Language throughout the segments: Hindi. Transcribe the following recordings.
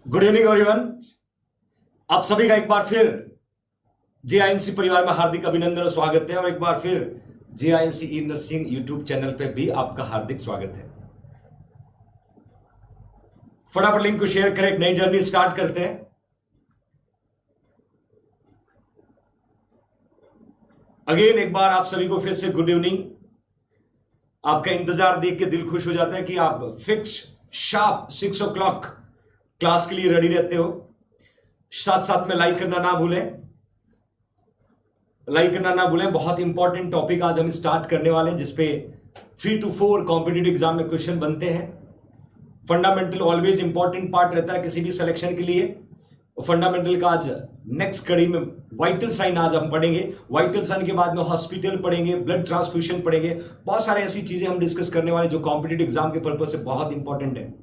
Good evening everyone. आप सभी का एक बार फिर जेआईएनसी परिवार में हार्दिक अभिनंदन और स्वागत है। और एक बार फिर जेआईएनसी ई नर्सिंग यूट्यूब चैनल पे भी आपका हार्दिक स्वागत है। फटाफट लिंक को शेयर करें, एक नई जर्नी स्टार्ट करते हैं। अगेन एक बार आप सभी को फिर से गुड इवनिंग। आपका इंतजार देख के दिल खुश हो जाता है कि आप फिक्स शार्प 6 o'clock क्लास के लिए रेडी रहते हो। साथ साथ में लाइक करना ना भूलें। बहुत इंपॉर्टेंट टॉपिक आज हम स्टार्ट करने वाले हैं, जिसपे 3 to 4 कॉम्पिटिटिव एग्जाम में क्वेश्चन बनते हैं। फंडामेंटल ऑलवेज इंपॉर्टेंट पार्ट रहता है किसी भी सिलेक्शन के लिए। फंडामेंटल का आज नेक्स्ट कड़ी में वाइटल साइन आज हम पढ़ेंगे। वाइटल साइन के बाद में हॉस्पिटल पढ़ेंगे, ब्लड ट्रांसफ्यूजन पढ़ेंगे। बहुत सारे ऐसी चीजें हम डिस्कस करने वाले जो कॉम्पिटिटिव एग्जाम के पर्पज से बहुत इंपॉर्टेंट है।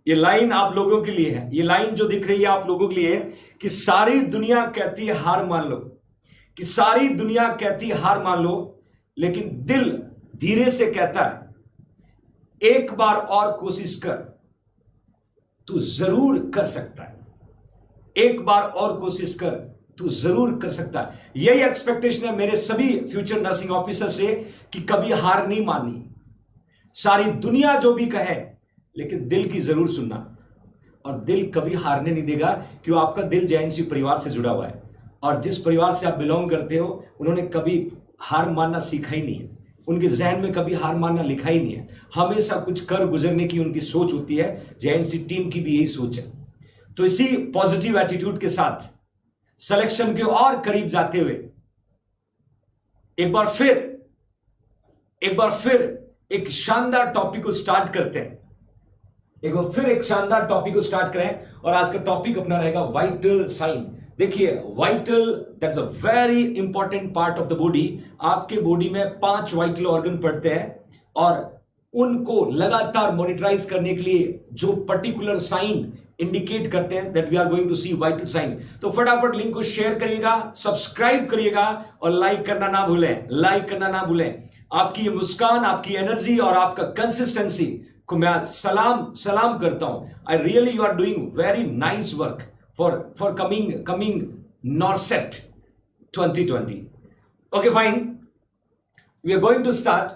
ये लाइन आप लोगों के लिए है। ये लाइन जो दिख रही है आप लोगों के लिए है कि सारी दुनिया कहती है हार मान लो, लेकिन दिल धीरे से कहता है एक बार और कोशिश कर, तू जरूर कर सकता है। एक बार और कोशिश कर, तू जरूर कर सकता है। यही एक्सपेक्टेशन है मेरे सभी फ्यूचर नर्सिंग ऑफिसर से कि कभी हार नहीं माननी। सारी दुनिया जो भी कहे, लेकिन दिल की जरूर सुनना। और दिल कभी हारने नहीं देगा, क्यों? आपका दिल जेएनसी परिवार से जुड़ा हुआ है। और जिस परिवार से आप बिलोंग करते हो, उन्होंने कभी हार मानना सीखा ही नहीं है। उनके जहन में कभी हार मानना लिखा ही नहीं है। हमेशा कुछ कर गुजरने की उनकी सोच होती है। जेएनसी टीम की भी यही सोच है। तो इसी पॉजिटिव एटीट्यूड के साथ सिलेक्शन के और करीब जाते हुए एक बार फिर एक शानदार टॉपिक को स्टार्ट करते हैं। और आज का टॉपिक अपना रहेगा वाइटल साइन। देखिए, vital that's a very important part of the body. आपके बॉडी में 5 वाइटल ऑर्गन पड़ते हैं और उनको लगातार मॉनिटराइज करने के लिए जो पर्टिकुलर साइन इंडिकेट करते हैं, that we are going to see vital sign. तो फटाफट लिंक को शेयर करिएगा, सब्सक्राइब करिएगा और लाइक करना ना भूलें। आपकी ये मुस्कान, आपकी एनर्जी और आपका कंसिस्टेंसी को मैं सलाम करता हूं। I really you are doing very nice work for coming NORCET 2020। Okay fine, we are going to start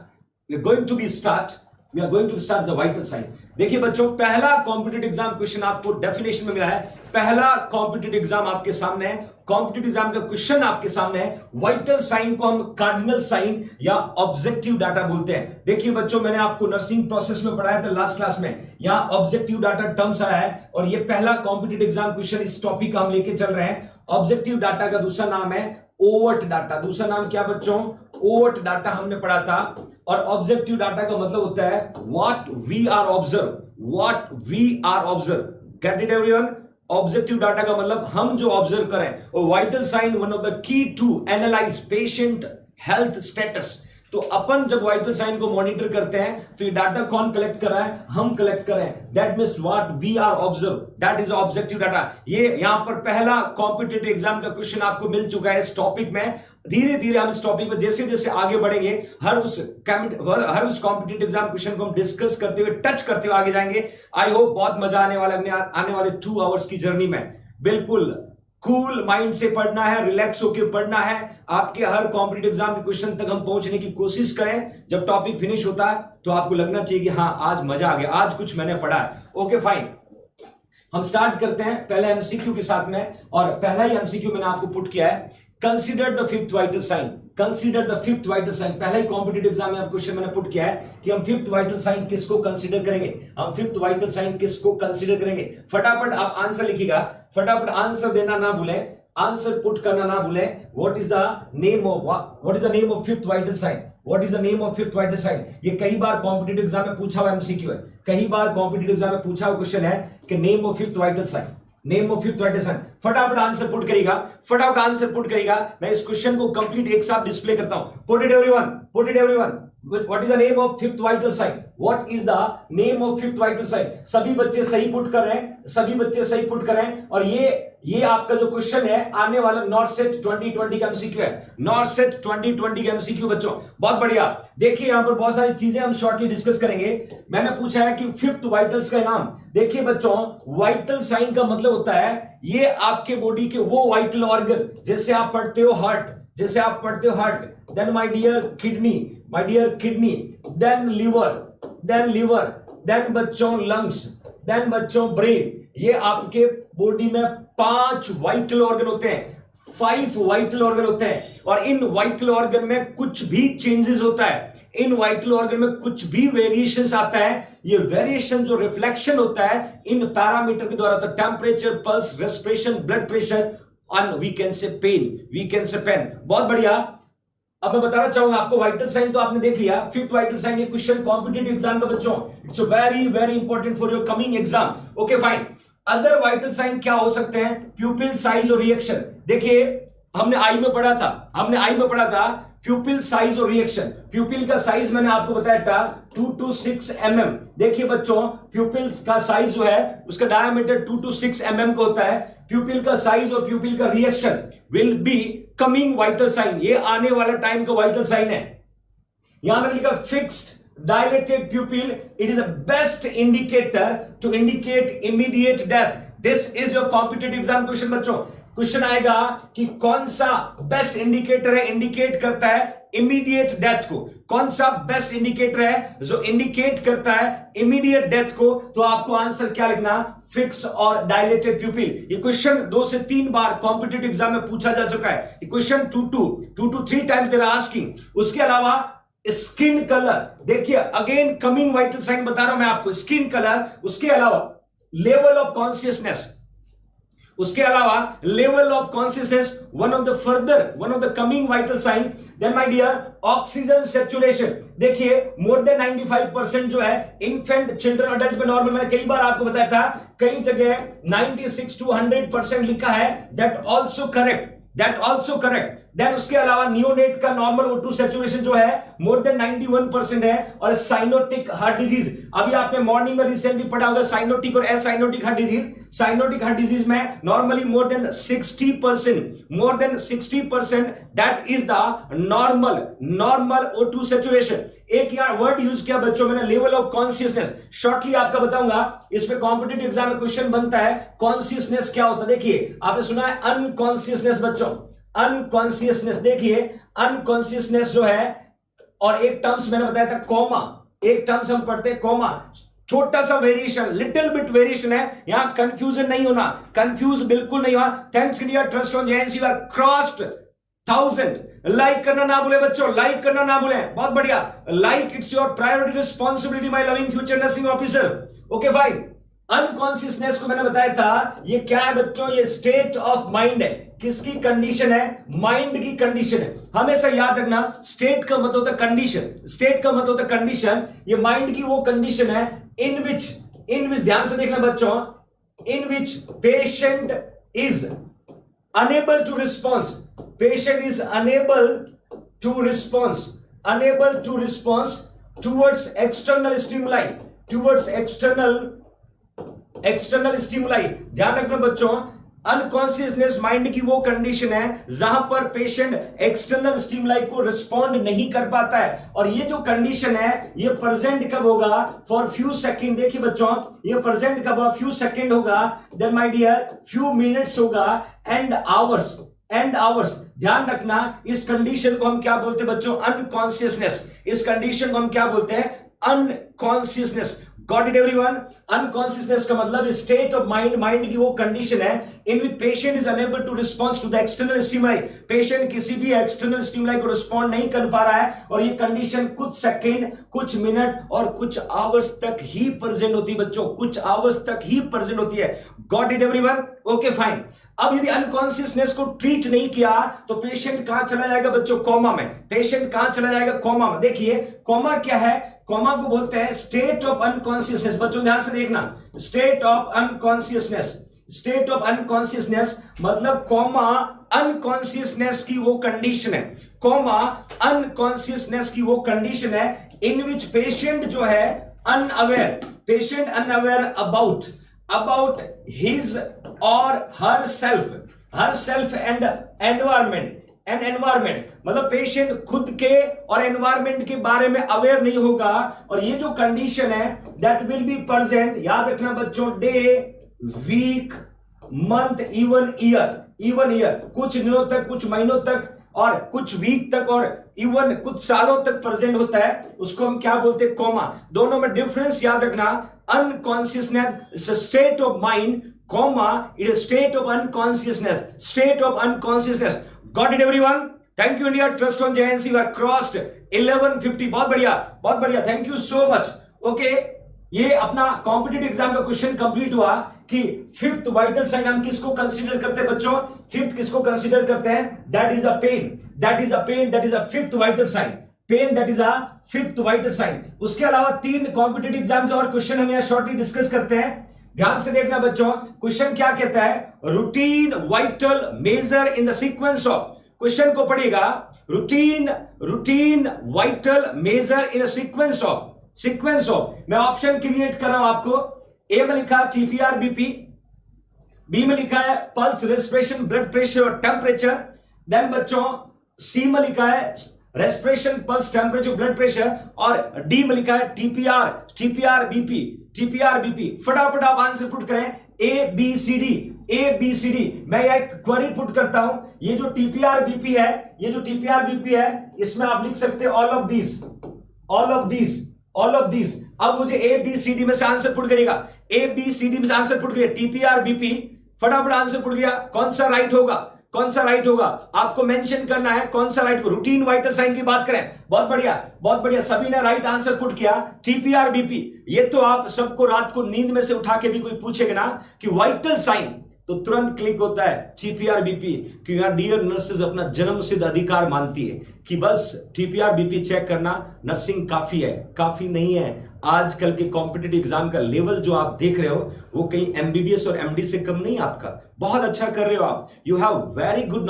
we are going to start the vital sign. देखिए बच्चों, पहला कॉम्पिटिटिव एग्जाम क्वेश्चन आपको डेफिनेशन में मिला है। पहला कॉम्पिटिटिव एग्जाम आपके सामने है। कॉम्पिटिटिव एग्जाम का क्वेश्चन आपके सामने है। वाइटल साइन को हम कार्डिनल साइन या ऑब्जेक्टिव डाटा बोलते हैं। देखिए बच्चों, मैंने आपको नर्सिंग प्रोसेस में पढ़ाया था लास्ट क्लास में, यहां ऑब्जेक्टिव डाटा टर्म्स आया है और ये पहला कॉम्पिटिटिव एग्जाम क्वेश्चन इस टॉपिक का हम लेके चल रहे हैं। ऑब्जेक्टिव डाटा का दूसरा नाम है ओवर्ट डाटा। दूसरा नाम क्या बच्चों? ओवर्ट डाटा हमने पढ़ा था। और ऑब्जेक्टिव डाटा का मतलब होता है what we are observe, what we are observe. Get it everyone? Objective data का मतलब हम जो ऑब्जर्व करें। और vital sign one of the key to analyse patient health status. तो अपन जब वाइटल साइन को मॉनिटर करते हैं तो ये डाटा कौन कलेक्ट कर रहा है? हम कलेक्ट कर रहे हैं। That means what we are observe, that is objective data. ये यहां पर पहला कॉम्पिटिटिव एग्जाम का क्वेश्चन आपको मिल चुका है इस टॉपिक में। धीरे धीरे हम इस टॉपिक में जैसे जैसे आगे बढ़ेंगे हर उस कॉम्पिटिटिव एग्जाम क्वेश्चन को हम डिस्कस करते हुए, टच करते हुए आगे जाएंगे। आई होप बहुत मजा आने वाले 2 आवर्स की जर्नी में। बिल्कुल कूल माइंड से पढ़ना है, रिलैक्स होकर पढ़ना है। आपके हर कॉम्पिटिटिव एग्जाम के क्वेश्चन तक हम पहुंचने की कोशिश करें। जब टॉपिक फिनिश होता है तो आपको लगना चाहिए कि हाँ आज मजा आ गया, आज कुछ मैंने पढ़ा है। ओके फाइन, हम स्टार्ट करते हैं पहले एमसीक्यू के साथ में। और पहला ही एमसीक्यू मैंने आपको पुट किया है, consider the fifth vital sign. Consider the fifth vital sign, पहला ही कॉम्पिटिटिव एग्जाम में आपको क्वेश्चन मैंने पुट किया है कि हम फिफ्थ वाइटल साइन किसको कंसीडर करेंगे। हम फिफ्थ वाइटल साइन किसको कंसीडर करेंगे? फटाफट आप आंसर लिखिएगा, फटाफट आंसर देना ना भूलें, आंसर पुट करना ना भूलें। What is the name of fifth vital sign? What is the name of fifth vital sign? ये कई बार कॉम्पिटिटिव एग्जाम में पूछा हुआ एमसीक्यू है, कई बार कॉम्पिटिटिव एग्जाम में पूछा हुआ क्वेश्चन है कि name of fifth vital sign, name of fifth vital sign. फटाफट आंसर पुट करेगा, फटाफट आंसर पुट करेगा। मैं इस क्वेश्चन को कंप्लीट एक साथ डिस्प्ले करता हूं। Put it everyone, put it everyone. What is the name of fifth vital sign? What is the name of fifth vital sign? सभी बच्चे सही पुट कर रहे हैं, सभी बच्चे सही पुट कर रहे हैं। और ये आपका जो क्वेश्चन है आने वाला नॉर्थ सेट 2020 का एमसीक्यू है, नॉर्थ सेट 2020 का एमसीक्यू बच्चों। बहुत बढ़िया। देखिए यहां पर बहुत सारी चीजें हम शॉर्टली डिस्कस करेंगे। मैंने पूछा है कि फिफ्थ वाइटल्स का नाम। देखिए बच्चों, वाइटल साइन का मतलब होता है ये आपके बॉडी के वो वाइटल ऑर्गन, जैसे आप पढ़ते हो हार्ट, जैसे आप पढ़ते हो heart, then my dear kidney, then liver, then बच्चों लंग्स, देन बच्चों ब्रेन। ये आपके बॉडी में 5 वाइटल ऑर्गन होते हैं, 5 वाइटल ऑर्गन होते हैं। और इन वाइटल ऑर्गन में कुछ भी चेंजेस होता है, इन वाइटल ऑर्गन में कुछ भी वेरिएशंस आता है, ये वेरिएशन जो रिफ्लेक्शन होता है इन पैरामीटर के द्वारा, तो temperature, pulse, respiration, blood pressure, और वी कैन से पेन। बहुत बढ़िया। अब मैं बताना चाहूंगा आपको, वाइटल साइन तो आपने देख लिया, फिफ्थ वाइटल साइन ये क्वेश्चन कॉम्पिटिटिव एग्जाम का बच्चों, it's very very important for your coming exam. Okay fine. Other vital sign क्या हो सकते हैं? प्यूपिल साइज और रिएक्शन। देखिए हमने आई में पढ़ा था प्यूपिल साइज और रिएक्शन। प्यूपिल का साइज मैंने आपको बताया था 2 to 6 mm। देखिए बच्चों, प्यूपिल का साइज जो है उसका डायमीटर 2 to 6 mm का होता है। प्यूपिल का साइज और प्यूपिल का reaction will be coming vital sign, ये आने वाला टाइम का वाइटल साइन है। यहां मैंने लिखा fixed dilated pupil, it is the best indicator to indicate immediate death. This is your competitive exam question बच्चों। क्वेश्चन आएगा कि कौन सा बेस्ट इंडिकेटर है, इंडिकेट करता है इमीडिएट डेथ को। कौन सा बेस्ट इंडिकेटर है जो इंडिकेट करता है इमीडिएट डेथ को? तो आपको आंसर क्या लिखना? फिक्स और डायलेटेड प्यूपिल। ये क्वेश्चन 2 से 3 बार कॉम्पिटिटिव एग्जाम में पूछा जा चुका है। ये question 2 to 3 times they are asking. उसके अलावा स्किन कलर, देखिए अगेन कमिंग वाइटल साइन बता रहा हूं मैं आपको, स्किन कलर। उसके अलावा level of consciousness, one of the coming vital sign. Then my dear oxygen saturation. देखिए मोर देन 95% जो है इन्फेंट, चिल्ड्रन, अडल्ट में नॉर्मल। मैंने कई बार आपको बताया था, कई जगह 96 to 100% लिखा है, दैट ऑल्सो करेक्ट। देन उसके अलावा नियोनेट का नॉर्मल O2 सैचुरेशन जो है मोर देन 91% है। और साइनोटिक हार्ट डिजीज, अभी आपने मॉर्निंग में रिसेंटली पढ़ा होगा साइनोटिक और acyanotic heart disease. Cyanotic heart disease में normally more than 60%, that is the normal O2 saturation. एक यार वर्ड यूज किया बच्चों मैंने, लेवल ऑफ कॉन्शियसनेस। शॉर्टली आपका बताऊंगा, इस पे कॉम्पिटिटिव एग्जाम में क्वेश्चन बनता है, कॉन्शियसनेस क्या होता है। देखिए आपने सुना है अनकॉन्शियसनेस बच्चों, अनकॉन्शियसनेस। देखिए अनकॉन्शियसनेस जो है, और एक टर्म्स मैंने बताया था कॉमा, एक टर्म्स हम पढ़ते हैं कॉमा, छोटा सा वेरिएशन, लिटिल बिट वेरिएशन है, यहां कंफ्यूजन नहीं होना, कंफ्यूज बिल्कुल नहीं होना। Thanks India, trust on JNC, you are crossed 1000। Like करना ना भूले बच्चों, लाइक करना ना भूले, बहुत बढ़िया। Like, it's your priority responsibility my loving future nursing officer. Okay fine. Unconsciousness को मैंने बताया था, ये क्या है बच्चों, ये स्टेट ऑफ माइंड है। किसकी कंडीशन है? माइंड की कंडीशन है। हमेशा याद रखना, स्टेट का मतलब होता है कंडीशन, स्टेट का मतलब होता है कंडीशन। ये माइंड की वो कंडीशन है इन विच ध्यान से देखना बच्चों, in which patient is unable to response, patient is unable to response towards external stimuli, towards external stimuli. ध्यान रखना बच्चों, अनकॉन्शियसनेस माइंड की वो कंडीशन है जहां पर पेशेंट एक्सटर्नल स्टिमुलाई को रिस्पॉन्ड नहीं कर पाता है। और ये जो कंडीशन है ये प्रेजेंट कब होगा? For few second. देखिए बच्चों, ये प्रेजेंट कब होगा? फ्यू सेकंड होगा, then my dear few minutes होगा, एंड आवर्स, एंड आवर्स। ध्यान रखना, इस कंडीशन को हम क्या बोलते हैं बच्चों? अनकॉन्शियसनेस। इस कंडीशन को हम क्या बोलते हैं? Unconsciousness. Got it everyone? Unconsciousness का मतलब स्टेट ऑफ माइंड, माइंड की वो कंडीशन है in which patient is unable to response to the external stimuli. Patient किसी भी एक्सटर्नल स्टिमुलाई को रिस्पॉन्ड नहीं कर पा रहा है, और ये कंडीशन कुछ सेकंड, कुछ मिनट और कुछ आवर्स तक ही प्रेजेंट होती है बच्चों, कुछ आवर्स तक ही प्रेजेंट होती है। Got it everyone? Okay fine. अब यदि अनकॉन्शियसनेस को ट्रीट नहीं किया तो पेशेंट कहां चला जाएगा बच्चों? कोमा में। पेशेंट कहां चला जाएगा? कोमा में। देखिए कोमा क्या है? कोमा को बोलते हैं स्टेट ऑफ अनकॉन्शियसनेस। बच्चों ध्यान से देखना, state of unconsciousness, state of unconsciousness मतलब कोमा अनकॉन्शियसनेस की वो कंडीशन है, कोमा अनकॉन्शियसनेस की वो कंडीशन है इन विच पेशेंट जो है unaware, patient unaware about his और हर सेल्फ एंड एनवायरमेंट मतलब पेशेंट खुद के और एनवायरमेंट के बारे में अवेयर नहीं होगा। और ये जो कंडीशन है दैट विल बी प्रेजेंट, याद रखना बच्चों, day, week, month, even year, कुछ दिनों तक, कुछ महीनों तक और कुछ वीक तक और इवन कुछ सालों तक प्रेजेंट होता है, उसको हम क्या बोलते हैं? कोमा। दोनों में डिफरेंस याद रखना, unconsciousness state of mind, coma it is state of unconsciousness, state of unconsciousness. Got it everyone? Thank you India, trust on JNC, we are crossed 1150। बहुत बढ़िया, थैंक यू सो मच। ओके, ये अपना कॉम्पिटिटिव एग्जाम का क्वेश्चन कंप्लीट हुआ कि फिफ्थ वाइटल साइन हम किसको कंसीडर करते हैं बच्चों? फिफ्थ किसको कंसीडर करते हैं? That is a pain, that is a fifth vital sign, pain that is a fifth vital sign. उसके अलावा 3 कॉम्पिटिटिव एग्जाम के और क्वेश्चन हम यहां शॉर्टली डिस्कस करते हैं। ध्यान से देखना बच्चों, क्वेश्चन क्या कहता है? Routine vital measure in the sequence of, question को पढ़िएगा, routine vital measure in sequence of. मैं ऑप्शन क्रिएट कर रहा हूं आपको। ए में लिखा टीपीआर बीपी, बी में लिखा है पल्स, रेस्पिरेशन, ब्लड प्रेशर और टेम्परेचर। देन बच्चों सी में लिखा है respiration, pulse, temperature, blood pressure, और डी में लिखा है टीपीआर बीपी। फटाफट आप आंसर पुट करें, ए बी सी डी। मैं एक क्वेरी पुट करता हूं, ये जो टीपीआर बीपी है, इसमें आप लिख सकते हैं ऑल ऑफ दिस। अब मुझे ए बी सी डी में से आंसर पुट करेगा, टीपीआर बीपी। फटाफट आंसर पुट गया, कौन सा राइट होगा आपको मेंशन करना है, कौन सा राइट को। रूटीन वाइटल साइन की बात करें, बहुत बढ़िया, सभी ने राइट आंसर पुट किया, टीपीआर बीपी। ये तो आप सबको रात को नींद में से उठा के भी कोई पूछेगा ना कि वाइटल साइन, तो तुरंत क्लिक होता है टीपीआर बीपी, क्योंकि यहां डियर नर्सेज अपना जन्मसिद्ध अधिकार मानती है कि बस टीपीआर बीपी चेक करना नर्सिंग काफी नहीं है। आजकल के कॉम्पिटिटिव एग्जाम का लेवल जो आप देख रहे हो वो कहीं एमबीबीएस और एमडी से कम नहीं, आपका बहुत अच्छा कर रहे हो आप। You have very good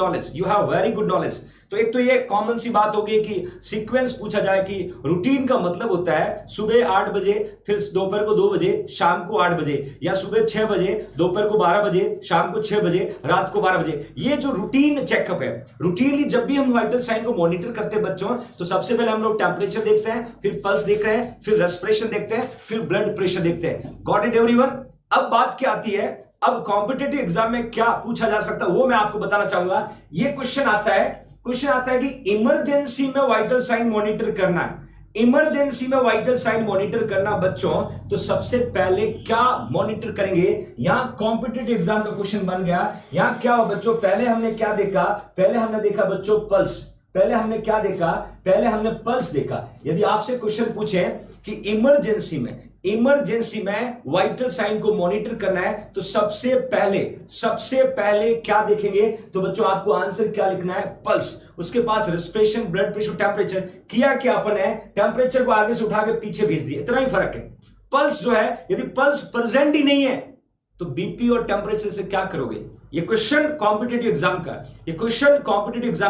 knowledge. तो एक तो ये कॉमन सी बात होगी कि सीक्वेंस पूछा जाए कि रूटीन का मतलब होता है सुबह 8 बजे, फिर दोपहर को 2 बजे, शाम को 8 बजे, या सुबह 6 बजे, दोपहर को 12 बजे, शाम को 6 बजे, रात को 12 बजे। ये जो रूटीन चेकअप है, रूटीनली जब भी हम वाइटल साइन को मॉनिटर करते हैं बच्चों, तो सबसे पहले हम लोग टेम्परेचर देखते हैं, फिर पल्स देख रहे हैं, फिर रेस्पिरेशन देखते हैं, फिर ब्लड प्रेशर देखते हैं। Got it everyone? अब बात क्या आती है, अब कॉम्पिटिटिव एग्जाम में क्या पूछा जा सकता है वो मैं आपको बताना चाहूंगा। ये क्वेश्चन आता है कि इमरजेंसी में वाइटल साइन मॉनिटर करना है, इमरजेंसी में वाइटल साइन मॉनिटर करना बच्चों, तो सबसे पहले क्या मॉनिटर करेंगे? यहां कॉम्पिटिटिव एग्जाम का क्वेश्चन बन गया। यहां क्या हो बच्चों, पहले हमने क्या देखा? पहले हमने देखा बच्चों पल्स। पहले हमने क्या देखा? पहले हमने पल्स देखा। यदि आपसे क्वेश्चन पूछे कि इमरजेंसी में वाइटल साइन को मॉनिटर करना है, तो सबसे पहले क्या देखेंगे? तो बच्चों आपको आंसर क्या लिखना है? पल्स। उसके पास रेस्पिरेशन, ब्लड प्रेशर, टेम्परेचर। किया क्या अपन है? टेम्परेचर को आगे से उठा के पीछे भेज दिया, इतना ही फर्क है। पल्स जो है, यदि पल्स प्रेजेंट ही नहीं है तो बीपी और टेम्परेचर से क्या करोगे? ये क्वेश्चन कॉम्पिटिटिव एग्जाम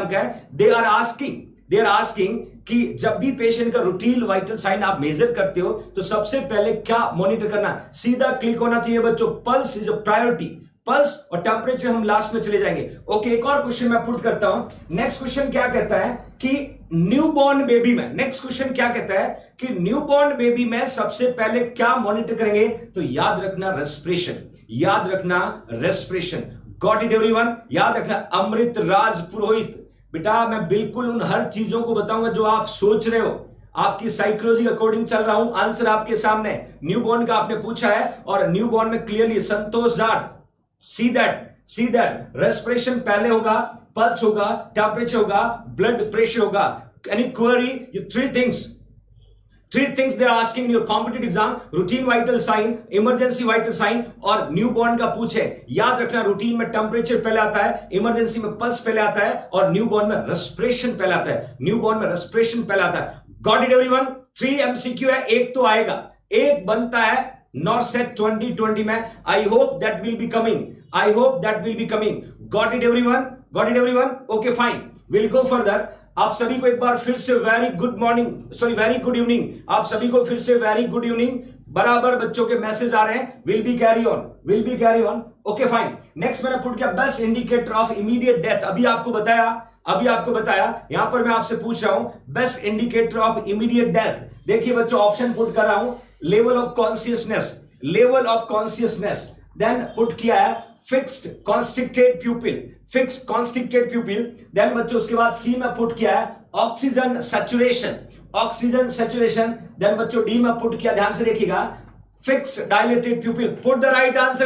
का है। दे आर आस्किंग कि जब भी पेशेंट का रूटीन वाइटल साइन आप मेजर करते हो, तो सबसे पहले क्या मॉनिटर करना? सीधा क्लिक होना चाहिए बच्चों। Pulse is a priority. Pulse और टेम्परेचर हम लास्ट में चले जाएंगे। ओके, एक और क्वेश्चन मैं पुट करता हूं। नेक्स्ट क्वेश्चन क्या कहता है कि न्यूबॉर्न बेबी में सबसे पहले क्या मॉनिटर करेंगे? तो याद रखना रेस्पिरेशन। Got it everyone? याद रखना अमृत राज पुरोहित। बेटा मैं बिल्कुल उन हर चीजों को बताऊंगा जो आप सोच रहे हो। आपकी साइकोलॉजी अकॉर्डिंग चल रहा हूं। आंसर आपके सामने। न्यूबॉर्न का आपने पूछा है और न्यूबॉर्न में clearly Santosh Jat, see that respiration पहले होगा, पल्स होगा, टेम्परेचर होगा, ब्लड प्रेशर होगा। Any query? ये three things they are asking in your competitive exam: routine vital sign, emergency vital sign और न्यूबॉर्न का पूछे। याद रखना, रूटीन में टेम्परेचर पहले आता है, इमरजेंसी में पल्स पहले आता है और न्यूबॉर्न में रेस्पिरेशन पहले आता है। Got it everyone? 3 MCQ है, एक तो आएगा, एक बनता है नॉर्सेट 2020 में। I hope that will be coming. Got it everyone? Okay fine, will go further. आप सभी को एक बार फिर से वेरी गुड इवनिंग। आप सभी को फिर से वेरी गुड इवनिंग। बराबर बच्चों के मैसेज आ रहे हैं। Will be carry on. Okay fine. Next मैंने पुट किया best indicator of immediate death. अभी आपको बताया यहां पर मैं आपसे पूछ रहा हूं best indicator of immediate death. देखिए बच्चों, ऑप्शन पुट कर रहा हूं। Level of consciousness, then put किया है फिक्स्ड कॉन्स्ट्रिक्टेड प्यूपिल। देन बच्चों उसके बाद सी में पुट किया है ऑक्सीजन सैचुरेशन। देन बच्चों डी में पुट किया, ध्यान से देखिएगा, fix dilated प्यूपिल। Put the right answer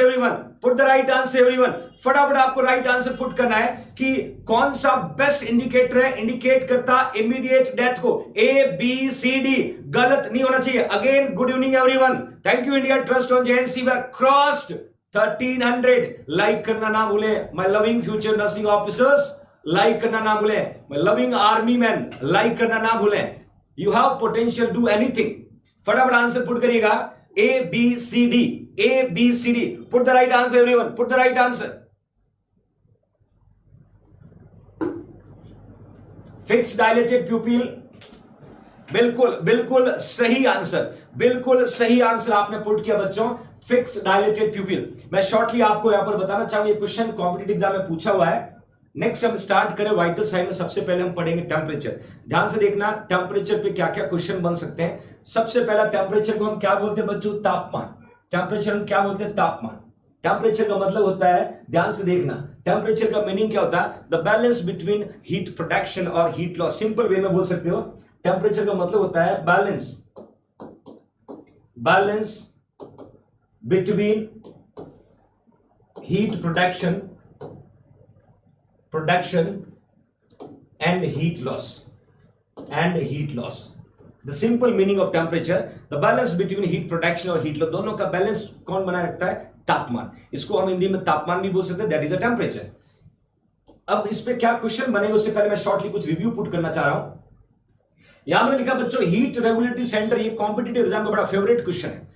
everyone. फटाफट आपको राइट आंसर पुट करना है कि कौन सा बेस्ट इंडिकेटर है, इंडिकेट करता इमीडिएट डेथ को। ABCD गलत नहीं होना चाहिए। Again good evening everyone. Thank you India trust on JNC। We are crossed 1300। Like करना ना भूले my loving future nursing officers, like करना ना भूले my loving army man, like करना ना भूले। You have potential, do anything. फटाफट आंसर पुट करिएगा। ABCD। Put the right answer everyone, put the right answer. Fix dilated प्यूपिल, बिल्कुल सही आंसर आपने पुट किया बच्चों, फिक्स डायलेटेड प्यूपिल। मैं शॉर्टली आपको यहां पर बताना चाहूंगा, ये क्वेश्चन कॉम्पिटिटिव एग्जाम में पूछा हुआ है। नेक्स्ट हम स्टार्ट करें वाइटल साइन में। सबसे पहले हम पढ़ेंगे टेम्परेचर। ध्यान से देखना, टेम्परेचर पे क्या क्या क्वेश्चन बन सकते हैं। सबसे पहला, टेम्परेचर को हम क्या बोलते हैं बच्चों? तापमान। टेम्परेचर का मतलब होता है, ध्यान से देखना, टेम्परेचर का मीनिंग क्या होता है? The balance between heat production और हीट लॉस। सिंपल वे में बोल सकते हो, टेम्परेचर का मतलब होता है balance between heat production and heat loss. The simple meaning of temperature, the balance between heat production और heat loss, दोनों का बैलेंस कौन बनाए रखता है? तापमान। इसको हम हिंदी में तापमान भी बोल सकते हैं, दैट इज अ टेम्परेचर। अब इस पे क्या क्वेश्चन बनेगा उससे पहले मैं शॉर्टली कुछ रिव्यू पुट करना चाह रहा हूं। यहां मैंने लिखा बच्चों हीट रेगुलेटरी सेंटर। ये कॉम्पिटिटिव एग्जाम का बड़ा फेवरेट क्वेश्चन है।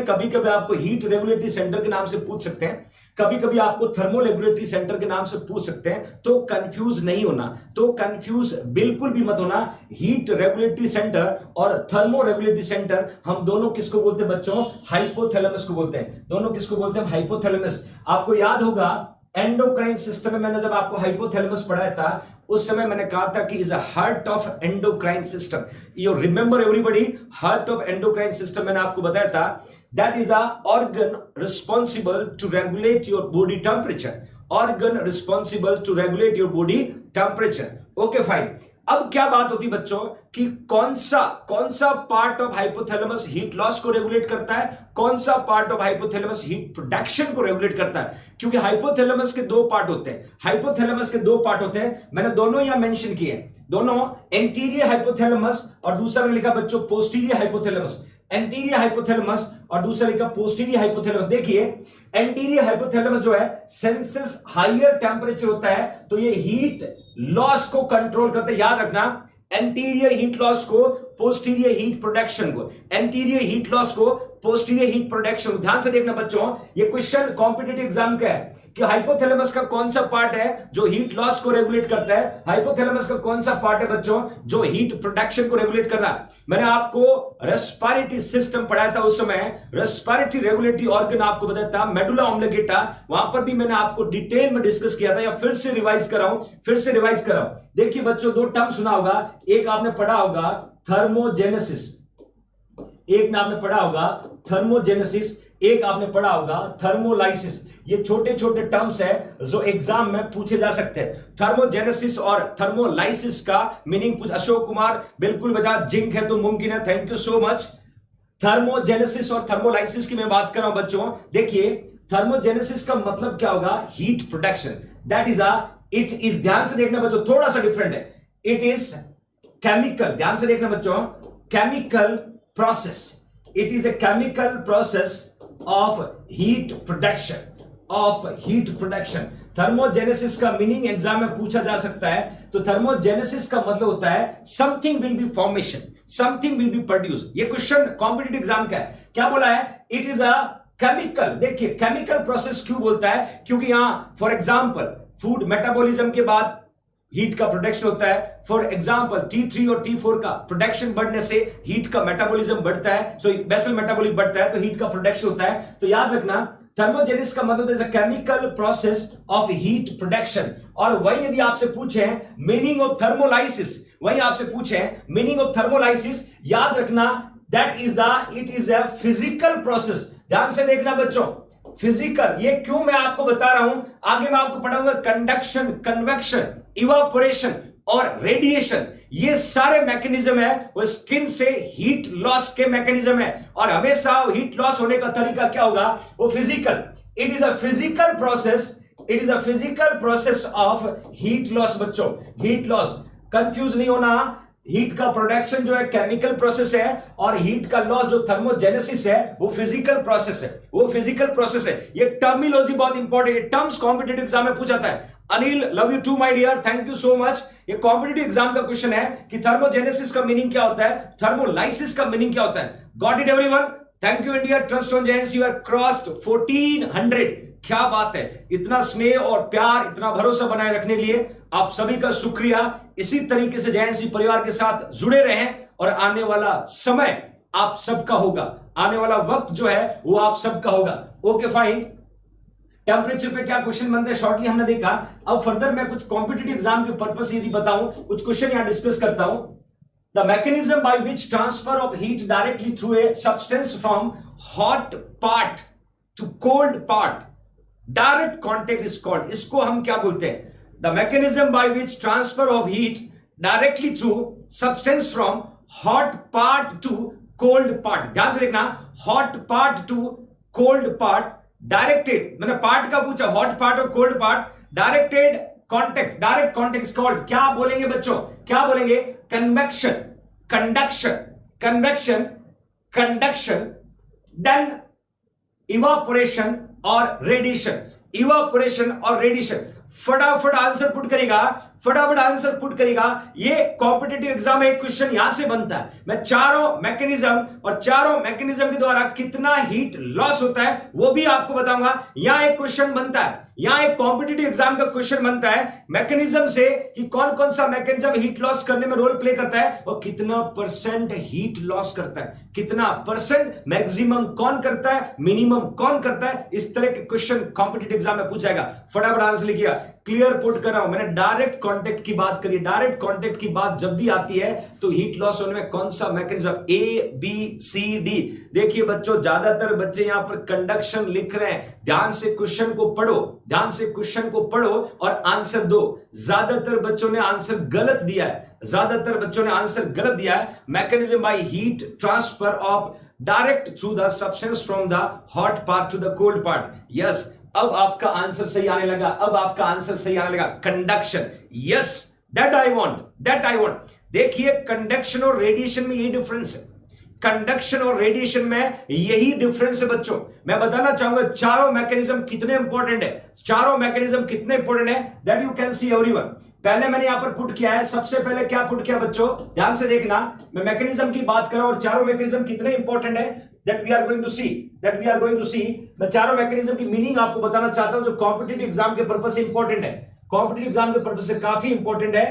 कभी कभी आपको हीट रेगुलेटरी सेंटर के नाम से पूछ सकते हैं, कभी कभी आपको थर्मो रेगुलेटरी सेंटर के नाम से पूछ सकते हैं। तो कंफ्यूज नहीं होना, बिल्कुल भी मत होना। हीट रेगुलेटरी सेंटर और थर्मो रेगुलेटरी सेंटर, हम दोनों किसको बोलते हैं बच्चों? हाइपोथैलेमस को बोलते हैं। दोनों किसको बोलते हैं? हाइपोथैलेमस। आपको याद होगा एंडोक्राइन सिस्टम में मैंने जब आपको हाइपोथैलेमस पढ़ाया था, उस समय मैंने कहा था कि is a heart of endocrine system. You remember everybody, heart of endocrine system मैंने आपको बताया था, that is a organ responsible to regulate your body temperature. Okay fine. अब क्या बात होती बच्चों कि कौन सा part of hypothalamus heat loss को रेगुलेट करता है, कौन सा part of hypothalamus heat production को रेगुलेट करता है। क्योंकि हाइपोथैलेमस के दो पार्ट होते हैं, मैंने दोनों यहां मेंशन किए, दोनों एंटीरियर हाइपोथैलेमस और दूसरा लिखा बच्चों पोस्टीरियर हाइपोथैलेमस। एंटीरियर हाइपोथैलेमस और दूसरा लिखा पोस्टीरियर हाइपोथैलेमस। देखिए एंटीरियर हाइपोथैलेमस जो है सेंसेस हायर टेम्परेचर होता है तो ये हीट लॉस को कंट्रोल करते हैं। याद रखना एंटीरियर हीट लॉस को, पोस्टीरियर हीट प्रोडक्शन को, एंटीरियर हीट लॉस को, पोस्टीरियर हीट प्रोडक्शन। ध्यान से देखना बच्चों, ये क्वेश्चन कॉम्पिटिटिव एग्जाम का है कि हाइपोथैलेमस का कौन सा पार्ट है जो हीट लॉस को रेगुलेट करता है, हाइपोथैलेमस का कौन सा पार्ट है बच्चों जो हीट प्रोडक्शन को रेगुलेट कर रहा है। मैंने आपको रेस्पिरेटरी सिस्टम पढ़ाया था उस समय, रेस्पिरेटरी रेगुलेटरी ऑर्गन आपको बताया था मेडुला ऑब्लिंगेटा, वहां पर भी मैंने आपको डिटेल में डिस्कस किया था, या फिर से रिवाइज कर रहा हूं। देखिए बच्चों दो टर्म सुना होगा, एक आपने पढ़ा होगा थर्मोजेनेसिस, एक आपने पढ़ा होगा थर्मोजेनेसिस, एक आपने पढ़ा होगा थर्मोलाइसिस। ये छोटे छोटे टर्म्स है जो एग्जाम में पूछे जा सकते हैं। थर्मोजेनेसिस और थर्मोलाइसिस का मीनिंग पूछ, अशोक कुमार बिल्कुल बजा, जिंक है तो मुमकिन है, thank you so much. Thermogenesis और थर्मोलाइसिस की मैं बात कर रहा हूं बच्चों। देखिए थर्मोजेनेसिस का मतलब क्या होगा, heat production, that is it is, ध्यान से देखना बच्चों थोड़ा सा डिफरेंट है, इट इज केमिकल, ध्यान से देखना बच्चों, chemical process, it is a chemical process of heat production. Thermogenesis का मीनिंग एग्जाम में पूछा जा सकता है, तो थर्मोजेनेसिस का मतलब होता है something will B formation, something will B produce. ये क्वेश्चन कॉम्पिटिटिव एग्जाम का है, क्या बोला है, इट इज अ केमिकल। देखिए केमिकल प्रोसेस क्यों बोलता है, क्योंकि यहां फॉर एग्जांपल फूड मेटाबॉलिज्म के बाद हीट का प्रोडक्शन होता है। फॉर एग्जांपल T3 और T4 का प्रोडक्शन बढ़ने से हीट का मेटाबॉलिज्म बढ़ता है, सो बेसल मेटाबॉलिज्म बढ़ता है तो हीट का प्रोडक्शन होता है। तो याद रखना थर्मोजेनिस का मतलब है chemical process of heat production. और वही यदि आपसे पूछे मीनिंग ऑफ थर्मोलाइसिस, याद रखना that is it is a physical process. ध्यान से देखना बच्चों, फिजिकल, ये क्यों मैं आपको बता रहा हूं, आगे मैं आपको पढ़ाऊंगा कंडक्शन, कन्वेक्शन, इवापोरेशन और रेडिएशन, ये सारे मैकेनिज्म है वो स्किन से हीट लॉस के मैकेनिज्म है। और हमेशा हीट लॉस होने का तरीका क्या होगा, वो physical, it is a physical process of heat loss. बच्चों हीट लॉस कंफ्यूज नहीं होना, हीट का प्रोडक्शन जो है केमिकल प्रोसेस है और हीट का लॉस जो थर्मोजेनेसिस है वो फिजिकल प्रोसेस है। ये टर्मिनोलॉजी बहुत इंपॉर्टेंट है, टर्म्स कॉम्पिटिटिव एग्जाम में पूछा जाता है। Anil love you too my dear, thank you so much. ये कॉम्पिटिटिव एग्जाम का क्वेश्चन है कि थर्मोजेनेसिस का मीनिंग क्या होता है, थर्मोलाइसिस का मीनिंग क्या होता है। Got it everyone, thank you India, trust on JNC, you are crossed 1400। क्या बात है, इतना स्नेह और प्यार, इतना भरोसा बनाए रखने के लिए आप सभी का शुक्रिया। इसी तरीके से जेएनसी परिवार के साथ जुड़े रहें और आने वाला समय आप सबका होगा, आने वाला वक्त जो है वो आप सबका होगा। ओके फाइन, टेम्परेचर पे क्या क्वेश्चन बनते हैं शॉर्टली हमने देखा। अब फर्दर मैं कुछ कॉम्पिटिटिव एग्जाम के पर्पस से यदि बताऊं, कुछ क्वेश्चन यहां डिस्कस करता हूं। The mechanism by which transfer of heat directly through a substance from hot part two cold part, direct contact is called, इसको हम क्या बोलते हैं, the mechanism by which transfer of heat directly through substance from hot part two cold part. ध्यान से देखना, hot part two cold part, directed, मैंने पार्ट का पूछा, हॉट पार्ट और cold part, directed contact, direct contact is called, क्या बोलेंगे बच्चों, क्या बोलेंगे, कन्वेक्शन, कंडक्शन, देन इवापोरेशन और रेडिएशन। फटाफट आंसर पुट करेगा, ये कॉम्पिटिटिव एग्जाम में क्वेश्चन यहां से बनता है। मैं चारों मैकेनिज्म के द्वारा कितना हीट लॉस होता है वो भी आपको बताऊंगा। यहां एक क्वेश्चन बनता है, यहां एक कॉम्पिटिटिव एग्जाम का क्वेश्चन बनता है मैकेनिज्म से कि कौन कौन सा मैकेनिज्म हीट लॉस करने में रोल प्ले करता है और कितना परसेंट हीट लॉस करता है, कितना परसेंट, मैक्सिमम कौन करता है, मिनिमम कौन करता है। इस तरह के क्वेश्चन कॉम्पिटिटिव एग्जाम में पूछा जाएगा। फटाफट आंसर लिखिए, क्लियर पुट कर रहा हूं, मैंने डायरेक्ट कांटेक्ट की बात करी। डायरेक्ट कांटेक्ट की बात जब भी आती है तो हीट लॉस होने में कौन सा mechanism, A B C D. देखिए बच्चों, ज्यादातर बच्चे यहां पर कंडक्शन लिख रहे हैं। ध्यान से क्वेश्चन को पढ़ो, ध्यान से क्वेश्चन को पढ़ो और आंसर दो। ज्यादातर बच्चों ने आंसर गलत दिया है, ज्यादातर बच्चों ने आंसर गलत दिया है। Mechanism by heat transfer of direct through the substance from the hot part two the cold part. Yes, अब आपका आंसर सही आने लगा, अब आपका आंसर सही आने लगा। Conduction, yes, that I want. देखिए कंडक्शन और रेडिएशन में यही डिफरेंस है, कंडक्शन और रेडिएशन में यही डिफरेंस है बच्चों। मैं बताना चाहूंगा चारों मैकेनिज्म कितने इंपॉर्टेंट है, चारों मैकेनिज्म कितने इंपॉर्टेंट है, that you can see everyone. पहले मैंने यहां पर पुट किया है, सबसे पहले क्या पुट किया बच्चों, ध्यान से देखना। मैं मैकेनिज्म की बात कर रहा हूं और चारों मैकेनिज्म कितने इंपॉर्टेंट है, that we are going to see. मैं चारों मैकेनिज्म की मीनिंग आपको बताना चाहता हूं जो कॉम्पिटिटिव एग्जाम के पर्पज से इंपॉर्टेंट है, कॉम्पिटिटिव एग्जाम के पर्पज से काफी इंपॉर्टेंट है।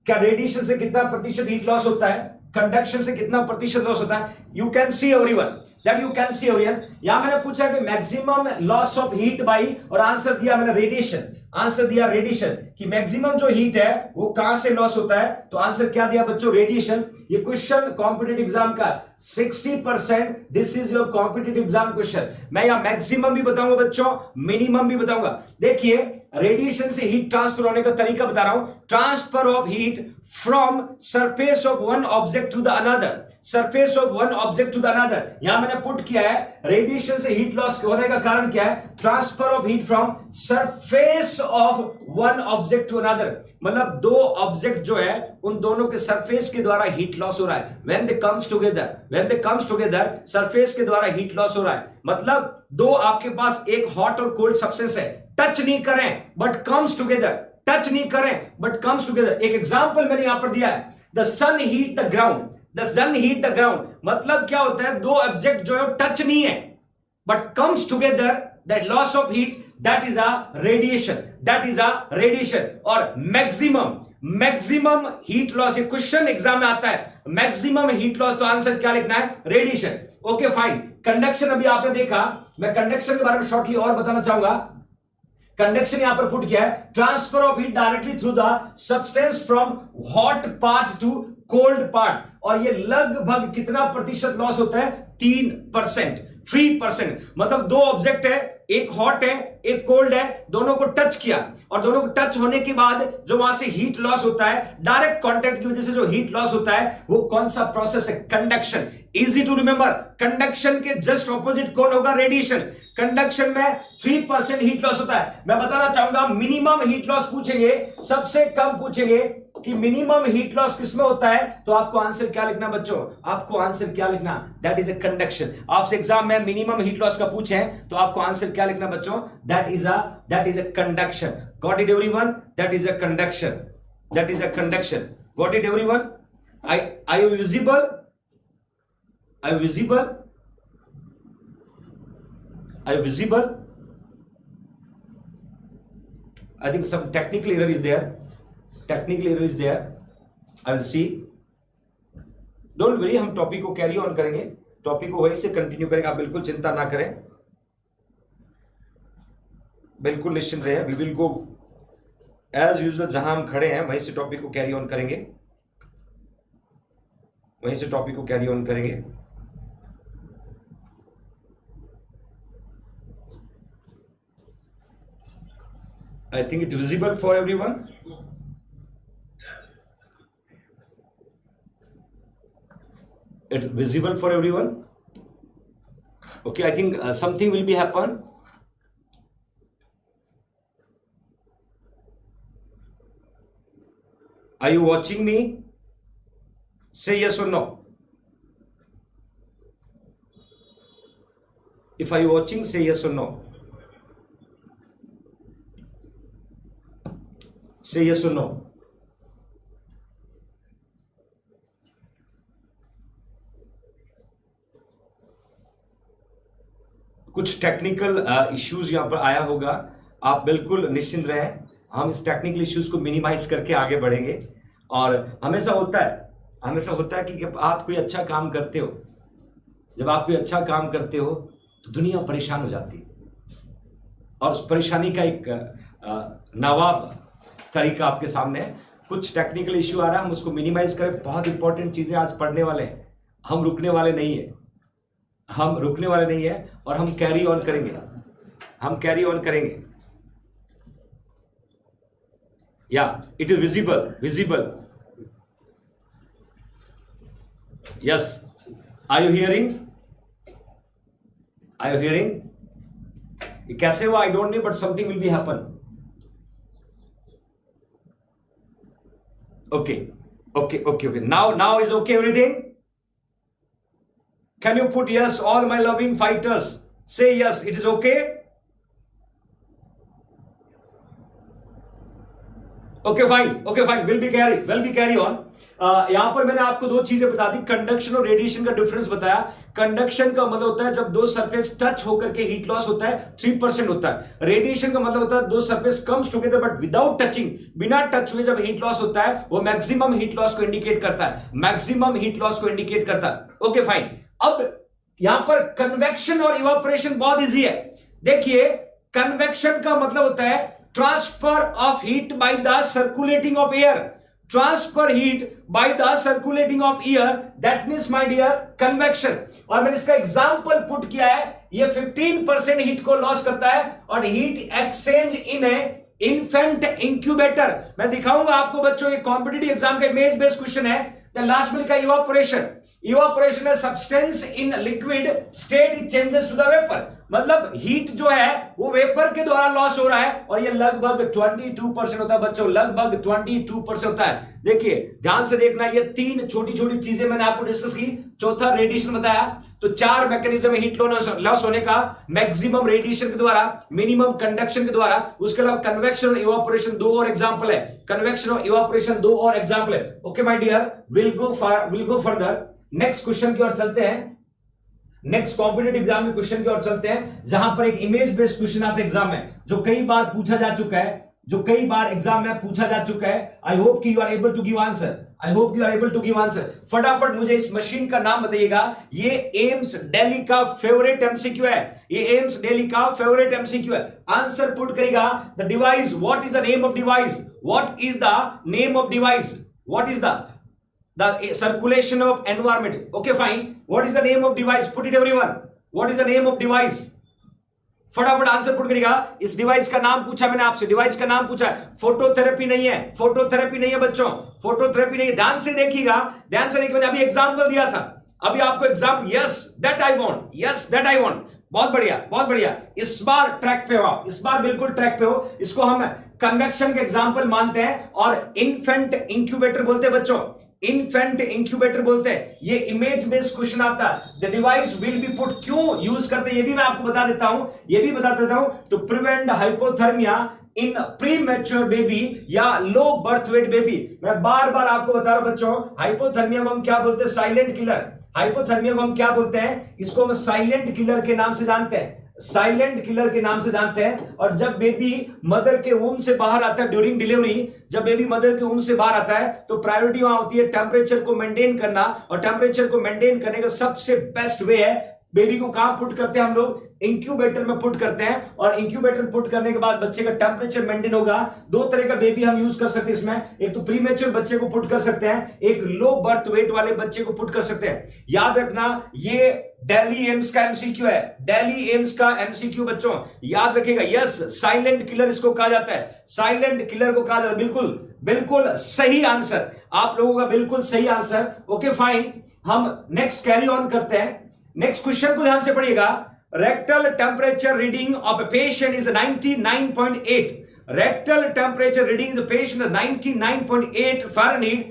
क्या रेडिएशन से कितना प्रतिशत हीट लॉस होता है, कंडक्शन से कितना प्रतिशत लॉस होता है, you can see everyone, that you can see everyone. यहां मैंने पूछा कि maximum loss of heat by, और आंसर दिया मैंने रेडिएशन, आंसर दिया रेडिएशन कि मैक्सिमम जो हीट है वो कहां से लॉस होता है, तो आंसर क्या दिया बच्चों, रेडिएशन। ये क्वेश्चन कॉम्पिटिटिव एग्जाम का 60%, this is your competitive exam question. मैं यहां मैक्सिमम भी बताऊंगा बच्चों, मिनिमम भी बताऊंगा। देखिए रेडिएशन से हीट ट्रांसफर होने का तरीका बता रहा हूं, transfer of heat from surface of one object to the another, surface of one object to the another. यहां मैंने पुट किया है रेडिएशन से हीट लॉस होने का कारण क्या है, transfer of heat from surface of one object to another, मतलब दो ऑब्जेक्ट जो है उन दोनों के सरफेस के द्वारा हीट लॉस हो रहा है। When they comes together surface के द्वारा हीट लॉस हो रहा है, मतलब दो आपके पास एक हॉट और कोल्ड सब्सटेंस है, टच नहीं करें बट कम्स टुगेदर, टच नहीं करें बट कम्स टुगेदर। एक एग्जांपल मैंने यहां पर दिया है, the sun heat the ground, the sun heat the ground, मतलब क्या होता है, दो ऑब्जेक्ट जो है टच नहीं है but comes together, that loss of heat, that is a radiation, that is a radiation. और मैक्सिमम हीट लॉस, ये क्वेश्चन एग्जाम में आता है, मैक्सिमम हीट लॉस, तो आंसर क्या लिखना है, रेडिएशन। Okay fine. कंडक्शन अभी आपने देखा, मैं कंडक्शन के बारे में शॉर्टली और बताना चाहूंगा। कंडक्शन यहां पर पुट किया है, transfer of heat directly through the substance from hot part two cold part, और ये लगभग कितना प्रतिशत लॉस होता है, 3%, 3%। मतलब दो ऑब्जेक्ट है, एक हॉट है एक कोल्ड है, दोनों को टच किया और दोनों को टच होने के बाद जो वहां से हीट लॉस होता है, डायरेक्ट कांटेक्ट की वजह से जो हीट लॉस होता है वो कौन सा प्रोसेस है, conduction. Easy to remember, conduction के जस्ट ऑपोजिट कौन होगा, रेडिएशन। कंडक्शन में 3% हीट लॉस होता है। मैं बताना चाहूंगा मिनिमम हीट लॉस पूछेंगे, सबसे कम पूछेंगे कि मिनिमम हीट लॉस किसमें होता है, तो आपको आंसर क्या लिखना बच्चों, आपको आंसर क्या लिखना, दैट इज ए कंडक्शन। आपसे एग्जाम में मिनिमम हीट लॉस का पूछे तो आपको आंसर क्या लिखना बच्चों, that is a conduction. Got it everyone? That is a conduction. That is a conduction. Got it everyone? Are you visible? Are you visible? Are you visible? I think some technical error is there. Technical error is there. I will see. Don't worry, हम टॉपिक को कैरी ऑन करेंगे, टॉपिक को वहीं से कंटिन्यू करेंगे, आप बिल्कुल चिंता ना करें, बिल्कुल निश्चिंत रहे। We will go as usual, जहां हम खड़े हैं वहीं से टॉपिक को कैरी ऑन करेंगे, वहीं से टॉपिक को कैरी ऑन करेंगे। I think it visible for everyone. It visible for everyone? Okay, I think something will be happen. Are you watching me? Say yes or no. If are you watching, say yes or no. Say yes or no. कुछ टेक्निकल इश्यूज यहां पर आया होगा, आप बिल्कुल निश्चिंत रहें, हम इस टेक्निकल इश्यूज को मिनिमाइज करके आगे बढ़ेंगे। और हमेशा होता है कि जब आप कोई अच्छा काम करते हो, जब आप कोई अच्छा काम करते हो तो दुनिया परेशान हो जाती है, और उस परेशानी का एक नवाब तरीका आपके सामने है। कुछ टेक्निकल इश्यू आ रहा है, हम उसको मिनिमाइज करें। बहुत इंपॉर्टेंट चीजें आज पढ़ने वाले हैं, हम रुकने वाले नहीं है, हम रुकने वाले नहीं है और हम कैरी ऑन करेंगे, हम कैरी ऑन करेंगे। या it is visible, visible, yes, are you hearing, are you hearing? कैसे हुआ I don't know, but something will be happen. Okay, okay, okay, okay. Now is okay everything? Can you put yes, all my loving fighters? Say yes, it is okay? Okay, fine, will be carry on. यहां पर मैंने आपको दो चीजें बता दी, कंडक्शन और रेडिएशन का डिफरेंस बताया। कंडक्शन का मतलब होता है जब दो सरफेस टच होकर के हीट लॉस होता है 3% होता है। रेडिएशन का मतलब होता है दो surface comes together but without touching, बिना टच हुए जब हीट लॉस होता है वो मैक्सिमम हीट लॉस को इंडिकेट करता है, मैक्सिमम हीट लॉस को इंडिकेट करता है। Okay fine. अब यहां पर कन्वेक्शन और इवापोरेशन बहुत इजी है। देखिए, कन्वेक्शन का मतलब होता है transfer of heat by the circulating of air, transfer heat by the circulating of air, that means my dear convection. और मैंने इसका एग्जांपल पुट किया है, ये 15% हीट को लॉस करता है और heat exchange in a infant incubator. मैं दिखाऊंगा आपको बच्चों, ये कॉम्पिटिटिव एग्जाम का इमेज बेस्ड क्वेश्चन है। लास्ट में लिखा इवापोरेशन, इवापोरेशन है substance in liquid state it changes to the vapour, मतलब हीट जो है वो वेपर के द्वारा लॉस हो रहा है और ये लगभग 22% होता है बच्चों, लगभग 22% होता है। देखिए ध्यान से देखना, ये तीन छोटी छोटी चीजें मैंने आपको डिस्कस की। चौथा रेडिएशन बताया, तो चार मैकेनिज्म है हीट लॉस होने का, मैक्सिमम रेडिएशन के द्वारा, मिनिमम कंडक्शन के द्वारा, उसके अलावा कन्वेक्शन और इवापोरेशन दो और एग्जांपल है, कन्वेक्शन और इवापोरेशन दो और एग्जांपल है। Okay my dear, will go further. Next question की ओर चलते हैं, नेक्स्ट कॉम्पिटिटिव एग्जाम के क्वेश्चन की ओर चलते हैं, जहां पर एक इमेज बेस्ड क्वेश्चन आता है एग्जाम में, जो कई बार पूछा जा चुका है, जो कई बार एग्जाम में पूछा जा चुका है। आई होप कि you are able to give answer, I hope you are able to give answer. फटाफट मुझे इस मशीन का नाम बताइएगा। ये एम्स दिल्ली का फेवरेट एमसीक्यू है, ये एम्स दिल्ली का फेवरेट एमसीक्यू है। आंसर पुट करेगा, the device, what is the name of device, what is the name of device, what is the circulation of environment. Okay fine, what is the name of device, put it everyone, what is the name of device? फटाफट आंसर पुट करेगा। इस डिवाइस का नाम पूछा मैंने आपसे, डिवाइस का नाम पूछा है। फोटोथेरेपी नहीं है, फोटोथेरेपी नहीं है बच्चों, फोटोथेरेपी नहीं है। ध्यान से देखिएगा, ध्यान से देखिए, मैंने अभी एग्जांपल दिया था, अभी आपको example, yes that I want, yes that I want. बहुत बढ़िया, बहुत बढ़िया। इस बार ट्रैक पे हो, इस बार बिल्कुल ट्रैक पे हो। इसको हम कन्वेक्शन के एग्जांपल मानते हैं और इन्फेंट इंक्यूबेटर बोलते हैं बच्चों, इन्फेंट इंक्यूबेटर बोलते हैं। ये इमेज बेस्ड क्वेश्चन आता है। The device will be put, क्यों यूज करते हैं ये भी मैं आपको बता देता हूं, ये भी बता देता हूं, to prevent hypothermia in premature baby या लो बर्थ वेट बेबी। मैं बार बार आपको बता रहा हूं बच्चों, हाइपोथर्मिया को हम क्या बोलते हैं, साइलेंट किलर। हाइपोथर्मिया को हम क्या बोलते हैं, इसको हम साइलेंट किलर के नाम से जानते हैं, साइलेंट किलर के नाम से जानते हैं। और जब बेबी मदर के वूम से बाहर आता है ड्यूरिंग डिलीवरी, जब बेबी मदर के वूम से बाहर आता है तो प्रायोरिटी वहां होती है टेम्परेचर को मेंटेन करना, और टेम्परेचर को मेंटेन करने का सबसे बेस्ट वे है, बेबी को कहां पुट करते हैं हम लोग, इंक्यूबेटर में पुट करते हैं। और इंक्यूबेटर पुट करने के बाद बच्चे का टेम्परेचर मेंटेन होगा। दो तरह का बेबी हम यूज कर सकते हैं इसमें, एक तो प्रीमेच्योर बच्चे को पुट कर सकते हैं, एक लो बर्थ वेट वाले बच्चे को पुट कर सकते हैं। याद रखना, ये दिल्ली एम्स का एमसीक्यू है, दिल्ली एम्स का एमसीक्यू बच्चों याद रखिएगा। यस, साइलेंट किलर इसको कहा जाता है, साइलेंट किलर को कहा जाता है। बिल्कुल बिल्कुल सही आंसर, आप लोगों का बिल्कुल सही आंसर। ओके फाइन, हम नेक्स्ट कैरी ऑन करते हैं। नेक्स्ट क्वेश्चन को ध्यान से पढ़िएगा। Rectal temperature reading of a patient is 99.8, rectal temperature reading the patient 99.8 Fahrenheit,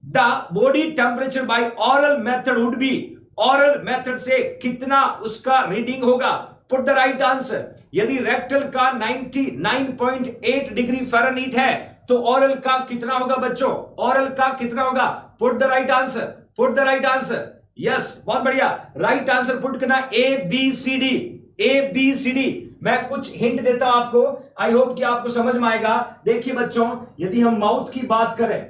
the body temperature by oral method would be, oral method से कितना उसका रीडिंग होगा, पुट द राइट आंसर। यदि रेक्टल का 99.8 डिग्री फ़ारेनहीट है तो ऑरल का कितना होगा बच्चों, ऑरल का कितना होगा, put the right answer, put the right answer. Yes, बहुत बढ़िया, राइट आंसर पुट करना, A B C D, A B C D. मैं कुछ हिंट देता हूं आपको, आई होप कि आपको समझ में आएगा। देखिए बच्चों, यदि हम माउथ की बात करें,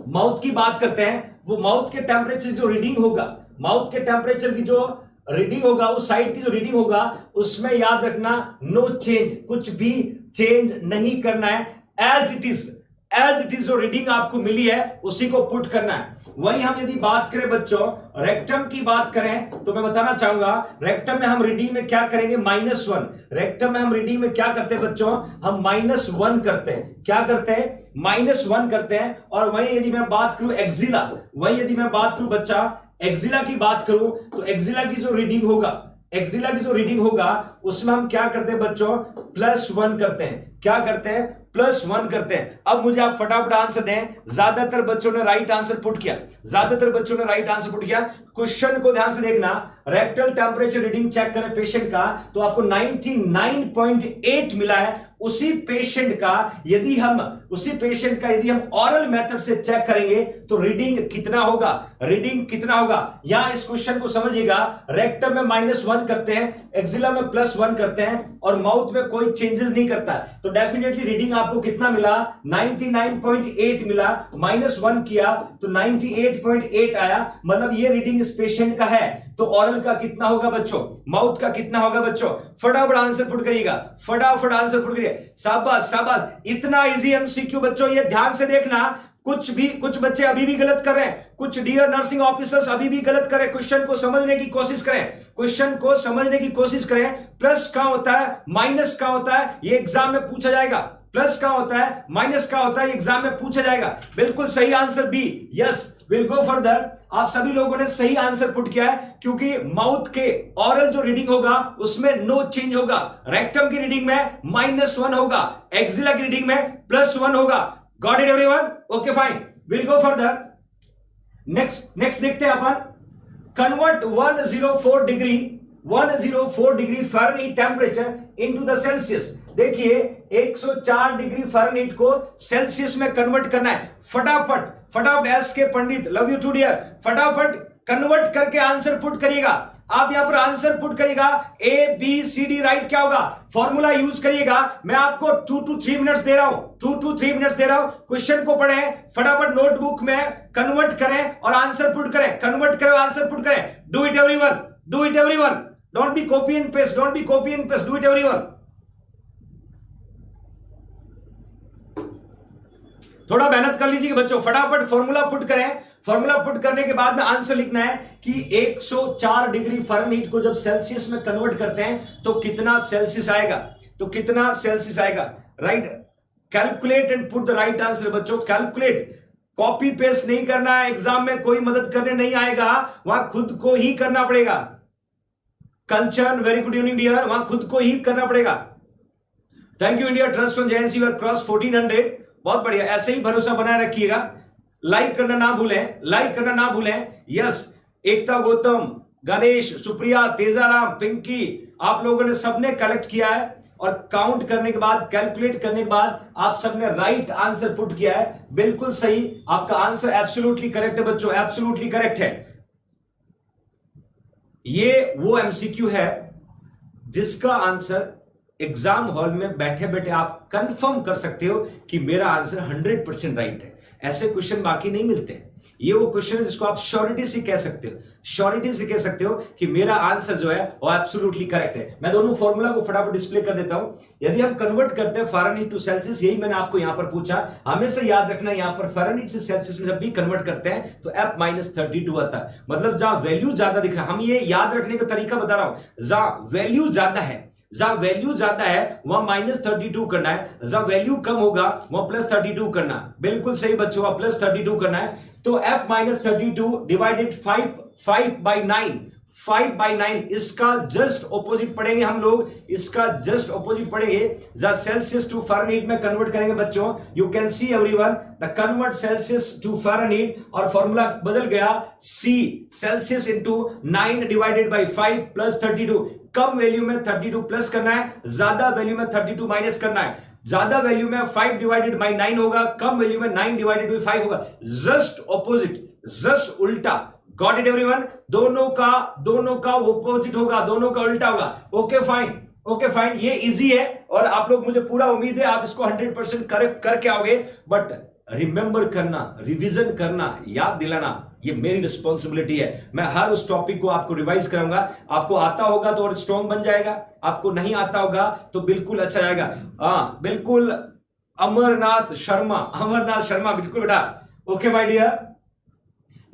माउथ की बात करते हैं, वो माउथ के टेम्परेचर जो रीडिंग होगा, माउथ के टेम्परेचर की जो रीडिंग होगा, उस साइड की जो रीडिंग होगा, उसमें याद रखना नो चेंज, कुछ भी चेंज नहीं करना है, एज इट इज जो रीडिंग आपको मिली है उसी को पुट करना है। वहीं हम यदि बात करें बच्चों रेक्टम की बात करें तो मैं बताना चाहूंगा रेक्टम में हम रीडिंग में क्या करेंगे -1। रेक्टम में हम रीडिंग में क्या करते हैं बच्चों, हम -1 करते हैं। क्या करते हैं, -1 करते हैं। और वहीं यदि मैं बात करूं एक्जिला, वहीं यदि मैं बात करूं बच्चा एक्जिला की बात करूं तो एक्जिला की जो रीडिंग होगा, एक्जिला की जो रीडिंग होगा उसमें हम क्या करते हैं बच्चों, +1 करते हैं। क्या करते हैं, +1 करते हैं। अब मुझे आप फटाफट आंसर दें। ज्यादातर बच्चों ने राइट आंसर पुट किया, ज्यादातर बच्चों ने राइट आंसर पुट किया। क्वेश्चन को ध्यान से देखना, रेक्टल टेम्परेचर रीडिंग चेक करें पेशेंट का तो आपको 99.8 मिला है। उसी पेशेंट का यदि हम ऑरल मेथड से चेक करेंगे तो रीडिंग कितना होगा, रीडिंग कितना होगा। यहां इस क्वेश्चन को समझिएगा, रेक्टम में -1 करते हैं, एक्जिला में +1 करते हैं और माउथ में कोई चेंजेस नहीं करता है। तो डेफिनेटली रीडिंग आपको कितना मिला, 99.8 मिला। -1 किया तो 98.8 आया, मतलब ये रीडिंग इस पेशेंट का है। तो ऑरल का कितना होगा बच्चों, माउथ का कितना होगा बच्चों, फटाफट आंसर पुट करिएगा, फटाफट आंसर पुट करिए। शाबाश शाबाश, इतना इजी एमसीक्यू बच्चों, ये ध्यान से देखना। कुछ बच्चे अभी भी गलत कर रहे हैं, कुछ डियर नर्सिंग ऑफिसर्स अभी भी गलत कर रहे हैं। क्वेश्चन को समझने की कोशिश करें, क्वेश्चन को समझने की कोशिश करें। प्लस कहां होता है, माइनस कहां होता है, ये एग्जाम में पूछा जाएगा। प्लस कहां होता है, माइनस कहां होता है, एग्जाम में पूछा जाएगा। बिल्कुल सही answer B, yes will go further. आप सभी लोगों ने सही आंसर पुट किया है, क्योंकि माउथ के ऑरल जो रीडिंग होगा उसमें नो चेंज होगा। रेक्टम की रीडिंग में -1 होगा, एक्जिला की रीडिंग में +1 होगा। Got it everyone, okay fine, will go further. Next देखते हैं अपन, convert 104 degree Fahrenheit temperature into the Celsius. देखिए 104 डिग्री फ़ारेनहीट को सेल्सियस में कन्वर्ट करना है। फटाफट S K Pandit, love you too dear, फटाफट कन्वर्ट करके आंसर पुट करिएगा। आप यहां पर आंसर पुट करिएगा, ABCD राइट क्या होगा, फॉर्मूला यूज करिएगा। मैं आपको 2 to 3 मिनट्स दे रहा हूं, 2 to 3 मिनट्स दे रहा हूं। क्वेश्चन को पढ़ें, फटाफट नोटबुक में कन्वर्ट करें और आंसर पुट करें, कन्वर्ट करें आंसर पुट करें। Do it everyone, don't be copy and paste, do it everyone. थोड़ा मेहनत कर लीजिए बच्चों, फटाफट फॉर्मूला पुट करें। फॉर्मूला पुट करने के बाद में आंसर लिखना है कि 104 डिग्री फ़ारेनहीट को जब सेल्सियस में कन्वर्ट करते हैं तो कितना सेल्सियस आएगा, right. Calculate and put the right answer बच्चों, कैलकुलेट, कॉपी पेस्ट नहीं करना है। एग्जाम में कोई मदद करने नहीं आएगा, वहां खुद को ही करना पड़ेगा। Kanchan, very good evening dear, वहां खुद को ही करना पड़ेगा। Thank you India trust on JNC, you're cross 1400, बहुत बढ़िया, ऐसे ही भरोसा बनाए रखिएगा। लाइक करना ना भूलें। यस, एकता गौतम, गणेश, सुप्रिया, तेजाराम, पिंकी, आप लोगों ने सबने कलेक्ट किया है और काउंट करने के बाद, कैलकुलेट करने के बाद आप सबने राइट आंसर पुट किया है। बिल्कुल सही, आपका आंसर एब्सोल्युटली करेक्ट है बच्चों, एब्सोल्युटली करेक्ट है। ये वो MCQ है जिसका आंसर एग्जाम हॉल में बैठे बैठे आप कंफर्म कर सकते हो कि मेरा आंसर 100% राइट है। ऐसे क्वेश्चन बाकी नहीं मिलते। ये वो क्वेश्चन है जिसको आप श्योरिटी से कह सकते हो कि मेरा आंसर जो है वो एब्सोल्युटली करेक्ट है। मैं दोनों फॉर्मूला को फटाफट डिस्प्ले कर देता हूं। यदि हम कन्वर्ट करते हैं फ़ारेनहीट टू सेल्सियस, यही मैंने आपको यहां पर पूछा, हमेशा याद रखना, यहां पर फ़ारेनहीट से सेल्सियस में जब भी कन्वर्ट करते हैं तो F-32 आता है। मतलब जहां वैल्यू ज्यादा दिख रहा है, हम ये याद रखने का तरीका बता रहा हूं, जहां वैल्यू ज्यादा है वहां -32 करना है, जहां वैल्यू कम होगा वहां +32 करना। बिल्कुल सही बच्चों, +32 करना है। तो F-32 डिवाइडेड 5/9, इसका जस्ट ऑपोजिट पढ़ेंगे हम लोग, इसका जस्ट ऑपोजिट पढ़ेंगे। जहां सेल्सियस टू फ़ारेनहीट में कन्वर्ट करेंगे बच्चों, you can see everyone the convert Celsius to Fahrenheit, और फॉर्मूला बदल गया, C Celsius into 9 divided by 5 +32। कम वैल्यू में 32 प्लस करना है, ज्यादा वैल्यू में 32 माइनस करना है। ज्यादा वैल्यू में 5 डिवाइडेड बाई 9 होगा, कम वैल्यू में 9 डिवाइडेड बाई 5 होगा। जस्ट ऑपोजिट, जस्ट उल्टा। गॉट इट एवरीवन, दोनों का ऑपोजिट होगा, दोनों का उल्टा होगा। ओके फाइन, ये इजी है और आप लोग, मुझे पूरा उम्मीद है आप इसको 100% करेक्ट करके आओगे। बट रिमेंबर करना, रिवीजन करना, याद दिलाना, ये मेरी रिस्पॉन्सिबिलिटी है। मैं हर उस टॉपिक को आपको रिवाइज कराऊंगा। आपको आता होगा तो और स्ट्रॉन्ग बन जाएगा, आपको नहीं आता होगा तो बिल्कुल अच्छा जाएगा। हाँ बिल्कुल, अमरनाथ शर्मा बिल्कुल बेटा। ओके माय डियर,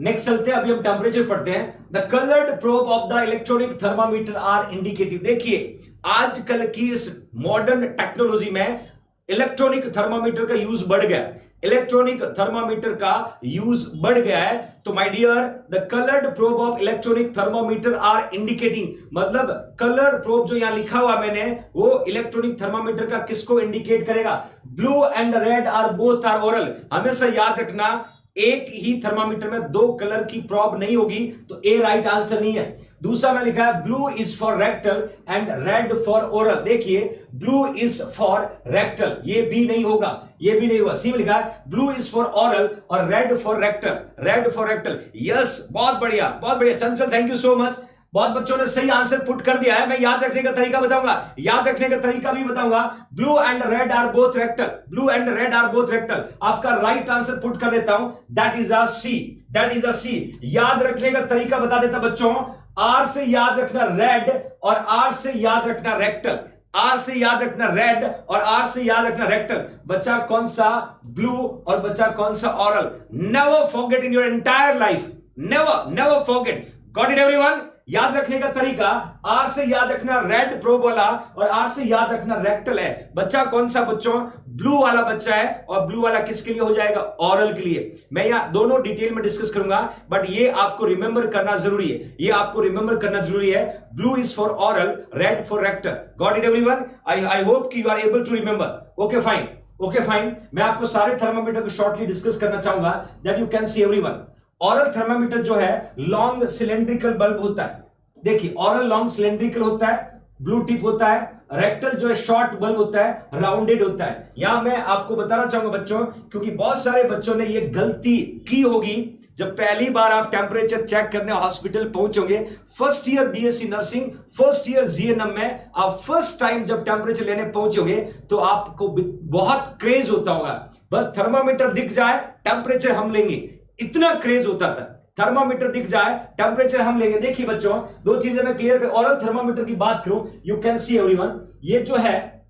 नेक्स्ट चलते हैं। अभी हम टेम्परेचर पढ़ते हैं। The coloured probe of the electronic thermometer are indicative. देखिए आजकल की इस मॉडर्न टेक्नोलॉजी में इलेक्ट्रॉनिक थर्मामीटर का यूज बढ़ गया, इलेक्ट्रॉनिक थर्मामीटर का यूज बढ़ गया है। तो my dear, the coloured probe of electronic thermometer are indicating, मतलब कलर प्रोब जो यहां लिखा हुआ मैंने, वो इलेक्ट्रॉनिक थर्मामीटर का किसको इंडिकेट करेगा? Blue and red are both are oral. हमेशा याद रखना, एक ही थर्मामीटर में दो कलर की प्रोब नहीं होगी, तो ए राइट आंसर नहीं है। दूसरा में लिखा है blue is for rectal and red for oral. देखिए ब्लू इज फॉर रेक्टल, ये भी नहीं होगा, ये भी नहीं होगा। सी में लिखा है ब्लू इज फॉर ओरल और red for rectal, red for rectal. Yes, बहुत बढ़िया, बहुत बढ़िया चंचल, थैंक यू सो मच। बहुत बच्चों ने सही आंसर पुट कर दिया है। मैं याद रखने का तरीका बताऊंगा, याद रखने का तरीका भी बताऊंगा। Blue and red are both rectal, blue and red are both rectal. आपका राइट आंसर पुट कर देता हूं, that is a C, that is a C. याद रखने का तरीका बता देता बच्चों, आर से याद रखना रेड और आर से याद रखना रेक्टल, आर से याद रखना रेड और आर से याद रखना रेक्टल। बच्चा कौन सा ब्लू और बच्चा कौन सा oral. Never forget in your entire life, never never forget. Got it everyone? याद रखने का तरीका, आर से याद रखना रेड प्रोब वाला और आर से याद रखना रेक्टल है। बच्चा कौन सा बच्चों? ब्लू वाला बच्चा है। और ब्लू वाला किसके लिए हो जाएगा? ऑरल के लिए। मैं यहां दोनों डिटेल में डिस्कस करूंगा, बट ये आपको रिमेंबर करना जरूरी है, ये आपको रिमेंबर करना जरूरी है। Blue is for oral, red for rectal. Got it everyone? I hope कि you are able to remember. Okay fine, okay fine. मैं आपको सारे थर्मामीटर को शॉर्टली डिस्कस करना चाहूंगा, that you can see everyone. Oral thermometer जो है लॉन्ग सिलेंड्रिकल बल्ब होता है। देखिए ऑरल लॉन्ग सिलेंड्रिकल होता है, ब्लू टिप होता है। रेक्टल जो है शॉर्ट बल्ब होता है, राउंडेड होता है। यहां मैं आपको बताना चाहूंगा बच्चों, क्योंकि बहुत सारे बच्चों ने यह गलती की होगी। जब पहली बार आप टेम्परेचर चेक करने हॉस्पिटल पहुंचोगे, first year BSc nursing, first year GNM में आप फर्स्ट टाइम जब टेम्परेचर लेने पहुंचोगे तो आपको बहुत क्रेज होता होगा। बस थर्मामीटर दिख जाए टेम्परेचर हम लेंगे, इतना क्रेज होता था। थर्मामीटर दिख जाए टेम्परेचर हम लेंगे। देखिए बच्चों, दो चीजें मैं क्लियर कर, ऑरल थर्मामीटर की बात करूं, यू कैन सी एवरीवन, ये जो है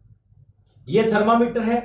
ये थर्मामीटर है,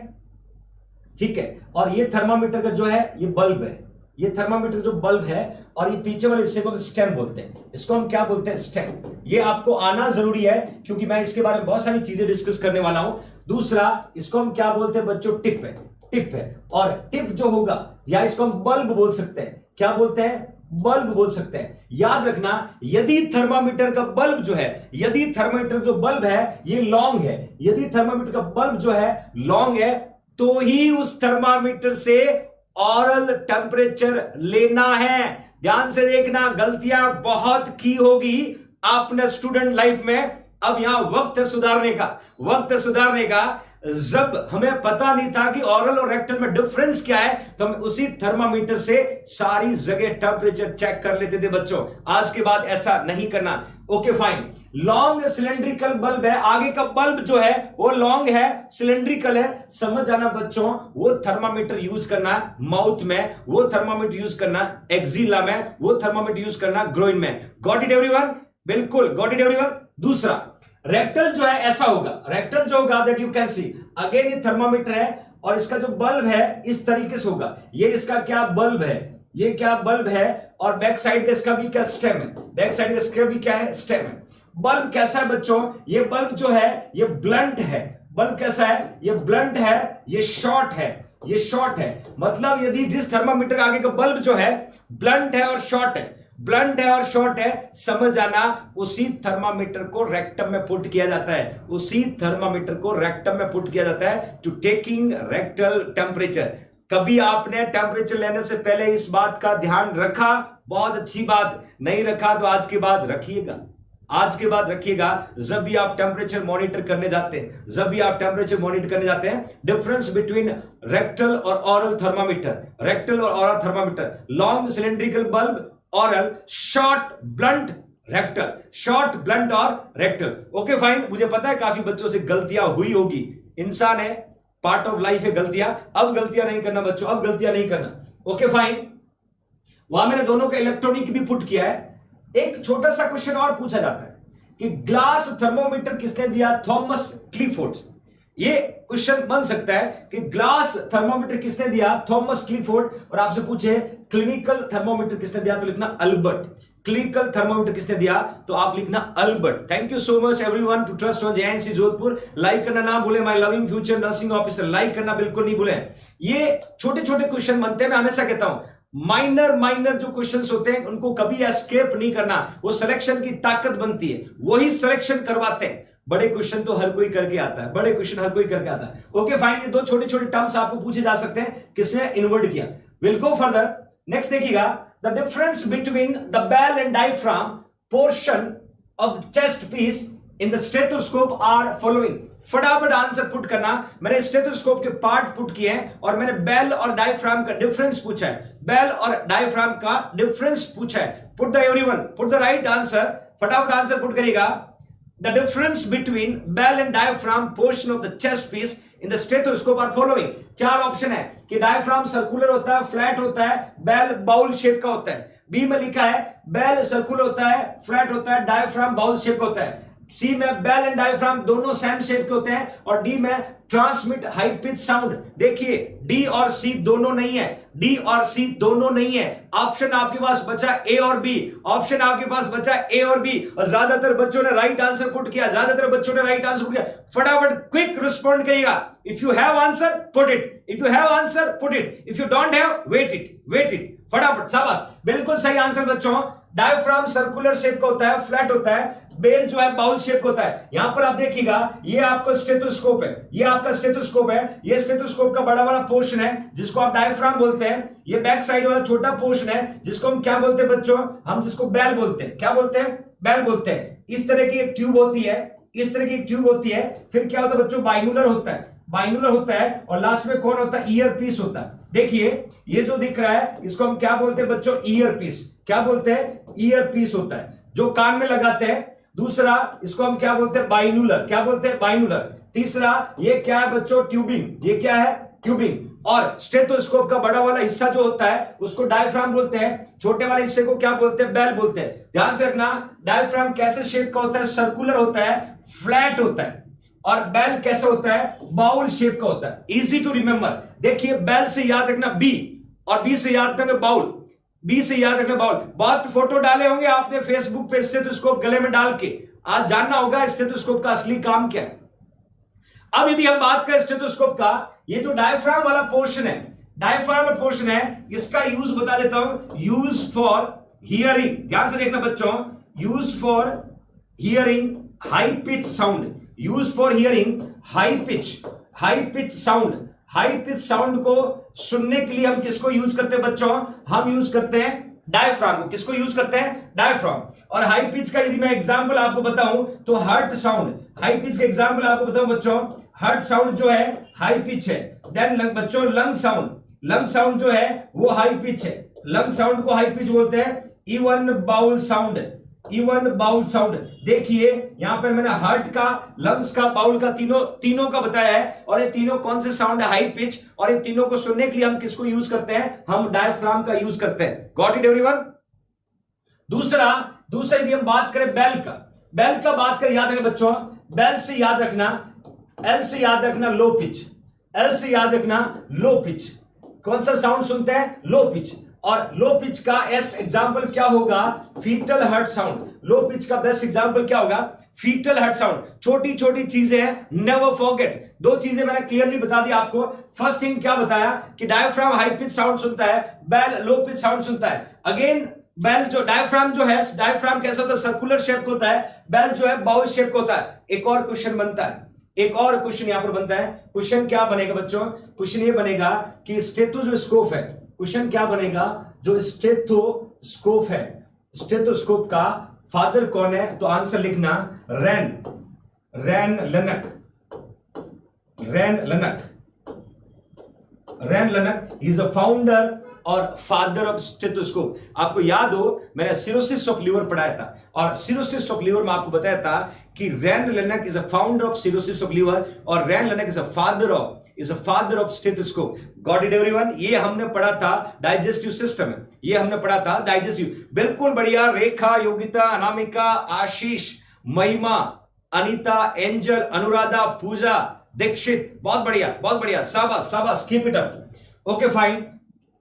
ठीक है, और ये थर्मामीटर का जो है ये बल्ब है। ये थर्मामीटर जो बल्ब है और ये पीछे वाले हिस्से को स्टेम बोलते हैं। इसको हम क्या बोलते हैं? स्टेम। ये आपको आना जरूरी है, क्योंकि मैं इसके बारे में बहुत सारी चीजें डिस्कस करने वाला हूं। दूसरा, इसको हम क्या बोलते हैं बच्चों? टिप है, टिप है। और टिप जो होगा, या इसको हम बल्ब बोल सकते हैं। क्या बोलते हैं? बल्ब बोल सकते हैं। याद रखना, यदि थर्मामीटर का बल्ब जो है, यदि थर्मामीटर जो बल्ब है ये लॉन्ग है, यदि थर्मामीटर का बल्ब जो है लॉन्ग है, तो ही उस थर्मामीटर से ऑरल टेम्परेचर लेना है। ध्यान से देखना, गलतियां बहुत की होगी आपने स्टूडेंट लाइफ में। अब यहां वक्त है सुधारने का, वक्त है सुधारने का। जब हमें पता नहीं था कि ऑरल और रेक्टल में डिफरेंस क्या है, तो हम उसी थर्मामीटर से सारी जगह टेम्परेचर चेक कर लेते थे बच्चों। आज के बाद ऐसा नहीं करना। Okay fine. Long cylindrical bulb है, आगे का बल्ब जो है वो लॉन्ग है, सिलेंड्रिकल है। समझ जाना बच्चों, वो थर्मामीटर यूज करना माउथ में, वो थर्मामीटर यूज करना एक्सिला में, वो थर्मामीटर यूज करना ग्रोइन में। Got it everyone? बिल्कुल, गॉट इट एवरीवन। दूसरा, रेक्टल जो है ऐसा होगा, रेक्टल जो होगा that you can C, again ये थर्मामीटर है और इसका जो बल्ब है इस तरीके से होगा। ये इसका क्या बल्ब है, ये क्या बल्ब है, और बैक साइड का इसका भी क्या स्टेम है, बैक साइड का इसका भी क्या है? स्टेम है। बल्ब कैसा है बच्चों? ये बल्ब जो है ये ब्लंट है। बल्ब कैसा है? ये ब्लंट है, ये शॉर्ट है, ये शॉर्ट है। मतलब यदि जिस थर्मामीटर के आगे का बल्ब जो है ब्लंट है और शॉर्ट है, ब्लंट है और शॉर्ट है, समझ जाना उसी थर्मामीटर को रेक्टम में पुट किया जाता है, उसी थर्मामीटर को रेक्टम में पुट किया जाता है टू टेकिंग रेक्टल टेम्परेचर। कभी आपने टेम्परेचर लेने से पहले इस बात का ध्यान रखा? बहुत अच्छी बात। नहीं रखा तो आज के बाद रखिएगा, आज के बाद रखिएगा। जब भी आप टेम्परेचर मॉनिटर करने जाते हैं, जब भी आप टेम्परेचर मॉनिटर करने जाते हैं, डिफरेंस बिटवीन रेक्टल और ऑरल थर्मामीटर, रेक्टल और oral thermometer, long cylindrical bulb oral, short blunt rectal, short blunt और रेक्टल। Okay fine. मुझे पता है काफी बच्चों से गलतियां हुई होगी, इंसान है, पार्ट ऑफ लाइफ है गलतियां। अब गलतियां नहीं करना बच्चों, अब गलतियां नहीं करना। Okay fine. वहां मैंने दोनों का इलेक्ट्रॉनिक भी पुट किया है। एक छोटा सा क्वेश्चन और पूछा जाता है कि ग्लास थर्मोमीटर किसने दिया? Thomas Clifford. ये क्वेश्चन बन सकता है कि ग्लास थर्मोमीटर किसने दिया? Thomas Clifford. और आपसे पूछे क्लिनिकल थर्मोमीटर किसने दिया, तो लिखना अल्बर्ट। क्लिनिकल थर्मोमीटर किसने दिया, तो आप लिखना Albert. Thank you so much everyone to trust on JNC Jodhpur. Like करना ना भूले, my loving future nursing officer, like करना बिल्कुल नहीं भूले। ये छोटे छोटे क्वेश्चन बनते हैं, मैं हमेशा कहता हूं माइनर जो क्वेश्चंस होते हैं उनको कभी एस्केप नहीं करना, वो सिलेक्शन की ताकत बनती है, वही सिलेक्शन करवाते हैं। बड़े क्वेश्चन तो हर कोई करके आता है, बड़े क्वेश्चन हर कोई करके आता है। ओके फाइन, ये दो छोटे छोटे टर्म्स आपको पूछे जा सकते हैं, किसने इन्वर्ट किया। Will go further. नेक्स्ट देखिएगा, the difference between the bell and diaphragm portion of the chest piece in the stethoscope are following. फटाफट आंसर पुट करना। मैंने स्टेथोस्कोप के पार्ट पुट किए हैं और मैंने बेल और डायफ्राम का डिफरेंस पूछा है। बेल और डायफ्राम का डिफरेंस पूछा है। Put the everyone, put the right answer. फटाफट आंसर पुट करेगा। The difference between bell and diaphragm portion of the chest piece in the stethoscope are following. चार ऑप्शन है कि डायफ्राम सर्कुलर होता है, फ्लैट होता है, बेल बाउल शेप का होता है। बी में लिखा है बेल सर्कुलर होता है, फ्लैट होता है, डायफ्राम बाउल शेप का होता है। सी में बेल एंड डायफ्राम दोनों सेम शेप के होते हैं। और डी में ट्रांसमिट हाई पिच साउंड। देखिए डी और सी दोनों नहीं है, डी और सी दोनों नहीं है। ऑप्शन आपके पास बचा ए और बी, ऑप्शन आपके पास बचा ए और बी। और ज्यादातर बच्चों ने राइट आंसर पुट किया, ज्यादातर बच्चों ने राइट आंसर पुट किया। फटाफट क्विक रिस्पॉन्ड करिएगा। If you have answer put it, if you have answer put it, if you don't have wait it, wait it. फटाफट, शाबाश, बिल्कुल सही आंसर बच्चों। डायफ्राम सर्कुलर शेप का होता है, फ्लैट होता है। बेल जो है बाउल शेप होता है। यहां पर आप देखिएगा, ये आपका स्टेथोस्कोप है, ये आपका स्टेथोस्कोप है। ये स्टेथोस्कोप का बड़ा वाला पोर्शन है जिसको आप डायफ्राम बोलते हैं। ये बैक साइड वाला छोटा पोर्शन है जिसको हम क्या बोलते हैं बच्चों? हम जिसको बेल बोलते हैं। क्या बोलते हैं? बेल बोलते हैं। इस तरह की एक ट्यूब होती है, इस तरह की एक ट्यूब होती है। फिर क्या होता है बच्चों? बाइनुलर होता है, बाइनुलर होता है। और लास्ट में कौन होता है? ईयर पीस होता है। देखिए ये जो दिख रहा है इसको हम क्या बोलते हैं बच्चों? Ear piece. क्या बोलते हैं? ईयर पीस होता है जो कान में लगाते हैं। दूसरा इसको हम क्या बोलते हैं? बाइनुलर। क्या बोलते हैं? बाइनुलर। तीसरा ये क्या है बच्चों? ट्यूबिंग। ये क्या है? ट्यूबिंग। और स्टेथोस्कोप का बड़ा वाला हिस्सा जो होता है उसको डायफ्राम बोलते हैं, छोटे वाले हिस्से को क्या बोलते हैं? बेल बोलते हैं। ध्यान से रखना, डायफ्राम कैसे शेप का होता है? सर्कुलर होता है, फ्लैट होता है। और बेल कैसा होता है? बाउल शेप का होता है। Easy to remember. देखिए बेल से याद रखना बी, और बी से याद रखना बाउल, बी से याद रखना बाउल। बहुत फोटो डाले होंगे आपने फेसबुक पे स्टेथोस्कोप गले में डाल के, आज जानना होगा स्टेथोस्कोप का असली काम क्या है। अब यदि हम बात करें स्टेथोस्कोप का, ये जो डायफ्राम वाला पोर्शन है, डायफ्राम वाला पोर्शन है, इसका यूज बता देता हूं। यूज फॉर हियरिंग, ध्यान से देखना बच्चों, use for hearing high pitch sound, use for hearing high pitch sound. High pitch sound को सुनने के लिए हम किसको यूज करते हैं बच्चों? हम यूज करते हैं डायफ्राम को। किसको यूज करते हैं? डायफ्राम। और हाई पिच का यदि मैं एग्जांपल आपको बताऊं तो हार्ट साउंड। हाई पिच का एग्जांपल आपको बताऊं बच्चों, हार्ट साउंड जो है हाई पिच है। देन बच्चों लंग साउंड, लंग साउंड जो है वो हाई पिच है। लंग साउंड को हाई पिच बोलते हैं। Even bowel sound, even bowel sound. देखिए यहां पर मैंने हार्ट का, लंग्स का, बाउल का, तीनों का बताया है। और ये तीनों कौन से साउंड है? High pitch. और इन तीनों को सुनने के लिए हम किसको यूज करते हैं? हम डायफ्राम का यूज करते हैं। Got it everyone? दूसरा यदि हम बात करें बेल का, बेल का बात करें, याद रखना बच्चों, बेल से याद रखना, एल से याद रखना लो पिच, एल से याद रखना लो पिच। कौन सा साउंड सुनते हैं? Low pitch. और लो पिच का बेस्ट एग्जांपल क्या होगा? Foetal heart sound. Low pitch का बेस्ट एग्जांपल क्या होगा? Foetal heart sound. छोटी छोटी चीजें हैं, नेवर फॉरगेट। दो चीजें मैंने क्लियरली बता दी आपको। फर्स्ट थिंग क्या बताया कि डायफ्राम हाई पिच साउंड सुनता है, बेल लो पिच साउंड सुनता है। अगेन बेल जो डायफ्राम जो है, डायफ्राम कैसा होता है? सर्कुलर शेप का होता है। बेल जो है बाउल शेप का होता है। एक और क्वेश्चन बनता है, एक और क्वेश्चन यहां पर बनता है। क्वेश्चन क्या बनेगा बच्चों? क्वेश्चन ये बनेगा कि स्टेथो जो स्कोप है, क्वेश्चन क्या बनेगा? जो स्टेथोस्कोप है, स्टेथोस्कोप का फादर कौन है? तो आंसर लिखना रैन लनक। इज द फाउंडर और फादर ऑफ स्टेथोस्कोप। आपको याद हो मैंने सिरोसिस ऑफ लीवर पढ़ाया था, और सिरोसिस ऑफ लीवर में आपको बताया था कि Rene Laennec is a founder of cirrhosis of liver, और Rene Laennec is a father of stethoscope. Got it everyone? ये हमने पढ़ा था डाइजेस्टिव सिस्टम, ये हमने पढ़ा था डाइजेस्टिव। बिल्कुल बढ़िया। रेखा, योगिता, अनामिका, आशीष, महिमा, अनीता, एंजल, अनुराधा, पूजा, दीक्षित, बहुत बढ़िया, बहुत बढ़िया, शाबाश शाबाश, keep it up. Okay fine,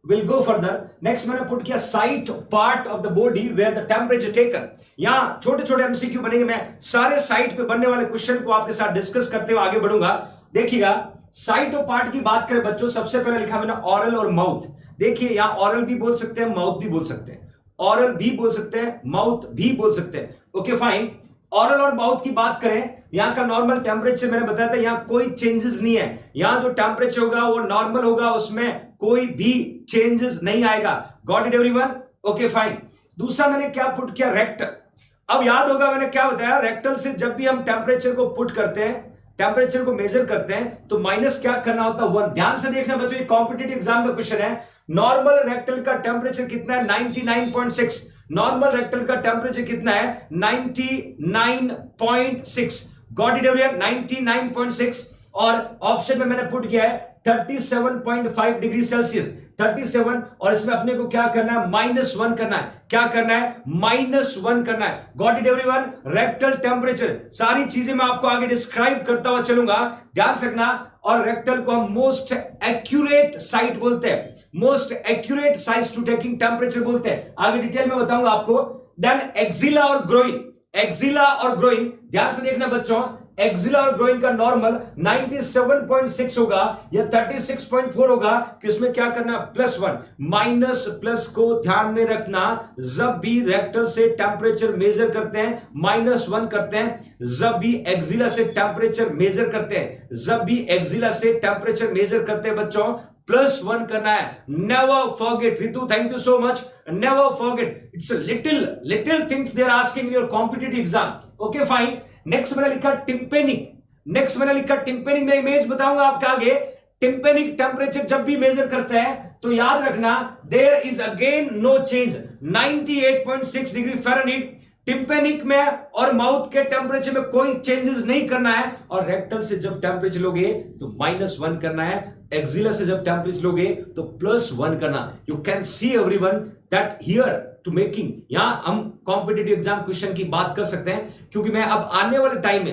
will go further. Next मैंने पुट किया site part of the body where the temperature taken. यहां छोटे छोटे एमसीक्यू बनेंगे, मैं सारे साइट पे बनने वाले क्वेश्चन को आपके साथ डिस्कस करते हुए आगे बढ़ूंगा। देखिएगा, साइट और पार्ट की बात करें बच्चों, सबसे पहले लिखा मैंने ऑरल और माउथ। देखिए यहां ऑरल भी बोल सकते हैं, माउथ भी बोल सकते हैं, ऑरल भी बोल सकते हैं, माउथ भी बोल सकते हैं। Okay fine. ऑरल और माउथ की बात करें, यहां का नॉर्मल टेम्परेचर मैंने बताया था, यहां कोई चेंजेस नहीं है। यहां जो टेम्परेचर होगा वो नॉर्मल होगा, उसमें कोई भी चेंजेस नहीं आएगा। Got it everyone? Okay fine. दूसरा मैंने क्या पुट किया? रेक्टल। अब याद होगा मैंने क्या बताया, रेक्टल से जब भी हम टेम्परेचर को पुट करते हैं, टेम्परेचर को मेजर करते हैं, तो माइनस क्या करना होता है? 1। ध्यान से देखना बच्चों, ये कॉम्पिटिटिव एग्जाम का क्वेश्चन है। नॉर्मल रेक्टल का टेम्परेचर कितना है? 99.6। नॉर्मल रेक्टल का टेम्परेचर कितना है? 99.6। Got it everyone? 99.6। और ऑप्शन में मैंने पुट किया है 37.5 डिग्री सेल्सियस, 37, और इसमें अपने को क्या करना है? -1 करना है। क्या करना है? -1 करना है। Got it everyone? Rectal temperature, सारी चीजें मैं आपको आगे डिस्क्राइब करता हुआ चलूंगा, ध्यान से रखना। और रेक्टल को हम मोस्ट एक्यूरेट साइट बोलते हैं, most accurate site to taking temperature बोलते हैं। आगे डिटेल में बताऊंगा आपको। देन एक्सिला और ग्रोइन, एक्सिला और ग्रोइन, ध्यान से देखना बच्चों, एक्सिला और ग्रोइन का नॉर्मल 97.6 होगा या 36.4 होगा, कि उसमें क्या करना? +1। माइनस प्लस को ध्यान में रखना, जब भी रेक्टल से टेम्परेचर मेजर करते हैं -1 करते हैं, जब भी एक्सिला से टेम्परेचर मेजर करते हैं, जब भी एक्सिला से टेम्परेचर मेजर करते हैं बच्चों, +1 करना है। Never forget. Ritu, thank you so much. Never forget, it's little things they are asking in your competitive exam. Okay fine. Next मैंने लिखा टिम्पेनिक, नेक्स्ट मैंने लिखा टिम्पेनिक, मैं इमेज बताऊंगा आपके आगे। टिम्पेनिक टेम्परेचर जब भी मेजर करते हैं तो याद रखना, there is again no change, 98.6 degree Fahrenheit. Tympanic में और माउथ के टेम्परेचर में कोई चेंजेस नहीं करना है। और रेक्टल से जब टेम्परेचर लोगे तो -1 करना है, एक्सिला से जब टेम्परेचर लोगे तो +1 करना। You can see everyone that here to making, यहां हम कॉम्पिटिटिव एग्जाम क्वेश्चन की बात कर सकते हैं, क्योंकि मैं अब आने वाले टाइम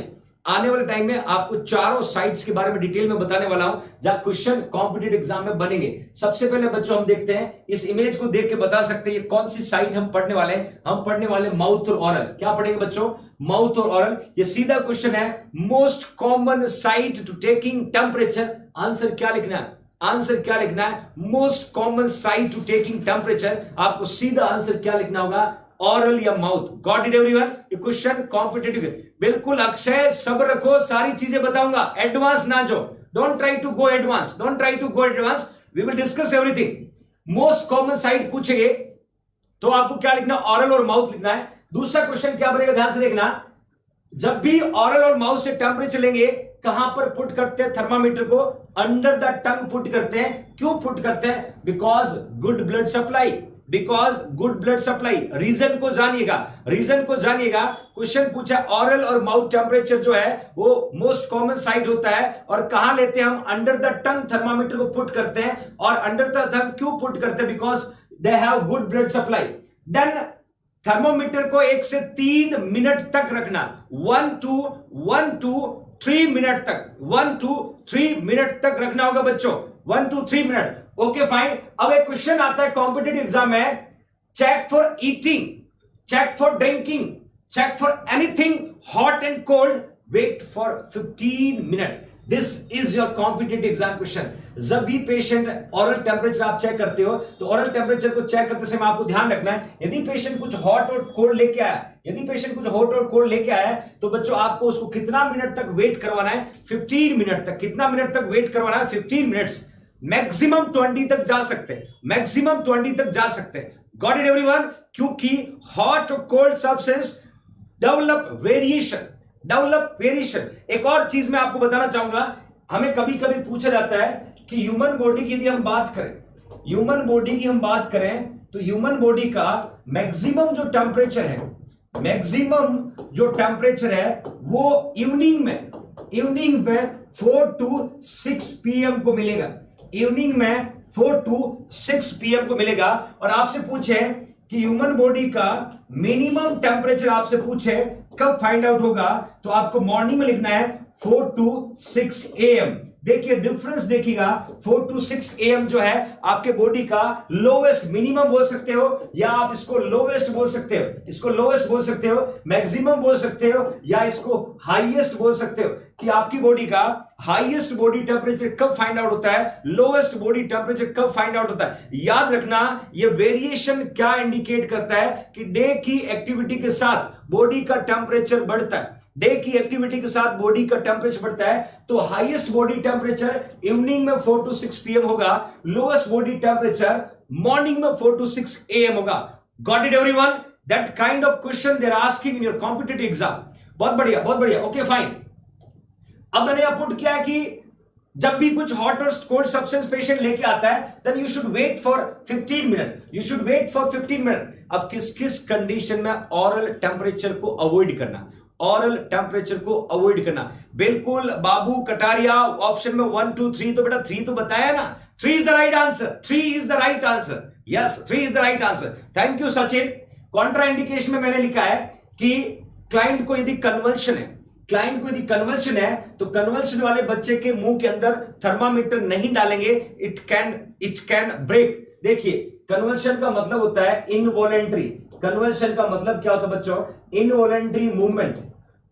में आपको चारों साइट्स के बारे में डिटेल में बताने वाला हूं जहां क्वेश्चन कॉम्पिटिटिव एग्जाम में बनेंगे। सबसे पहले बच्चों हम देखते हैं, इस इमेज को देख के बता सकते हैं ये कौन सी साइट हम पढ़ने वाले हैं। हम पढ़ने वाले माउथ और ऑरल। क्या पढ़ेंगे बच्चों? माउथ और ऑरल। ये सीधा क्वेश्चन है, most common site to taking temperature. Answer क्या लिखना है? आंसर क्या लिखना है? Most common site to taking temperature. आपको सीधा आंसर क्या लिखना होगा? ऑरल या माउथ। Got it everyone? ये क्वेश्चन कॉम्पिटिटिव। बिल्कुल अक्षय, सब्र रखो, सारी चीजें बताऊंगा, एडवांस ना जो, don't try to go advance, don't try to go advance, we will discuss everything. Most common site पूछेंगे तो आपको क्या लिखना? ऑरल और माउथ लिखना है। दूसरा क्वेश्चन क्या बनेगा? ध्यान से देखना, जब भी ऑरल और माउथ से टेम्परेचर लेंगे, कहां पर पुट करते हैं थर्मामीटर को? अंडर द टंग पुट करते हैं। क्यों पुट करते हैं? Because good blood supply, because good blood supply. Reason को जानिएगा, रीजन को जानिएगा। क्वेश्चन पूछा ऑरल और माउथ टेम्परेचर जो है वो मोस्ट कॉमन साइट होता है, और कहां लेते हैं हम? अंडर द टंग थर्मामीटर को पुट करते हैं। और अंडर द टंग क्यों पुट करते हैं? Because they have good blood supply. Then thermometer को 1 से 3 मिनट तक रखना, 1 to 3 मिनट तक, 1 to 3 मिनट तक रखना होगा बच्चों, 1 to 3 मिनट। Okay fine. अब एक क्वेश्चन आता है कॉम्पिटिटिव एग्जाम में, check for eating, check for drinking, check for anything hot and cold, wait for 15 minute. This is your competitive exam question. जब भी पेशेंट ऑरल टेम्परेचर आप चेक करते हो तो ऑरल टेम्परेचर को चेक करते समय आपको ध्यान रखना है, यदि पेशेंट कुछ हॉट और कोल्ड लेके आया, यदि पेशेंट कुछ हॉट और कोल्ड लेके आया है तो बच्चों आपको उसको कितना मिनट तक वेट करवाना है? 15 मिनट तक। कितना मिनट तक वेट करवाना है? 15 मिनट्स। मैक्सिमम 20 तक जा सकते हैं, मैक्सिमम 20 तक जा सकते हैं। Got it everyone? क्योंकि हॉट और cold substance develop variation, develop variation. एक और चीज मैं आपको बताना चाहूंगा, हमें कभी कभी पूछा जाता है कि ह्यूमन बॉडी की यदि हम बात करें, ह्यूमन बॉडी की हम बात करें तो ह्यूमन बॉडी का मैक्सिमम जो टेम्परेचर है, मैक्सिमम जो टेम्परेचर है वो इवनिंग में 4 to 6 पीएम को मिलेगा। इवनिंग में 4 to 6 पीएम को मिलेगा। और आपसे पूछे कि ह्यूमन बॉडी का मिनिमम टेम्परेचर आपसे पूछे कब फाइंड आउट होगा, तो आपको मॉर्निंग में लिखना है 4 to 6 AM। देखिए डिफरेंस देखिएगा, 4 to 6 AM जो है आपके बॉडी का लोवेस्ट, मिनिमम बोल सकते हो या आप इसको लोवेस्ट बोल सकते हो, इसको लोवेस्ट बोल सकते हो, मैक्सिमम बोल सकते हो या इसको हाईएस्ट बोल सकते हो कि आपकी बॉडी का हाईएस्ट बॉडी टेम्परेचर कब फाइंड आउट होता है, लोवेस्ट बॉडी टेम्परेचर कब फाइंड आउट होता है। याद रखना ये वेरिएशन क्या इंडिकेट करता है कि डे की एक्टिविटी के साथ बॉडी का टेम्परेचर बढ़ता है, डे की एक्टिविटी के साथ बॉडी का टेम्परेचर बढ़ता है। तो हाईएस्ट बॉडी टेम्परेचर इवनिंग में 4 to 6 पीएम होगा, लोएस्ट बॉडी टेम्परेचर मॉर्निंग में 4 to 6 AM होगा। Got it everyone? That kind of question they are asking in your competitive exam. बहुत बढ़िया, बहुत बढ़िया, ओके फाइन। अब मैंने यहां पुट किया है कि जब भी कुछ हॉट और कोल्ड सब्सटेंस पेशेंट लेके आता है then you should wait for 15 minute, you should wait for 15 minute. अब किस किस कंडीशन में ऑरल टेम्परेचर को अवॉइड करना, ऑरल टेम्परेचर को अवॉइड करना। बिल्कुल बाबू कटारिया ऑप्शन में 1 2 3, तो बेटा 3 तो बताया ना, 3 is the right answer, 3 is the right answer, yes 3 is the right answer. Thank you Sachin. Contra indication में मैंने लिखा है कि क्लाइंट को यदि कन्वल्शन है, क्लाइंट को यदि कन्वल्शन है तो कन्वल्शन वाले बच्चे के मुंह के अंदर थर्मामीटर नहीं डालेंगे, इट कैन ब्रेक। देखिए कन्वल्शन का मतलब होता है इनवॉलेंट्री, कन्वल्शन का मतलब क्या होता है बच्चों, involuntary movement,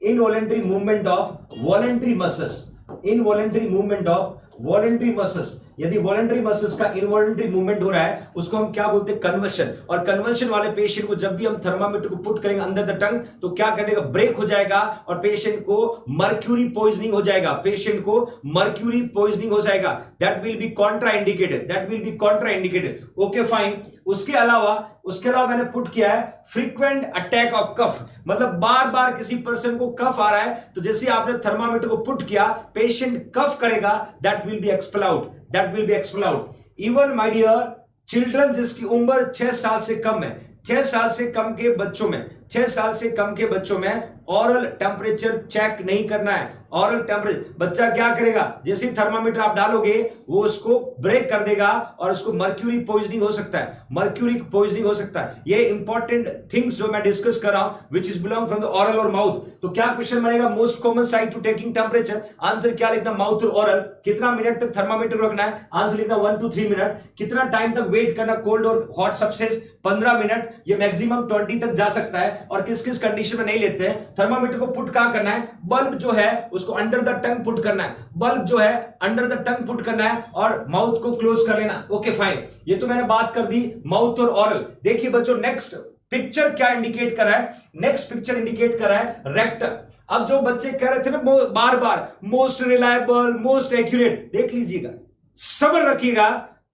involuntary movement of voluntary muscles, involuntary movement of voluntary muscles. यदि वॉलेंट्री मसल्स का इनवॉलेंट्री मूवमेंट हो रहा है उसको हम क्या बोलते हैं, कन्वल्शन। और कन्वल्शन वाले पेशेंट को जब भी हम थर्मामीटर को पुट करेंगे अंदर द टंग तो क्या कर देगा, ब्रेक हो जाएगा और पेशेंट को मर्क्यूरी पॉइजनिंग हो जाएगा, पेशेंट को मर्क्यूरी पॉइजनिंग हो जाएगा। That will B Contra indicated, that will B Contra indicated. Okay fine. उसके अलावा मैंने पुट किया है फ्रीक्वेंट अटैक ऑफ कफ, मतलब बार बार किसी पर्सन को कफ आ रहा है तो जैसे आपने थर्मामीटर को पुट किया पेशेंट कफ करेगा, that will be expel out, that will be expel out. Even my dear children जिसकी उम्र 6 साल से कम है, 6 साल से कम के बच्चों में, 6 साल से कम के बच्चों में ऑरल टेम्परेचर चेक नहीं करना है। ऑरल टेम्परेचर बच्चा क्या करेगा, जैसे ही थर्मामीटर आप डालोगे वो उसको ब्रेक कर देगा और उसको मर्क्यूरी पॉइजनिंग हो सकता है, मर्क्यूरी पॉइजनिंग हो सकता है। ये इंपॉर्टेंट थिंग्स जो मैं डिस्कस कर रहा हूं which is belong from the oral और माउथ। तो क्या क्वेश्चन बनेगा, most common site to taking temperature, answer क्या लिखना, माउथ और ऑरल। कितना मिनट तक थर्मामीटर को रखना है, आंसर लिखना 1 to 3 मिनट। कितना टाइम तक वेट करना कोल्ड और हॉट सब्सटेंस, 15 मिनट, ये मैक्सिमम 20 तक जा सकता है। और किस किस कंडीशन में नहीं लेते हैं। थर्मामीटर को पुट कहां करना है, बल्ब जो है उसको अंडर द टंग पुट करना है, बल्ब जो है अंडर द टंग पुट करना है और माउथ को क्लोज कर लेना। ओके फाइन, ये तो मैंने बात कर दी माउथ और ऑरल। देखिए बच्चों नेक्स्ट पिक्चर क्या इंडिकेट कर रहा है, नेक्स्ट पिक्चर इंडिकेट कर रहा है रेक्टल। अब जो बच्चे कह रहे थे ना बार बार मोस्ट रिलायबल, मोस्ट एक्यूरेट, देख लीजिएगा, सब्र रखिएगा,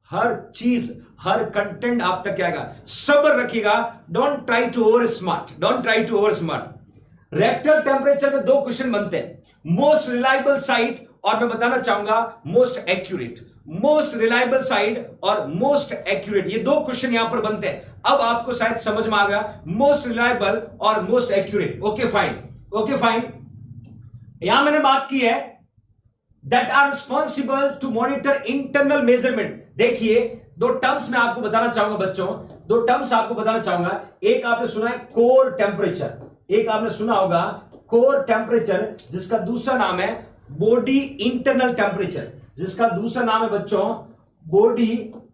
हर चीज हर कंटेंट आप तक आएगा, सब्र रखिएगा। Don't try to over smart, don't try to over smart. Rectal temperature में 2 क्वेश्चन बनते हैं, मोस्ट रिलायबल साइट और मैं बताना चाहूंगा most accurate, most reliable side और मोस्ट एक्यूरेट, ये 2 क्वेश्चन यहां पर बनते हैं। अब आपको शायद समझ में आ गया मोस्ट रिलायबल और most accurate. Okay fine, okay fine. यहां मैंने बात की है that are responsible to monitor internal measurement. देखिए 2 टर्म्स मैं आपको बताना चाहूंगा बच्चों, 2 टर्म्स आपको बताना चाहूंगा। एक आपने सुना है कोर टेम्परेचर, एक आपने सुना होगा कोर टेम्परेचर, जिसका दूसरा नाम है बॉडी इंटरनल टेम्परेचर, जिसका दूसरा नाम है बच्चों बॉडी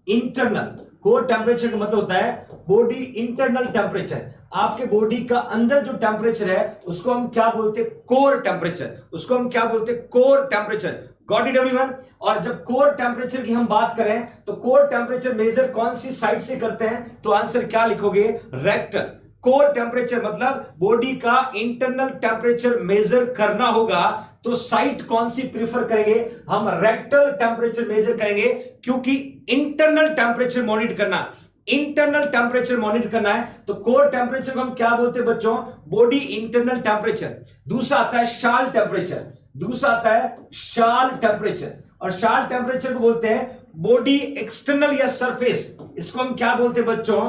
इंटरनल। कोर टेम्परेचर का मतलब होता है बॉडी इंटरनल टेम्परेचर। आपके बॉडी का अंदर जो टेम्परेचर है उसको हम क्या बोलते हैं, कोर टेम्परेचर, उसको हम क्या बोलते हैं, core temperature. Got it everyone? और जब कोर टेम्परेचर की हम बात करें तो कोर टेम्परेचर मेजर कौन सी साइड से करते हैं, तो आंसर क्या लिखोगे, रेक्टल। कोर टेम्परेचर मतलब बॉडी का इंटरनल टेम्परेचर मेजर करना होगा तो साइट कौन सी प्रीफर करेंगे, हम रेक्टल टेम्परेचर मेजर करेंगे, क्योंकि इंटरनल टेम्परेचर मॉनिटर करना, इंटरनल टेम्परेचर मॉनिटर करना है। तो कोर टेम्परेचर को हम क्या बोलते हैं बच्चों, बॉडी इंटरनल टेम्परेचर। दूसरा आता है शाल टेम्परेचर, दूसरा आता है शाल टेम्परेचर, और शाल टेम्परेचर को बोलते हैं बॉडी एक्सटर्नल या सरफेस, इसको हम क्या बोलते हैं बच्चों,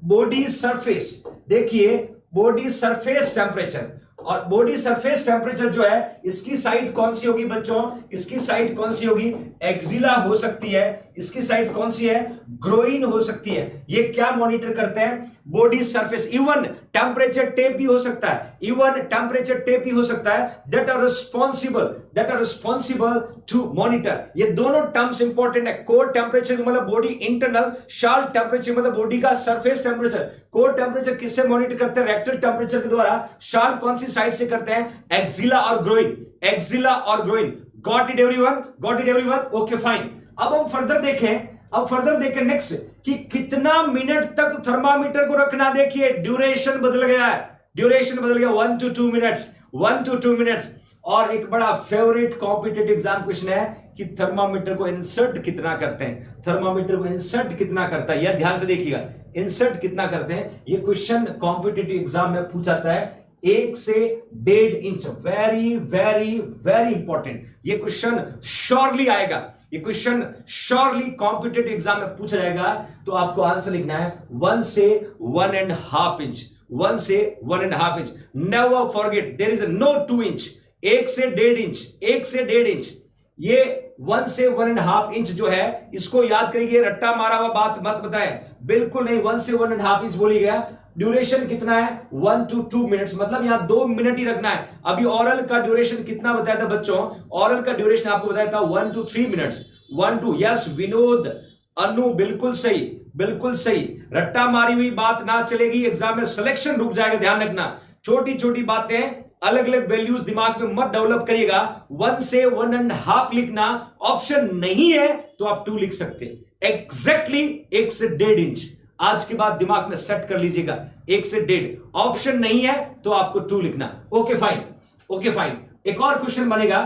बॉडी सरफेस। देखिए बॉडी सरफेस टेम्परेचर, और बॉडी सरफेस टेम्परेचर जो है इसकी साइड कौन सी होगी बच्चों, इसकी साइड कौन सी होगी, एक्सिला हो सकती है, इसकी साइड कौन सी है, ग्रोइन हो सकती है। ये क्या मॉनिटर करते हैं, body surface. Even temperature tape भी हो सकता है, इवन टेम्परेचर टेप भी हो सकता है, that are responsible to monitor. ये दोनों टर्म्स इंपॉर्टेंट है। कोर टेम्परेचर मतलब बॉडी इंटरनल, शार्प टेम्परेचर मतलब बॉडी का सरफेस टेम्परेचर। कोर टेम्परेचर किससे मॉनिटर करते हैं, रेक्टल टेम्परेचर के द्वारा। शार्प कौन सी साइड से करते हैं, एक्सिला और ग्रोइन, एक्सिला और groin. Got it everyone, got it everyone, okay fine. अब हम फर्दर देखें नेक्स्ट कि कितना मिनट तक थर्मामीटर को रखना। देखिए ड्यूरेशन बदल गया है, ड्यूरेशन बदल गया, 1 to 2 मिनट्स, 1 to 2 मिनट्स। और एक बड़ा फेवरेट कॉम्पिटिटिव एग्जाम क्वेश्चन है कि थर्मामीटर को इंसर्ट कितना करते हैं, थर्मामीटर को इंसर्ट कितना करता है, यह ध्यान से देखिएगा, इंसर्ट कितना करते हैं। यह क्वेश्चन कॉम्पिटिटिव एग्जाम में पूछा जाता है 1 से 1.5 inch. Very very very important, ये क्वेश्चन श्योरली आएगा, ये क्वेश्चन श्योरली कॉम्पिटिटिव एग्जाम में पूछा जाएगा। तो आपको आंसर लिखना है 1 से 1.5 इंच, 1 से 1.5 inch. Never forget there is no 2 inch, 1 से 1.5 इंच, 1 से 1.5 इंच। ये 1 से 1.5 इंच जो है इसको याद करिए, रट्टा मारा हुआ बात मत बताएं, बिल्कुल नहीं। 1 से 1.5 इंच बोली गया। ड्यूरेशन कितना है, 1 to 2 मिनट्स, मतलब यहां 2 मिनट ही रखना है। अभी ऑरल का ड्यूरेशन कितना बताया था बच्चों, ऑरल का ड्यूरेशन आपको बताया था 1 to 3 minutes, 1 to, yes Vinod, Anu बिल्कुल सही, बिल्कुल सही। रट्टा मारी हुई बात ना चलेगी, एग्जाम में सिलेक्शन रुक जाएगा, ध्यान रखना। छोटी छोटी बातें, अलग अलग वैल्यूज दिमाग में मत डेवलप करिएगा। 1 से 1.5 लिखना, ऑप्शन नहीं है तो आप 2 लिख सकते, एग्जैक्टली 1 से 1.5 इंच। आज के बाद दिमाग में सेट कर लीजिएगा, 1 से 1.5, ऑप्शन नहीं है तो आपको 2 लिखना। Okay fine, okay fine. एक और क्वेश्चन बनेगा,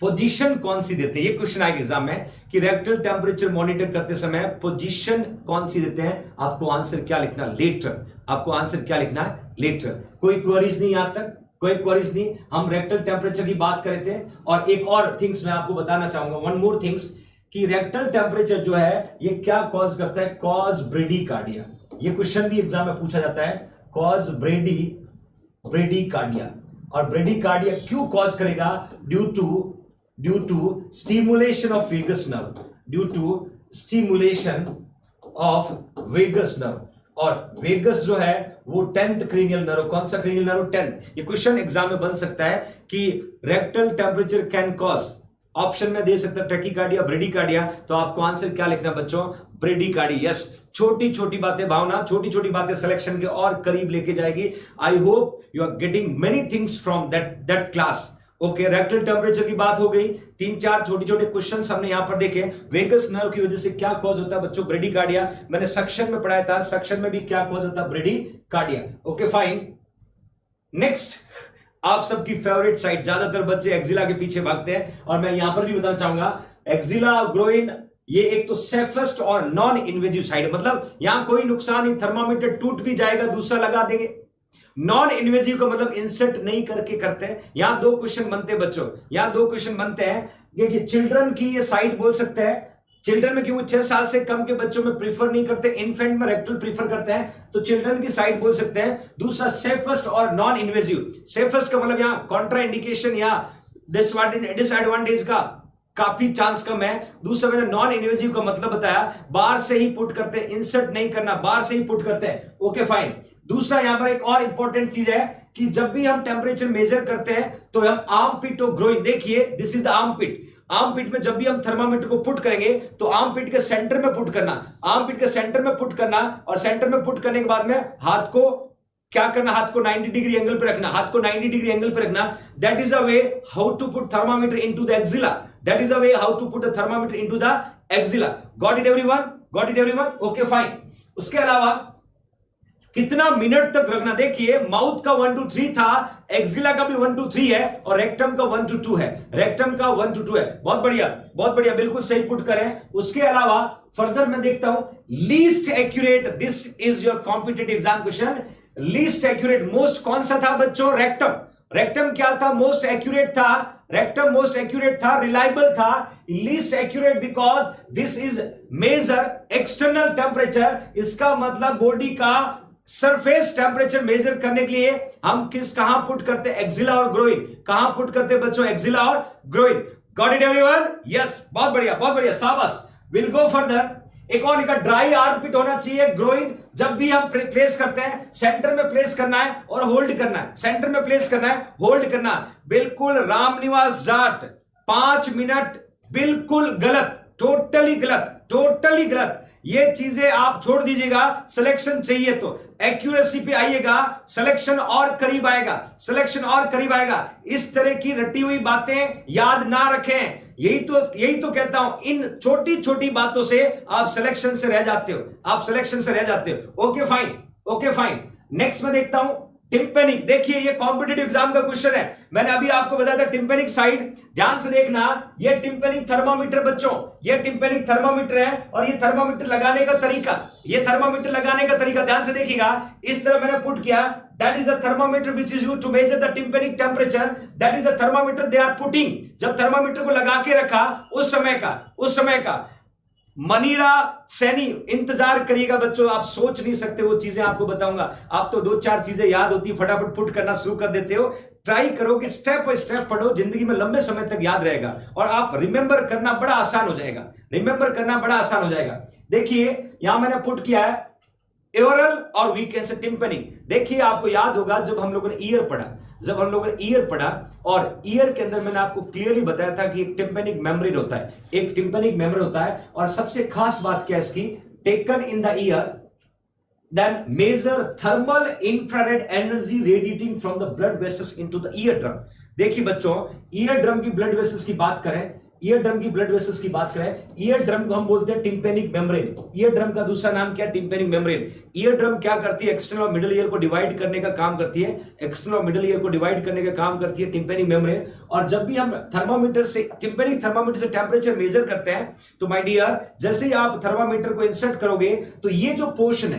पोजीशन कौन सी देते हैं, ये क्वेश्चन आएगा एग्जाम में कि रेक्टल टेम्परेचर मॉनिटर करते समय पोजीशन कौन सी देते हैं। आपको आंसर क्या लिखना, लेटर, आपको आंसर क्या लिखना है, लेटर। कोई क्वेरीज नहीं आज तक, कोई क्वेरीज नहीं। हम रेक्टल टेम्परेचर की बात कर रहे थे। और एक और थिंग्स मैं आपको बताना चाहूंगा, वन मोर थिंग्स, कि रेक्टल टेम्परेचर जो है ये क्या कॉज करता है, कॉज ब्रेडीकार्डिया। ये क्वेश्चन भी एग्जाम में पूछा जाता है, कॉज ब्रेडीकार्डिया। और ब्रेडीकार्डिया क्यों कॉज करेगा, due to stimulation of vagus nerve, due to stimulation of vagus nerve. और वेगस जो है वो 10th क्रेनियल नर्व, कौन सा क्रेनियल नर्व, 10th। ये क्वेश्चन एग्जाम में बन सकता है कि rectal temperature can cause, option में दे सकता है टैकीकार्डिया, ब्रेडीकार्डिया। तो आपको आंसर क्या लिखना बच्चों, ब्रेडीकार्डिया। यस, छोटी छोटी बातें भावना, छोटी छोटी बातें सिलेक्शन के और करीब लेके जाएगी। I hope you are getting many things from that class. Okay, rectal temperature की बात हो गई, 3-4 छोटे छोटे क्वेश्चंस हमने यहां पर देखे। वेगस नर्व की वजह से क्या कॉज होता है बच्चों, ब्रेडीकार्डिया। मैंने सेक्शन में पढ़ाया था, सेक्शन में भी क्या कॉज होता है, ब्रेडीकार्डिया। Okay fine. नेक्स्ट, आप सबकी फेवरेट साइड, ज्यादातर बच्चे एक्सिला के पीछे भागते हैं और मैं यहां पर भी बताना चाहूंगा, एक्सिला ग्रोइन ये एक तो सेफेस्ट और नॉन इन्वेजिव साइड, मतलब यहां कोई नुकसान नहीं, थर्मामीटर टूट भी जाएगा दूसरा लगा देंगे। नॉन इन्वेजिव का मतलब इंसर्ट नहीं करके करते हैं। यहां 2 क्वेश्चन बनते हैं बच्चों, यहां 2 क्वेश्चन बनते हैं। देखिए चिल्ड्रन की ये साइड बोल सकते हैं, चिल्ड्रन में क्यों 6 साल से कम के बच्चों में प्रीफर नहीं करते, इन्फेंट में रेक्टल प्रीफर करते हैं, तो चिल्ड्रन की साइड बोल सकते हैं। दूसरा सेफेस्ट और नॉन इन्वेजिव, सेफेस्ट का मतलब यहां कॉन्ट्रा इंडिकेशन या डिसएडवांटेज का काफी चांस कम है। दूसरा मैंने नॉन इन्वेजिव का मतलब बताया, बाहर से ही पुट करते हैं, इंसर्ट नहीं करना, बाहर से ही पुट करते हैं। Okay fine. दूसरा यहां पर एक और इंपॉर्टेंट चीज है कि जब भी हम टेम्परेचर मेजर करते हैं तो हम आर्म पिट और ग्रोइन, देखिए this is the armpit. Armpit में जब भी हम थर्मामीटर को पुट करेंगे तो आर्म पिट के सेंटर में पुट करना, आर्म पिट के सेंटर में पुट करना, और सेंटर में पुट करने के बाद में हाथ को क्या करना, हाथ को 90 डिग्री एंगल पे रखना, हाथ को 90 डिग्री एंगल पे रखना। That is a way how to put thermometer into the axilla, that is a way how to put the thermometer into the axilla. Got it everyone, got it everyone, okay fine. उसके अलावा कितना मिनट तक रखना, देखिए माउथ का 1 to 3 था, एक्सिला का भी 1 to 3 है, और रेक्टम का 1 to 2 है, रेक्टम का 1 to 2 है। बहुत बढ़िया, बहुत बढ़िया, बिल्कुल सही पुट करें। उसके अलावा फर्दर मैं देखता हूं, least accurate, this is your competitive exam question. Least accurate most कौन सा था बच्चों, रेक्टम। रेक्टम क्या था, मोस्ट एक्यूरेट था रेक्टम मोस्ट एक्यूरेट था, रिलायबल था, least accurate because this is measure external temperature. इसका मतलब बॉडी का सरफेस टेम्परेचर मेजर करने के लिए हम कहां पुट करते हैं, एक्सिला और ग्रोइन। कहां पुट करते हैं बच्चों, एक्सिला और groin. Got it everyone? Yes, बहुत बढ़िया, बहुत बढ़िया, शाबाश। Will go further. एक और लिखा, ड्राई आर्मपिट होना चाहिए। ग्रोइन जब भी हम प्लेस करते हैं, सेंटर में प्लेस करना है और होल्ड करना है, सेंटर में प्लेस करना है, होल्ड करना। बिल्कुल रामनिवास जाट 5 मिनट बिल्कुल गलत, टोटली गलत, टोटली गलत। ये चीजें आप छोड़ दीजिएगा। सिलेक्शन चाहिए तो एक्यूरेसी पे आइएगा, सिलेक्शन और करीब आएगा, सिलेक्शन और करीब आएगा। इस तरह की रटी हुई बातें याद ना रखें। यही तो कहता हूं, इन छोटी छोटी बातों से आप सिलेक्शन से रह जाते हो, आप सिलेक्शन से रह जाते हो। Okay fine, okay fine. Next में देखता हूं टिम्पेनिक। देखिए ये कॉम्पिटिटिव एग्जाम का क्वेश्चन है, मैंने अभी आपको बताया था टिम्पेनिक साइड। ध्यान से देखना, ये टिम्पेनिक थर्मामीटर बच्चों, ये टिम्पेनिक थर्मामीटर है और ये थर्मामीटर लगाने का तरीका, ये थर्मामीटर लगाने का तरीका ध्यान से देखिएगा। इस तरह मैंने पुट किया, that is a thermometer which is used to measure the tympanic temperature, that is a thermometer they are putting. जब थर्मामीटर को लगा के रखा उस समय का मनीरा सैनी, इंतजार करिएगा बच्चों, आप सोच नहीं सकते वो चीजें आपको बताऊंगा। आप तो 2-4 चीजें याद होती, फटाफट पुट करना शुरू कर देते हो। ट्राई करो कि स्टेप बाय स्टेप पढ़ो, जिंदगी में लंबे समय तक याद रहेगा और आप रिमेंबर करना बड़ा आसान हो जाएगा, रिमेंबर करना बड़ा आसान हो जाएगा। देखिए यहां मैंने पुट किया है एओरल और वी कैन से टिम्पेनिक। देखिए आपको याद होगा जब हम लोगों ने ईयर पढ़ा, और ईयर के अंदर मैंने आपको क्लियरली बताया था कि एक टिम्पेनिक मेम्ब्रेन होता है, एक टिम्पेनिक मेम्ब्रेन होता है। और सबसे खास बात क्या है इसकी, taken in the ear then measure thermal infrared energy radiating from the blood vessels into the eardrum. देखिए बच्चों, ईयर ड्रम की ब्लड वेसल्स की बात करें, ईयर ड्रम की ब्लड वेसल्स की बात करें, ईयर ड्रम को हम बोलते हैं टिम्पेनिक मेम्ब्रेन। ईयर ड्रम का दूसरा नाम क्या है, टिम्पेनिक मेम्ब्रेन। ईयर ड्रम क्या करती है, एक्सटर्नल और मिडिल ईयर को डिवाइड करने का काम करती है, एक्सटर्नल और मिडिल ईयर को डिवाइड करने का काम करती है टिम्पेनिक मेम्ब्रेन। और जब भी हम थर्मामीटर से, टिम्पेनिक थर्मामीटर से टेम्परेचर मेजर करते हैं तो माय डियर, जैसे ही आप थर्मामीटर को इंसर्ट करोगे तो ये जो पोर्शन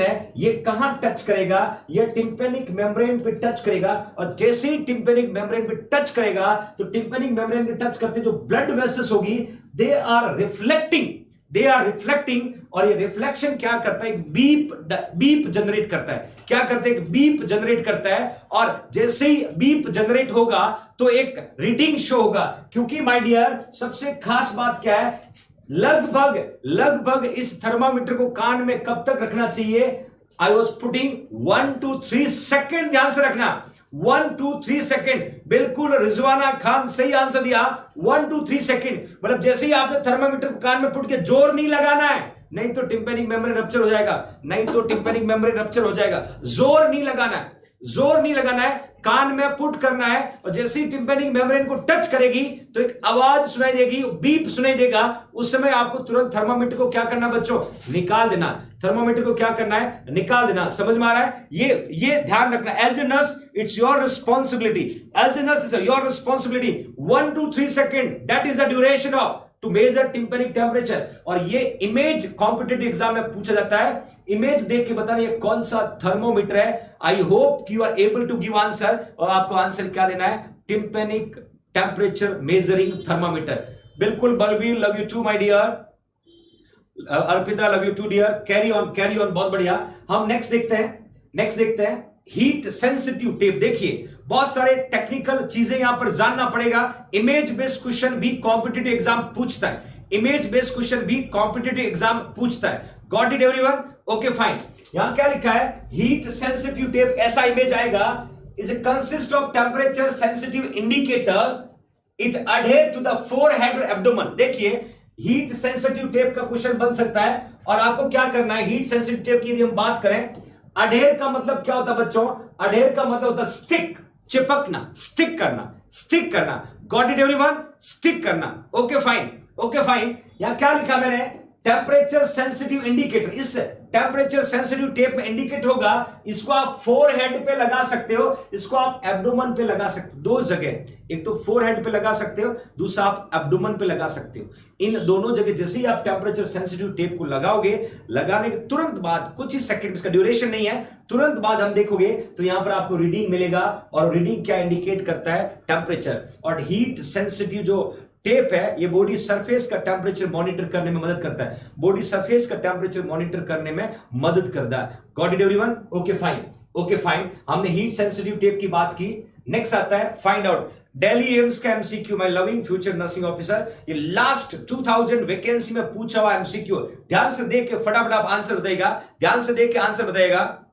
है, ये कहां टच करेगा, ये टिम्पेनिक मेम्ब्रेन पे टच करेगा। और जैसे ही टिम्पेनिक मेम्ब्रेन पे टच करेगा तो टिम्पेनिक मेम्ब्रेन पे टच करते जो ब्लड वेसल्स होगी, दे आर रिफ्लेक्टिंग। और ये रिफ्लेक्शन क्या करता है, बीप जनरेट करता है। क्या करता है, एक बीप जनरेट करता है। और जैसे ही बीप जनरेट होगा तो एक रीडिंग शो होगा। क्योंकि माय डियर सबसे खास बात क्या है, लगभग इस थर्मामीटर को कान में कब तक रखना चाहिए, I was putting 1 to 3 second. ध्यान से रखना, 1 to 3 सेकेंड। बिल्कुल रिजवाना खान सही आंसर दिया, 1 to 3 सेकेंड। मतलब जैसे ही आपने थर्मामीटर को कान में पुट के जोर नहीं लगाना है, नहीं तो टिम्पेनिक मेम्ब्रेन रप्चर हो जाएगा, जोर नहीं लगाना है, कान में पुट करना है। और जैसे ही टिम्पेनिक मेम्ब्रेन को टच करेगी तो एक आवाज सुनाई देगी, बीप सुनाई देगा। उस समय आपको तुरंत थर्मामीटर को क्या करना बच्चों, निकाल देना। थर्मामीटर को क्या करना है, निकाल देना। समझ में आ रहा है? ये ध्यान रखना। As a nurse it's your responsibility, 1 to 3 second, that is the duration of to measure tympanic temperature. और ये इमेज कॉम्पिटिटिव एग्जाम में पूछा जाता है, इमेज देख के बताना ये कौन सा थर्मोमीटर है। I hope you are able to give answer. और आपको आंसर क्या देना है, टिम्पेनिक टेम्परेचर मेजरिंग थर्मामीटर। बिल्कुल Balveer, love you too my dear. Arpita love you too dear. Carry on, बहुत बढ़िया। हम नेक्स्ट देखते हैं हीट सेंसिटिव टेप। देखिए बहुत सारे टेक्निकल चीजें यहां पर जानना पड़ेगा। इमेज बेस्ड क्वेश्चन भी कॉम्पिटिटिव एग्जाम पूछता है, got it everyone? Okay fine. यहां क्या लिखा है, हीट सेंसिटिव टेप, ऐसा इमेज आएगा, is consist of temperature sensitive indicator, it adhere to the forehead और एब्डोमेन। देखिए हीट सेंसिटिव टेप का क्वेश्चन बन सकता है। और आपको क्या करना है, हीट सेंसिटिव टेप की यदि हम बात करें, अडेयर का मतलब क्या होता है बच्चों, अडेयर का मतलब होता है स्टिक, चिपकना, स्टिक करना। Got it everyone? स्टिक करना। Okay fine. यहां क्या लिखा मैंने, टेम्परेचर सेंसिटिव इंडिकेटर, इस टेम्परेचर सेंसिटिव टेप में इंडिकेट होगा। इसको आप फोरहेड पे लगा सकते हो, इसको आप एब्डोमेन पे लगा सकते हो। दो जगह, एक तो फोरहेड पे लगा सकते हो, दूसरा आप एब्डोमेन पे लगा सकते हो। इन दोनों जगह जैसे ही आप टेम्परेचर सेंसिटिव टेप को लगाओगे, लगाने के तुरंत बाद कुछ ही सेकंड, इसका ड्यूरेशन नहीं है, तुरंत बाद हम देखोगे तो यहां पर आपको रीडिंग मिलेगा। और रीडिंग क्या इंडिकेट करता है? टेम्परेचर। और हीट सेंसिटिव जो टेप है, ये बॉडी सरफेस का टेम्परेचर मॉनिटर करने में मदद करता है, बॉडी सरफेस का टेम्परेचर मॉनिटर करने में मदद करता है। Got it everyone? Okay fine, okay fine. हमने हीट सेंसिटिव टेप की बात की। नेक्स्ट आता है फाइंड आउट दिल्ली एम्स का MCQ, my loving future nursing officer. ये लास्ट 2000 वैकेंसी में पूछा हुआ एमसीक्यू। ध्यान से देख के फटाफट आप आंसर बताइएगा, ध्यान से देख के आंसर बताइएगा।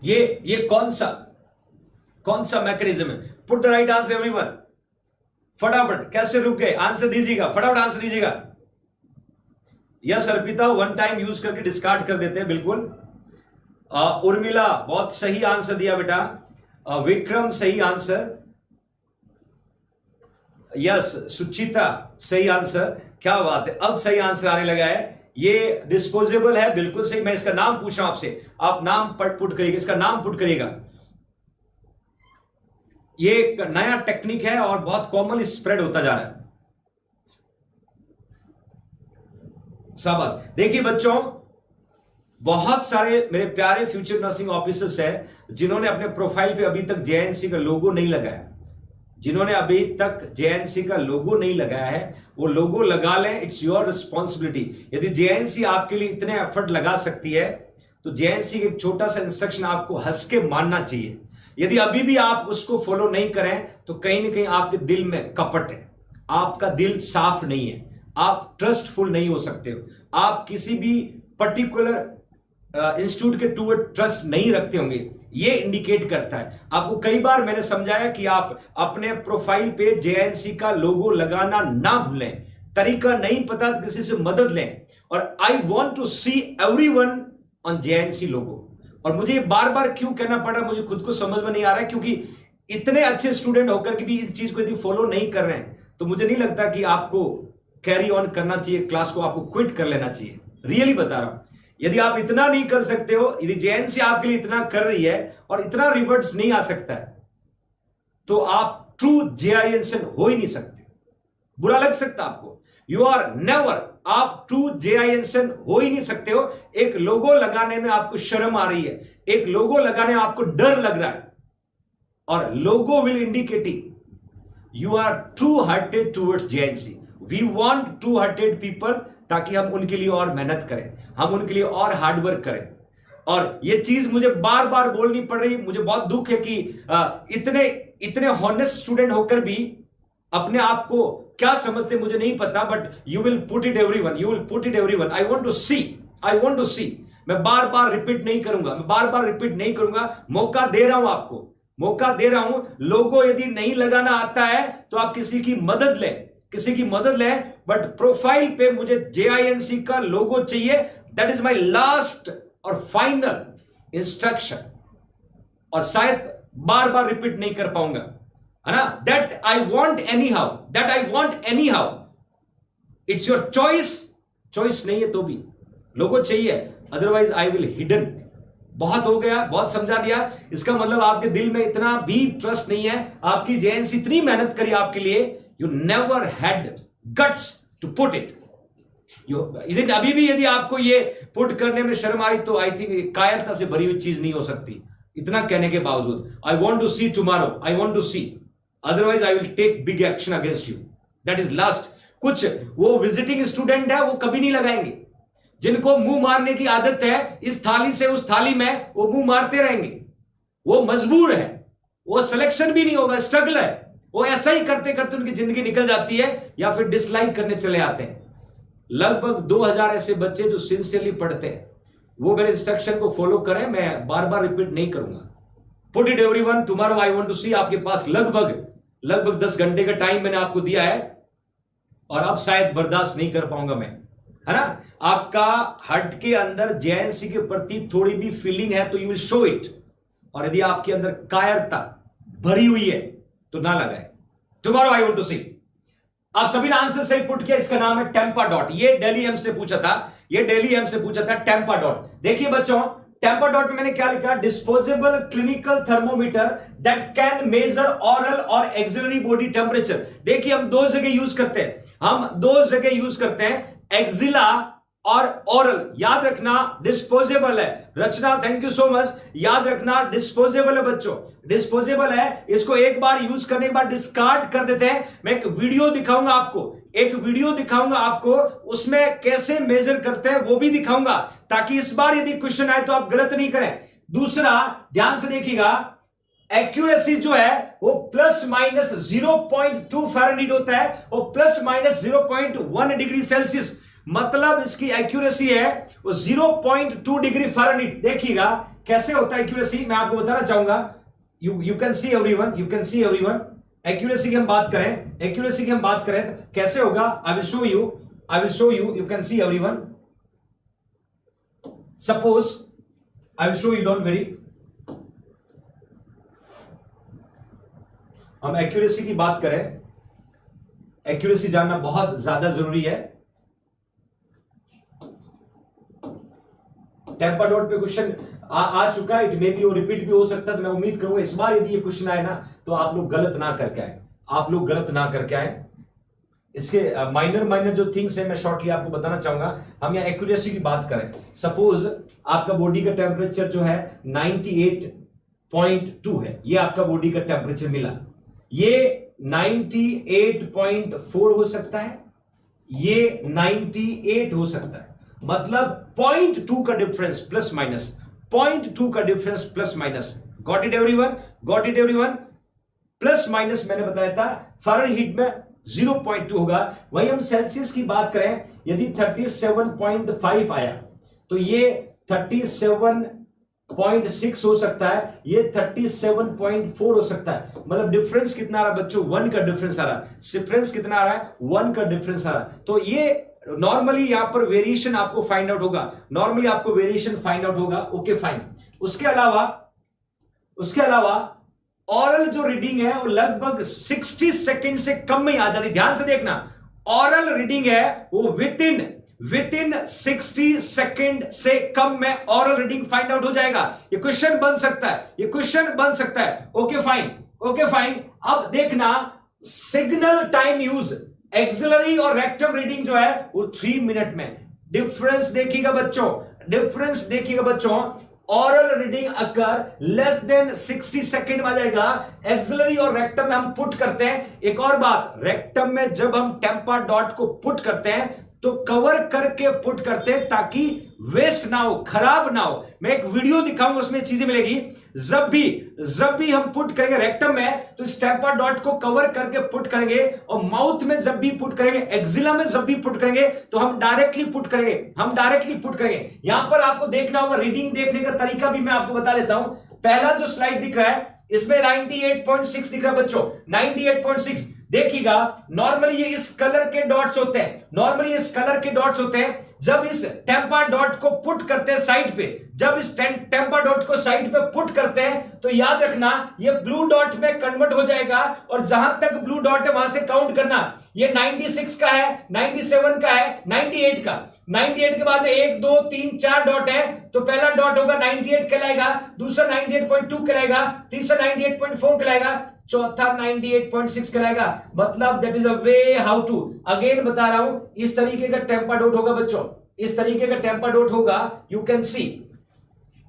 ये कौन सा मैकेनिज्म है? Put the right answer everyone. फटाफट, कैसे रुक गए? आंसर दीजिएगा, फटाफट आंसर दीजिएगा। Yes Arpita, one time use करके डिस्कार्ड कर देते हैं, बिल्कुल। उर्मिला बहुत सही आंसर दिया बेटा। विक्रम सही आंसर। यस सुचिता सही आंसर। क्या बात है, अब सही आंसर आने लगा है। ये डिस्पोजेबल है, बिल्कुल सही। मैं इसका नाम पूछ रहा हूं आपसे, आप नाम पुट करिएगा, इसका नाम पुट करिएगा। ये एक नया टेक्निक है और बहुत कॉमनली स्प्रेड होता जा रहा है। शाबाश। देखिए बच्चों, बहुत सारे मेरे प्यारे फ्यूचर नर्सिंग ऑफिसर्स हैं जिन्होंने अपने प्रोफाइल पे अभी तक जेएनसी का लोगो नहीं लगाया। जिन्होंने अभी तक जेएनसी का लोगो नहीं लगाया है, वो लोगो लगा लें। It's your responsibility. यदि जेएनसी आपके लिए इतने एफर्ट लगा सकती है, तो जेएनसी का एक छोटा सा इंस्ट्रक्शन आपको हंस के मानना चाहिए। यदि अभी भी आप उसको फॉलो नहीं करें, तो कहीं ना कहीं आपके दिल में कपट है, आपका दिल साफ नहीं है, आप ट्रस्टफुल नहीं हो सकते हो, आप किसी भी पर्टिकुलर इंस्टीट्यूट के टूवर्ड ट्रस्ट नहीं रखते होंगे। ये इंडिकेट करता है। आपको कई बार मैंने समझाया कि आप अपने प्रोफाइल पे जेएनसी का लोगो लगाना ना भूलें। तरीका नहीं पता तो किसी से मदद लें। और I want to see everyone on JNC logo. और मुझे बार बार क्यों कहना पड़ रहा है, मुझे खुद को समझ में नहीं आ रहा है, क्योंकि इतने अच्छे स्टूडेंट होकर के भी इस चीज को यदि फॉलो नहीं कर रहे हैं, तो मुझे नहीं लगता कि आपको कैरी ऑन करना चाहिए, क्लास को आपको क्विट कर लेना चाहिए। रियली बता रहा हूं, यदि आप इतना नहीं कर सकते हो, यदि जेएनसी आपके लिए इतना कर रही है और इतना रिवर्ट्स नहीं आ सकता है, तो आप ट्रू जेआईएनसन हो ही नहीं सकते। बुरा लग सकता आपको, यू आर नेवर, आप ट्रू जेआईएनसन हो ही नहीं सकते हो। एक लोगो लगाने में आपको शर्म आ रही है, एक लोगो लगाने में आपको डर लग रहा है, और logo will indicating you are true hearted towards JNC. We want true hearted people, ताकि हम उनके लिए और मेहनत करें, हम उनके लिए और हार्डवर्क करें। और ये चीज मुझे बार बार बोलनी पड़ रही। मुझे बहुत दुख है कि इतने हॉनेस्ट स्टूडेंट होकर भी अपने आप को क्या समझते मुझे नहीं पता, but you will put it everyone, you will put it everyone. I want to see, I want to see. मैं बार बार रिपीट नहीं करूंगा, मैं बार बार रिपीट नहीं करूंगा। मौका दे रहा हूं आपको, मौका दे रहा हूं। लोगो यदि नहीं लगाना आता है तो आप किसी की मदद लें, किसी की मदद लें, बट प्रोफाइल पे मुझे जेआईएनसी का लोगो चाहिए। दैट इज माय लास्ट और फाइनल इंस्ट्रक्शन। और शायद बार बार रिपीट नहीं कर पाऊंगा, है ना। That I want any how, that I want any how. It's your choice. Choice नहीं है तो भी लोगो चाहिए, अदरवाइज आई विल हिडन। बहुत हो गया, बहुत समझा दिया। इसका मतलब आपके दिल में इतना भी ट्रस्ट नहीं है। आपकी जेएनसी इतनी मेहनत करी आपके लिए, you never had guts to put it. अभी भी यदि आपको ये पुट करने में शर्म आई, तो आई थिंक कायरता से भरी हुई चीज नहीं हो सकती। इतना कहने के बावजूद, I want to see tomorrow, I want to see, otherwise I will take big action against you. That is last. कुछ वो विजिटिंग स्टूडेंट है, वो कभी नहीं लगाएंगे। जिनको मुंह मारने की आदत है, इस थाली से उस थाली में वो मुंह मारते रहेंगे। वो मजबूर है, वो सिलेक्शन भी नहीं होगा, स्ट्रगल है। वो ऐसा ही करते करते उनकी जिंदगी निकल जाती है, या फिर डिसलाइक करने चले आते हैं। लगभग 2000 ऐसे बच्चे जो सिंसियरली पढ़ते हैं, वो मेरे इंस्ट्रक्शन को फॉलो करें। मैं बार बार रिपीट नहीं करूंगा। Put it everyone, tomorrow I want to see. आपके पास लगभग 10 घंटे का टाइम मैंने आपको दिया है, और अब शायद बर्दाश्त नहीं कर पाऊंगा मैं, है ना। आपका हार्ट के अंदर जेएनसी के प्रति थोड़ी भी फीलिंग है तो यू विल शो इट। और यदि आपके अंदर कायरता भरी हुई है तो ना लगाए। टुमारो आई वांट टू सी। आप सभी ने आंसर सही पुट किया, इसका नाम है टेम्पा डॉट। ये दिल्ली एम्स ने पूछा था, ये दिल्ली एम्स ने पूछा था टेम्पा डॉट। देखिए बच्चों, टेम्पा डॉट में मैंने क्या लिखा, disposable clinical thermometer that can measure oral और एक्सिलरी बॉडी टेम्परेचर। देखिए हम दो जगह यूज करते हैं, हम दो जगह यूज करते हैं, एक्सिला और ओरल। याद रखना डिस्पोजेबल है। रचना थैंक यू सो मच। याद रखना डिस्पोजेबल है बच्चों, डिस्पोजेबल है। इसको एक बार यूज करने के बाद डिस्कार्ड कर देते हैं। मैं एक वीडियो दिखाऊंगा आपको, एक वीडियो दिखाऊंगा आपको, उसमें कैसे मेजर करते हैं वो भी दिखाऊंगा, ताकि इस बार यदि क्वेश्चन आए तो आप गलत नहीं करें। दूसरा ध्यान से देखिएगा, एक्यूरेसी जो है वो प्लस माइनस 0.2 फ़ारेनहीट होता है और प्लस माइनस 0.1 डिग्री सेल्सियस। मतलब इसकी एक्यूरेसी है वो 0.2 डिग्री फ़ारेनहीट। देखिएगा कैसे होता है एक्यूरेसी, मैं आपको बताना चाहूंगा। You can see everyone, you can see everyone. Accuracy की हम बात करें, एक्यूरेसी की हम बात करें तो कैसे होगा, I will show you, I will show you, you can see everyone. Suppose I will show you, don't very. हम एक्यूरेसी की बात करें, एक्यूरेसी जानना बहुत ज्यादा जरूरी है। टेम्पा डॉट पे क्वेश्चन आ चुका है, इट मे बी रिपीट भी हो सकता है, तो मैं उम्मीद करूंगा इस बार यदि ये क्वेश्चन आए ना तो आप लोग गलत ना करके आए, आप लोग गलत ना करके आए। इसके माइनर माइनर जो थिंग्स है मैं शॉर्टली आपको बताना चाहूंगा। हम यहाँ एक्यूरेसी की बात करें, सपोज आपका बॉडी का टेम्परेचर जो है 98.2 है, ये आपका बॉडी का टेम्परेचर मिला। ये 98.4 हो सकता है, ये 98 हो सकता है। मतलब 0.2 का डिफरेंस प्लस माइनस, 0.2 का difference plus minus. Got it everyone, got it everyone. Plus minus मैंने बताया था फ़ारेनहीट में 0.2 होगा। वही हम सेल्सियस की बात करें, यदि 37.5 आया तो ये 37.6 हो सकता है, ये 37.4 हो सकता है। मतलब डिफरेंस कितना आ रहा है बच्चों, 1 का डिफरेंस आ रहा है। डिफरेंस कितना आ रहा है, 1 का डिफरेंस आ रहा है। तो ये नॉर्मली यहां पर वेरिएशन आपको फाइंड आउट होगा, नॉर्मली आपको वेरिएशन फाइंड आउट होगा। Okay fine. उसके अलावा ऑरल जो रीडिंग है वो लगभग 60 सेकंड से कम में ही आ जाती। ध्यान से देखना, ऑरल रीडिंग है वो विद इन 60 सेकंड से कम में ऑरल रीडिंग फाइंड आउट हो जाएगा। ये क्वेश्चन बन सकता है, ये क्वेश्चन बन सकता है। Okay fine, okay fine. अब देखना सिग्नल टाइम यूज, एक्सिलरी और रेक्टम रीडिंग जो है वो 3 मिनट में। डिफरेंस देखिएगा बच्चों, डिफरेंस देखिएगा बच्चों। ऑरल रीडिंग अकर लेस देन 60 सेकेंड में आ जाएगा। एक्सिलरी और रेक्टम में हम पुट करते हैं। एक और बात, रेक्टम में जब हम टेम्पा डॉट को पुट करते हैं तो कवर करके पुट करते हैं ताकि वेस्ट ना हो, खराब ना हो। मैं एक वीडियो दिखाऊंगा, उसमें चीजें मिलेगी। जब भी हम पुट करेंगे रेक्टम में तो इस टेम्पा डॉट को कवर करके पुट करेंगे, और माउथ में जब भी पुट करेंगे, एक्सिला में जब भी पुट करेंगे तो हम डायरेक्टली पुट करेंगे, हम डायरेक्टली पुट करेंगे। यहां पर आपको देखना होगा, रीडिंग देखने का तरीका भी मैं आपको बता देता हूं। पहला जो स्लाइड दिख रहा है इसमें 98.6 दिख रहा है बच्चों, 98.6 देखिएगा। नॉर्मली ये इस कलर के डॉट्स होते हैं, नॉर्मली इस कलर के डॉट्स होते हैं। जब इस टेम्पा डॉट को पुट करते हैं साइड पे, जब इस टेम्पा डॉट को साइड पे पुट करते हैं तो याद रखना ये ब्लू डॉट में कन्वर्ट हो जाएगा, और जहां तक ब्लू डॉट है वहां से काउंट करना। ये 96 का है, 97 का है, 98 का। 98 के बाद 1 2 3 4 डॉट है, तो पहला डॉट होगा 98 कहलाएगा, दूसरा 98.2 कहलाएगा, तीसरा 98.4 कहलाएगा, चौथा 98.6 कहलाएगा। मतलब that is a way how to, again बता रहा हूं, इस तरीके का टेम्पा डॉट होगा बच्चों, इस तरीके का टेम्पा डॉट होगा। यू कैन सी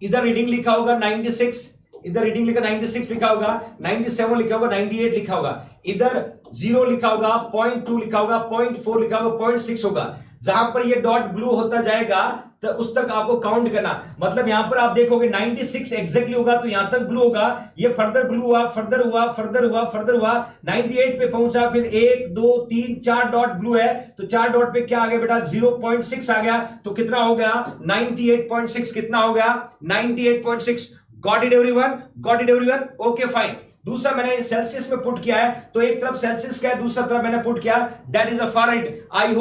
इधर रीडिंग लिखा होगा 96, इधर रीडिंग लिखा 96 लिखा होगा, 97 लिखा होगा, 98 लिखा होगा, इधर 0 लिखा होगा, 0.2 लिखा होगा, 0.4 लिखा होगा, 0.6 होगा। जहां पर ये डॉट ब्लू होता जाएगा तो उस तक आपको काउंट करना। मतलब यहां पर आप देखोगे 96 एग्जैक्टली होगा तो यहां तक ब्लू होगा, ये फर्दर ब्लू हुआ, फर्दर हुआ, फर्दर हुआ, फर्दर हुआ, 98 पे पहुंचा, फिर 1 2 3 4 डॉट ब्लू है, तो 4 डॉट पे क्या आ गया बेटा, 0.6 आ गया। तो कितना हो गया, 98.6। कितना हो गया, 98.6। Got it everyone, got it everyone. Okay fine. दूसरा मैंने सेल्सियस में पुट किया है, तो एक तरफ सेल्सियस का है, दूसरा तरफ मैंने पुट किया that is a Fahrenheit. I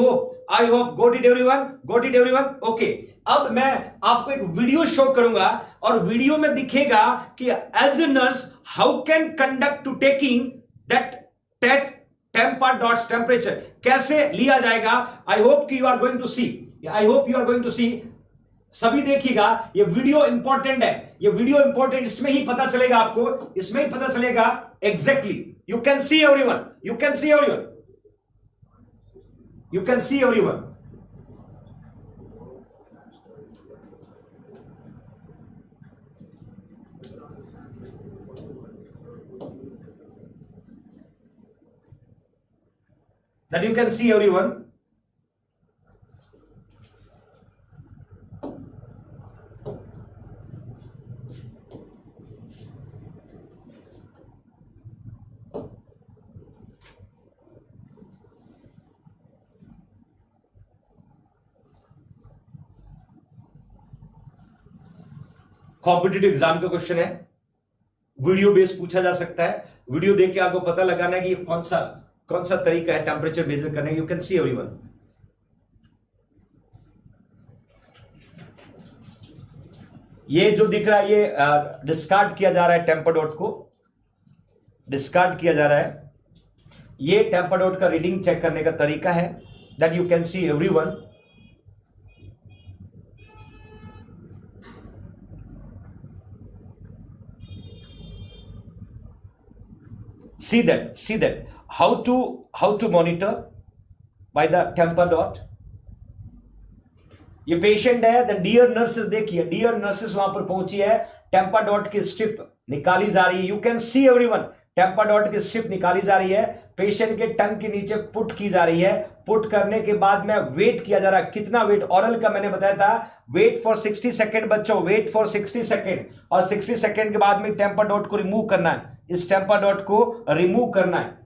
hope got it everyone, got it everyone. Okay, अब मैं आपको एक वीडियो शो करूंगा और वीडियो में दिखेगा कि as a nurse how can conduct to taking that tempa dots temperature कैसे लिया जाएगा, आई होप कि you are going to see, I hope you are going to see. सभी देखिएगा, ये वीडियो इंपॉर्टेंट है, ये वीडियो इंपॉर्टेंट, इसमें ही पता चलेगा आपको, इसमें ही पता चलेगा exactly. You can see everyone, you can see everyone, you can see everyone. That you can see everyone. Competitive exam का क्वेश्चन है, वीडियो बेस पूछा जा सकता है, वीडियो देख के आपको पता लगाना है कि कौन सा तरीका है टेम्परेचर मेजर करने। You can see everyone. ये जो दिख रहा है ये डिस्कार्ड किया जा रहा है, टेम्पा-डॉट को डिस्कार्ड किया जा रहा है। ये टेम्पा-डॉट का रीडिंग चेक करने का तरीका है, that you can see everyone. See that how to monitor by the Tampa-dot. ये पेशेंट है, देन डियर नर्सेस, देखिए डियर नर्सेस वहां पर पहुंची है, टेम्पा-डॉट की स्ट्रिप निकाली जा रही है। You can see everyone, Tampa-dot की स्ट्रिप निकाली जा रही है, पेशेंट के टंग के नीचे पुट की जा रही है। पुट करने के बाद में वेट किया जा रहा है, कितना वेट, ऑरल का मैंने बताया था, वेट फॉर 60 सेकेंड बच्चों, वेट फॉर 60 सेकेंड, और 60 सेकेंड के बाद में टेम्पा-डॉट को रिमूव करना है, इस टेम्पा-डॉट को रिमूव करना है।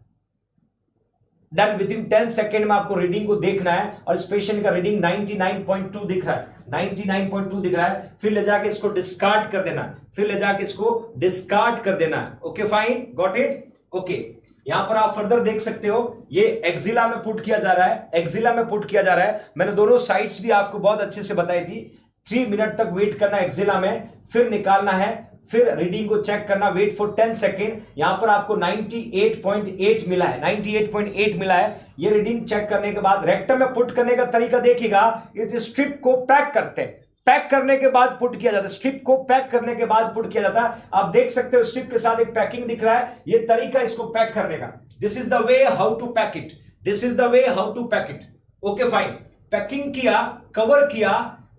देन विद इन 10 सेकेंड में आपको रीडिंग को देखना है, और इस पेशेंट का रीडिंग 99.2 दिख रहा है, 99.2 दिख रहा है। फिर ले जाके इसको डिस्कार्ड कर देना है, फिर ले जाके इसको डिस्कार्ड कर देना है। Okay fine, got it, okay. यहां पर आप फर्दर देख सकते हो, ये एक्सिला में पुट किया जा रहा है, एक्सिला में पुट किया जा रहा है। मैंने दोनों साइड्स भी आपको बहुत अच्छे से बताई थी। 3 मिनट तक वेट करना है एक्सिला में, फिर निकालना है, फिर रीडिंग को चेक करना, वेट फॉर 10 सेकेंड। यहां पर आपको 98.8 मिला है, 98.8 मिला है। ये रीडिंग चेक करने के बाद रेक्टम में पुट करने का तरीका देखिएगा, इस स्ट्रिप को पैक करते हैं, पैक करने के बाद पुट किया जाता है, स्ट्रिप को पैक करने के बाद पुट किया जाता है। आप देख सकते हो स्ट्रिप के साथ एक पैकिंग दिख रहा है, ये तरीका इसको पैक करने का। This is the way how to pack it, this is the way how to pack it. Okay fine, packing किया, कवर किया,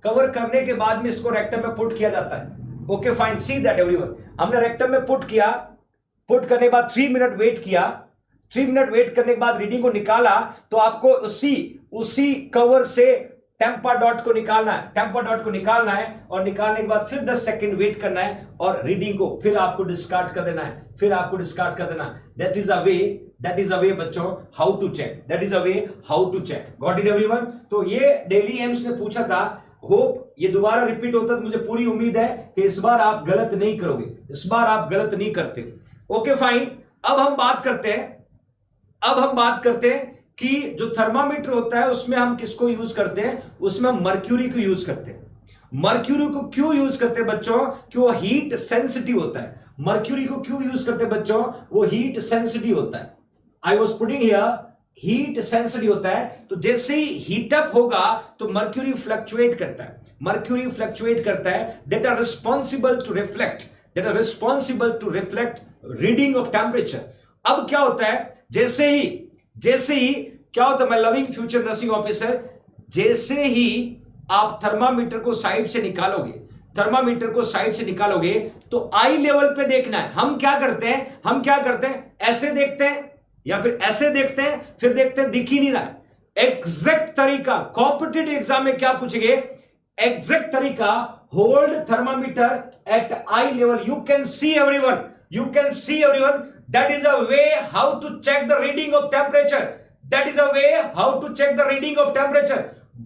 कवर करने के बाद में इसको रेक्टम में पुट किया जाता है। Okay fine, see that everyone. हमने रेक्टम में पुट किया, पुट करने के बाद 3 मिनट वेट किया, 3 मिनट वेट करने के बाद रीडिंग को निकाला, तो आपको उसी कवर से टेम्पा-डॉट को निकालना है, टेम्पा-डॉट को निकालना है, और निकालने के बाद फिर 10 सेकेंड वेट करना है, और रीडिंग को फिर आपको डिस्कार्ड कर देना है, फिर आपको डिस्कार्ड कर देना। दैट इज अ वे बच्चों how to check, that is a way how to check. Got it everyone. तो ये डेली एम्स ने पूछा था, होप ये दोबारा रिपीट होता, तो मुझे पूरी उम्मीद है कि इस बार आप गलत नहीं करोगे, इस बार आप गलत नहीं करते। ओके फाइन, अब हम बात करते हैं कि जो थर्मामीटर होता है उसमें हम किसको यूज करते हैं, उसमें हम मर्क्यूरी को यूज करते हैं। मर्क्यूरी को क्यों यूज करते हैं बच्चों, कि वो हीट सेंसिटिव होता है। मर्क्यूरी को क्यों यूज करते हैं बच्चों, वो हीट सेंसिटिव होता है। I was putting here, heat sensitive होता है। तो जैसे ही हीटअप होगा तो मर्क्यूरी फ्लक्चुएट करता है, मर्क्यूरी फ्लक्चुएट करता है, that are responsible to reflect reading of temperature. अब क्या होता है, जैसे ही क्या होता है, मैं लविंग फ्यूचर नर्सिंग ऑफिसर, जैसे ही आप थर्मामीटर को साइड से निकालोगे, तो आई लेवल पे देखना है। हम क्या करते हैं, ऐसे देखते हैं या फिर ऐसे देखते हैं, फिर देखते हैं दिख ही नहीं रहा है। एग्जैक्ट तरीका कॉम्पिटिटिव एग्जाम में क्या पूछेंगे, एग्जैक्ट तरीका, hold thermometer at eye level. You can see everyone, that is a way how to check the reading of temperature,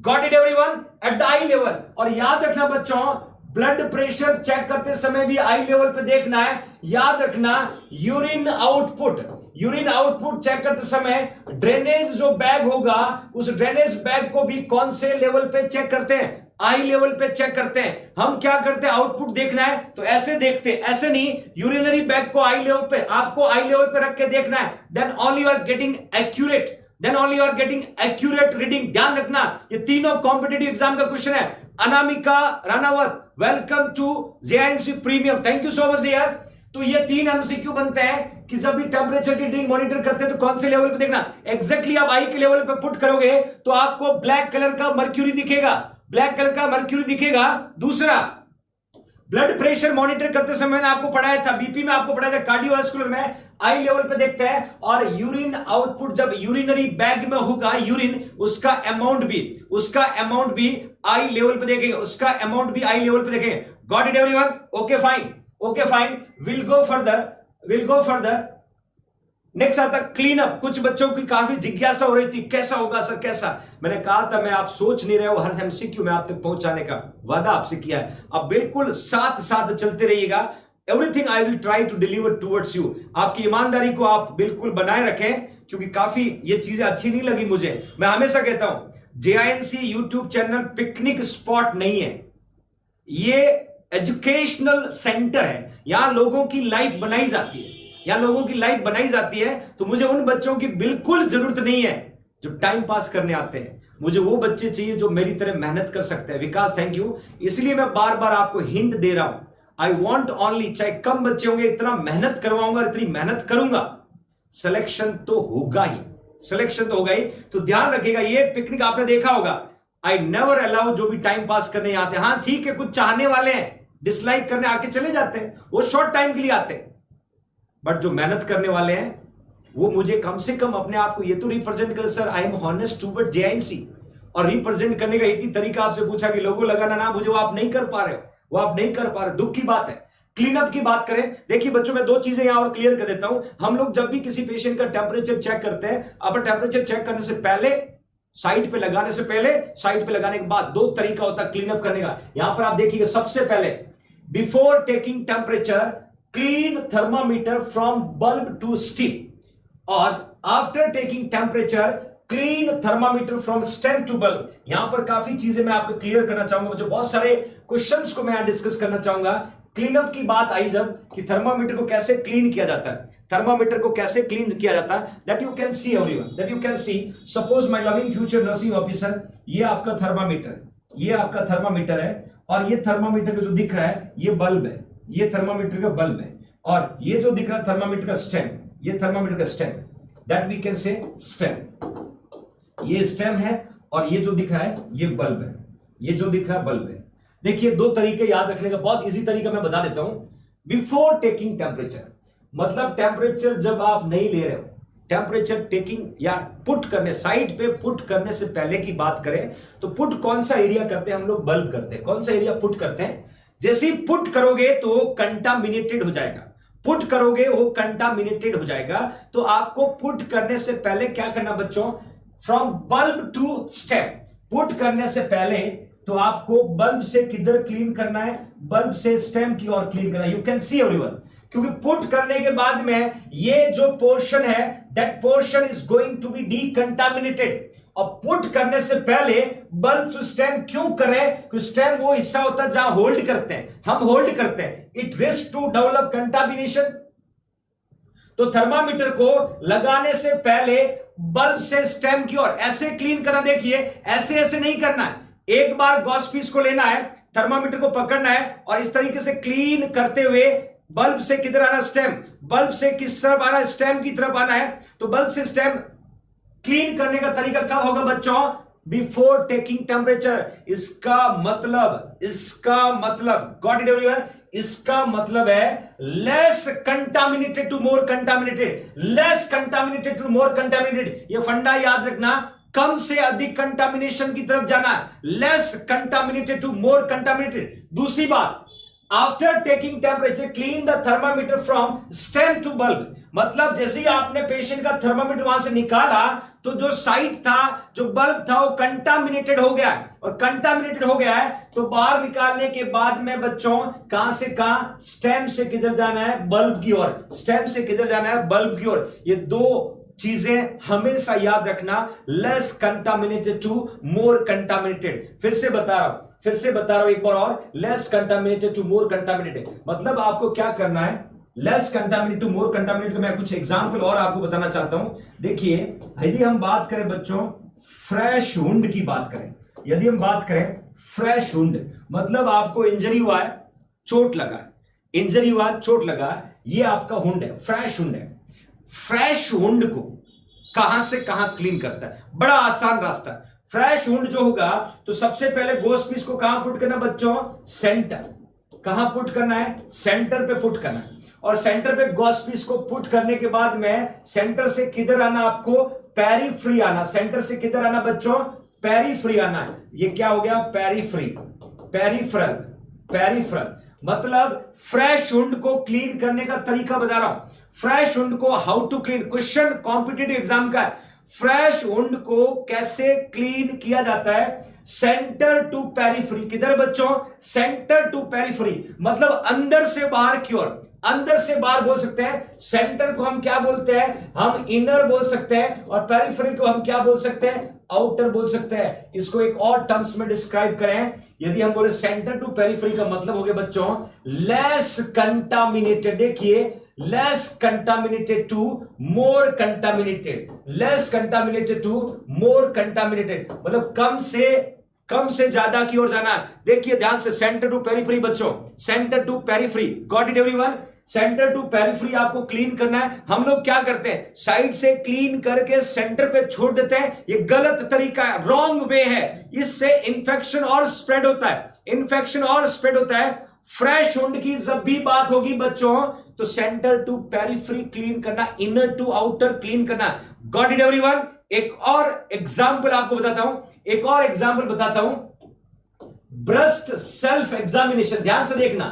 got it everyone, at the eye level। और याद रखना बच्चों, ब्लड प्रेशर चेक करते समय भी आई लेवल पे देखना है। याद रखना, यूरिन आउटपुट चेक करते समय ड्रेनेज जो बैग होगा, उस ड्रेनेज बैग को भी कौन से लेवल पे चेक करते हैं, आई लेवल पे चेक करते हैं। हम क्या करते हैं, आउटपुट देखना है तो ऐसे देखते हैं, ऐसे नहीं। यूरिनरी बैग को आई लेवल पे, आपको आई लेवल पे रख के देखना है, then only you are getting accurate, then only you are getting accurate reading. ध्यान रखना, ये तीनों कॉम्पिटेटिव एग्जाम का क्वेश्चन है। Anamika Ranawat, welcome to JINC premium, thank you so much dear. तो ये 3 एमसीक्यू बनते हैं कि जब भी टेम्परेचर की रीडिंग मॉनिटर करते हैं तो कौन से लेवल पे देखना। एग्जैक्टली आप आई के लेवल पे पुट करोगे तो आपको ब्लैक कलर का मर्क्यूरी दिखेगा, ब्लैक कलर का मर्क्यूरी दिखेगा। दूसरा, ब्लड प्रेशर मॉनिटर करते समय मैंने आपको पढ़ाया था, बीपी में आपको पढ़ाया था, कार्डियोवास्कुलर में आई लेवल पे देखते हैं। और यूरिन आउटपुट जब यूरिनरी बैग में होगा यूरिन, उसका अमाउंट भी आई लेवल पे देखेंगे, उसका अमाउंट भी आई लेवल पे देखेंगे। Got it everyone? Okay fine, okay fine, will go further. Next आता क्लीन अप। कुछ बच्चों की काफी जिज्ञासा हो रही थी, कैसा होगा सर, कैसा। मैंने कहा था मैं आप सोच नहीं रहे हो, हर एमसीक्यू में आप तक पहुंचाने का वादा आपसे किया है। अब बिल्कुल साथ साथ चलते रहिएगा। Everything I will try to deliver towards you. आपकी ईमानदारी को आप बिल्कुल बनाए रखें, क्योंकि काफी ये चीजें अच्छी नहीं लगी मुझे। मैं हमेशा कहता हूं जेआईएनसी यूट्यूब चैनल पिकनिक स्पॉट नहीं है, ये एजुकेशनल सेंटर है। यहां लोगों की लाइफ बनाई जाती है, तो मुझे उन बच्चों की बिल्कुल जरूरत नहीं है जो टाइम पास करने आते हैं। मुझे वो बच्चे चाहिए जो मेरी तरह मेहनत कर सकते हैं। विकास थैंक यू। इसलिए मैं बार बार आपको हिंट दे रहा हूं, आई वॉन्ट ओनली, चाहे कम बच्चे होंगे, इतना मेहनत करवाऊंगा, इतनी मेहनत करूंगा, सिलेक्शन तो होगा ही। तो ध्यान रखिएगा, ये पिकनिक आपने देखा होगा, आई नेवर अलाउ जो भी टाइम पास करने आते हैं। हाँ ठीक है, कुछ चाहने वाले हैं, डिसलाइक करने आके चले जाते हैं, वो शॉर्ट टाइम के लिए आते हैं। बट जो मेहनत करने वाले हैं वो मुझे कम से कम अपने आप को ये तो रिप्रेजेंट करे, sir I am honest toward JINC. और रिप्रेजेंट करने का एक ही तरीका आपसे पूछा कि लोगो लगाना ना, मुझे वो आप नहीं कर पा रहे, दुख की बात है। क्लीन अप की बात करें, देखिए बच्चों मैं 2 चीजें यहां और क्लियर कर देता हूं। हम लोग जब भी किसी पेशेंट का टेम्परेचर चेक करते हैं, अपर टेम्परेचर चेक करने से पहले, साइड पे लगाने से पहले, साइड पे लगाने के बाद 2 तरीका होता है क्लीन अप करने का। यहां पर आप देखिएगा, सबसे पहले before taking temperature clean thermometer from bulb to stem, और after taking temperature clean thermometer from stem to bulb। यहां पर काफी चीजें मैं आपको क्लियर करना चाहूंगा, जो बहुत सारे क्वेश्चंस को मैं यहां डिस्कस करना चाहूंगा। क्लीन अप की बात आई जब, कि थर्मामीटर को कैसे क्लीन किया जाता है, that you can see everyone, suppose my loving future nursing officer, ये आपका थर्मामीटर है, और ये थर्मामीटर का जो दिख रहा है ये बल्ब है, ये थर्मामीटर का बल्ब है, और ये जो दिख रहा है थर्मामीटर का स्टेम, ये थर्मामीटर का stem, that we can say stem. ये स्टेम है, और ये जो दिख रहा है ये बल्ब है, देखिए 2 तरीके याद रखने का, बहुत इजी तरीका मैं बता देता हूं। बिफोर टेकिंग टेम्परेचर, मतलब टेम्परेचर जब आप नहीं ले रहे हो, टेम्परेचर टेकिंग या पुट करने, साइड पे पुट करने से पहले की बात करें तो पुट कौन सा एरिया करते हैं हम लोग, बल्ब करते हैं। कौन सा एरिया पुट करते हैं? जैसे ही पुट करोगे तो वो कंटामिनेटेड हो जाएगा, तो आपको पुट करने से पहले क्या करना बच्चों, from bulb to stem, put करने से पहले तो आपको बल्ब से किधर क्लीन करना है, बल्ब से स्टेम की ओर क्लीन करना है। यू कैन सी एवरीवन, क्योंकि पुट करने के बाद में ये जो पोर्शन है, that portion is going to be decontaminated. और पुट करने से पहले बल्ब टू स्टेम क्यों करें? क्योंकि स्टेम वो हिस्सा होता है जहां होल्ड करते हैं, हम होल्ड करते हैं, it risk to develop contamination. तो थर्मामीटर को लगाने से पहले बल्ब से स्टेम की ओर ऐसे क्लीन करना। देखिए ऐसे नहीं करना है, एक बार गॉस पीस को लेना है, थर्मामीटर को पकड़ना है, और इस तरीके से क्लीन करते हुए बल्ब से किधर आना, स्टेम, बल्ब से किस तरफ आना, स्टेम की तरफ आना है। तो बल्ब से स्टेम क्लीन करने का तरीका कब होगा बच्चों? Before taking temperature. इसका मतलब गॉट इट एवरीवन, इसका मतलब है less contaminated to more contaminated, ये फंडा याद रखना, कम से अधिक कंटामिनेशन की तरफ जाना है, less contaminated to more contaminated. दूसरी बात, after taking temperature clean the thermometer from stem to bulb. मतलब जैसे ही आपने पेशेंट का थर्मामीटर वहां से निकाला तो जो साइट था, जो बल्ब था, वो कंटामिनेटेड हो गया, और कंटामिनेटेड हो गया है तो बाहर निकालने के बाद में बच्चों कहां से कहां, स्टेम से किधर जाना है, बल्ब की ओर, स्टेम से किधर जाना है, बल्ब की ओर। ये 2 चीजें हमेशा याद रखना, less contaminated to more contaminated. फिर से बता रहा हूं, फिर से बता रहा हूं एक बार और, less contaminated to more contaminated, मतलब आपको क्या करना है, less contaminated to more contaminated. मैं कुछ एग्जांपल और आपको बताना चाहता हूं। देखिए यदि हम बात करें बच्चों फ्रेश वुंड की बात करें, यदि हम बात करें फ्रेश वुंड, मतलब आपको इंजरी हुआ है, चोट लगा है, इंजरी हुआ चोट लगा, ये आपका वुंड है, फ्रेश वुंड है। फ्रेश वुंड को कहां से कहां क्लीन करता है, बड़ा आसान रास्ता। फ्रेश वुंड जो होगा तो सबसे पहले गोस पीस को कहां पुट करना बच्चों, सेंटर, कहां पुट करना है, सेंटर पे पुट करना है। और सेंटर पे गॉस पीस को पुट करने के बाद में सेंटर से किधर आना, आपको पेरीफ्री आना, सेंटर से किधर आना बच्चों, पेरीफ्री आना है। ये क्या हो गया, पेरीफ्री, पेरीफ्रल, पेरीफ्रल, मतलब फ्रेश वुंड को क्लीन करने का तरीका बता रहा हूं। फ्रेश वुंड को how to clean, question competitive exam का है, फ्रेश वुंड को कैसे क्लीन किया जाता है, सेंटर टू पेरीफ्री, किधर बच्चों, सेंटर टू पेरीफ्री, मतलब अंदर से बाहर की ओर, अंदर से बाहर बोल सकते हैं। सेंटर को हम क्या बोलते हैं, हम इनर बोल सकते हैं, और पेरीफ्री को हम क्या बोल सकते हैं, आउटर बोल सकते हैं। इसको एक और टर्म्स में डिस्क्राइब करें, यदि हम बोले सेंटर टू पेरीफ्री का मतलब हो गया बच्चों लेस कंटामिनेटेड, देखिए less contaminated to more contaminated, less contaminated to more contaminated, मतलब कम से ज्यादा की ओर जाना। देखिए ध्यान से, सेंटर टू पेरीफ्री बच्चों, centre to periphery, got it everyone, centre to periphery आपको क्लीन करना है। हम लोग क्या करते हैं, साइड से क्लीन करके सेंटर पे छोड़ देते हैं, ये गलत तरीका है, रॉन्ग वे है, इससे इंफेक्शन और स्प्रेड होता है, इंफेक्शन और स्प्रेड होता है। फ्रेश वुंड की जब भी बात होगी बच्चों तो सेंटर टू पेरीफ्री क्लीन करना, इनर टू आउटर क्लीन करना, गॉट इट एवरीवन। एक और एग्जांपल आपको बताता हूं, एक और एग्जांपल बताता हूं, ब्रेस्ट सेल्फ एग्जामिनेशन, ध्यान से देखना,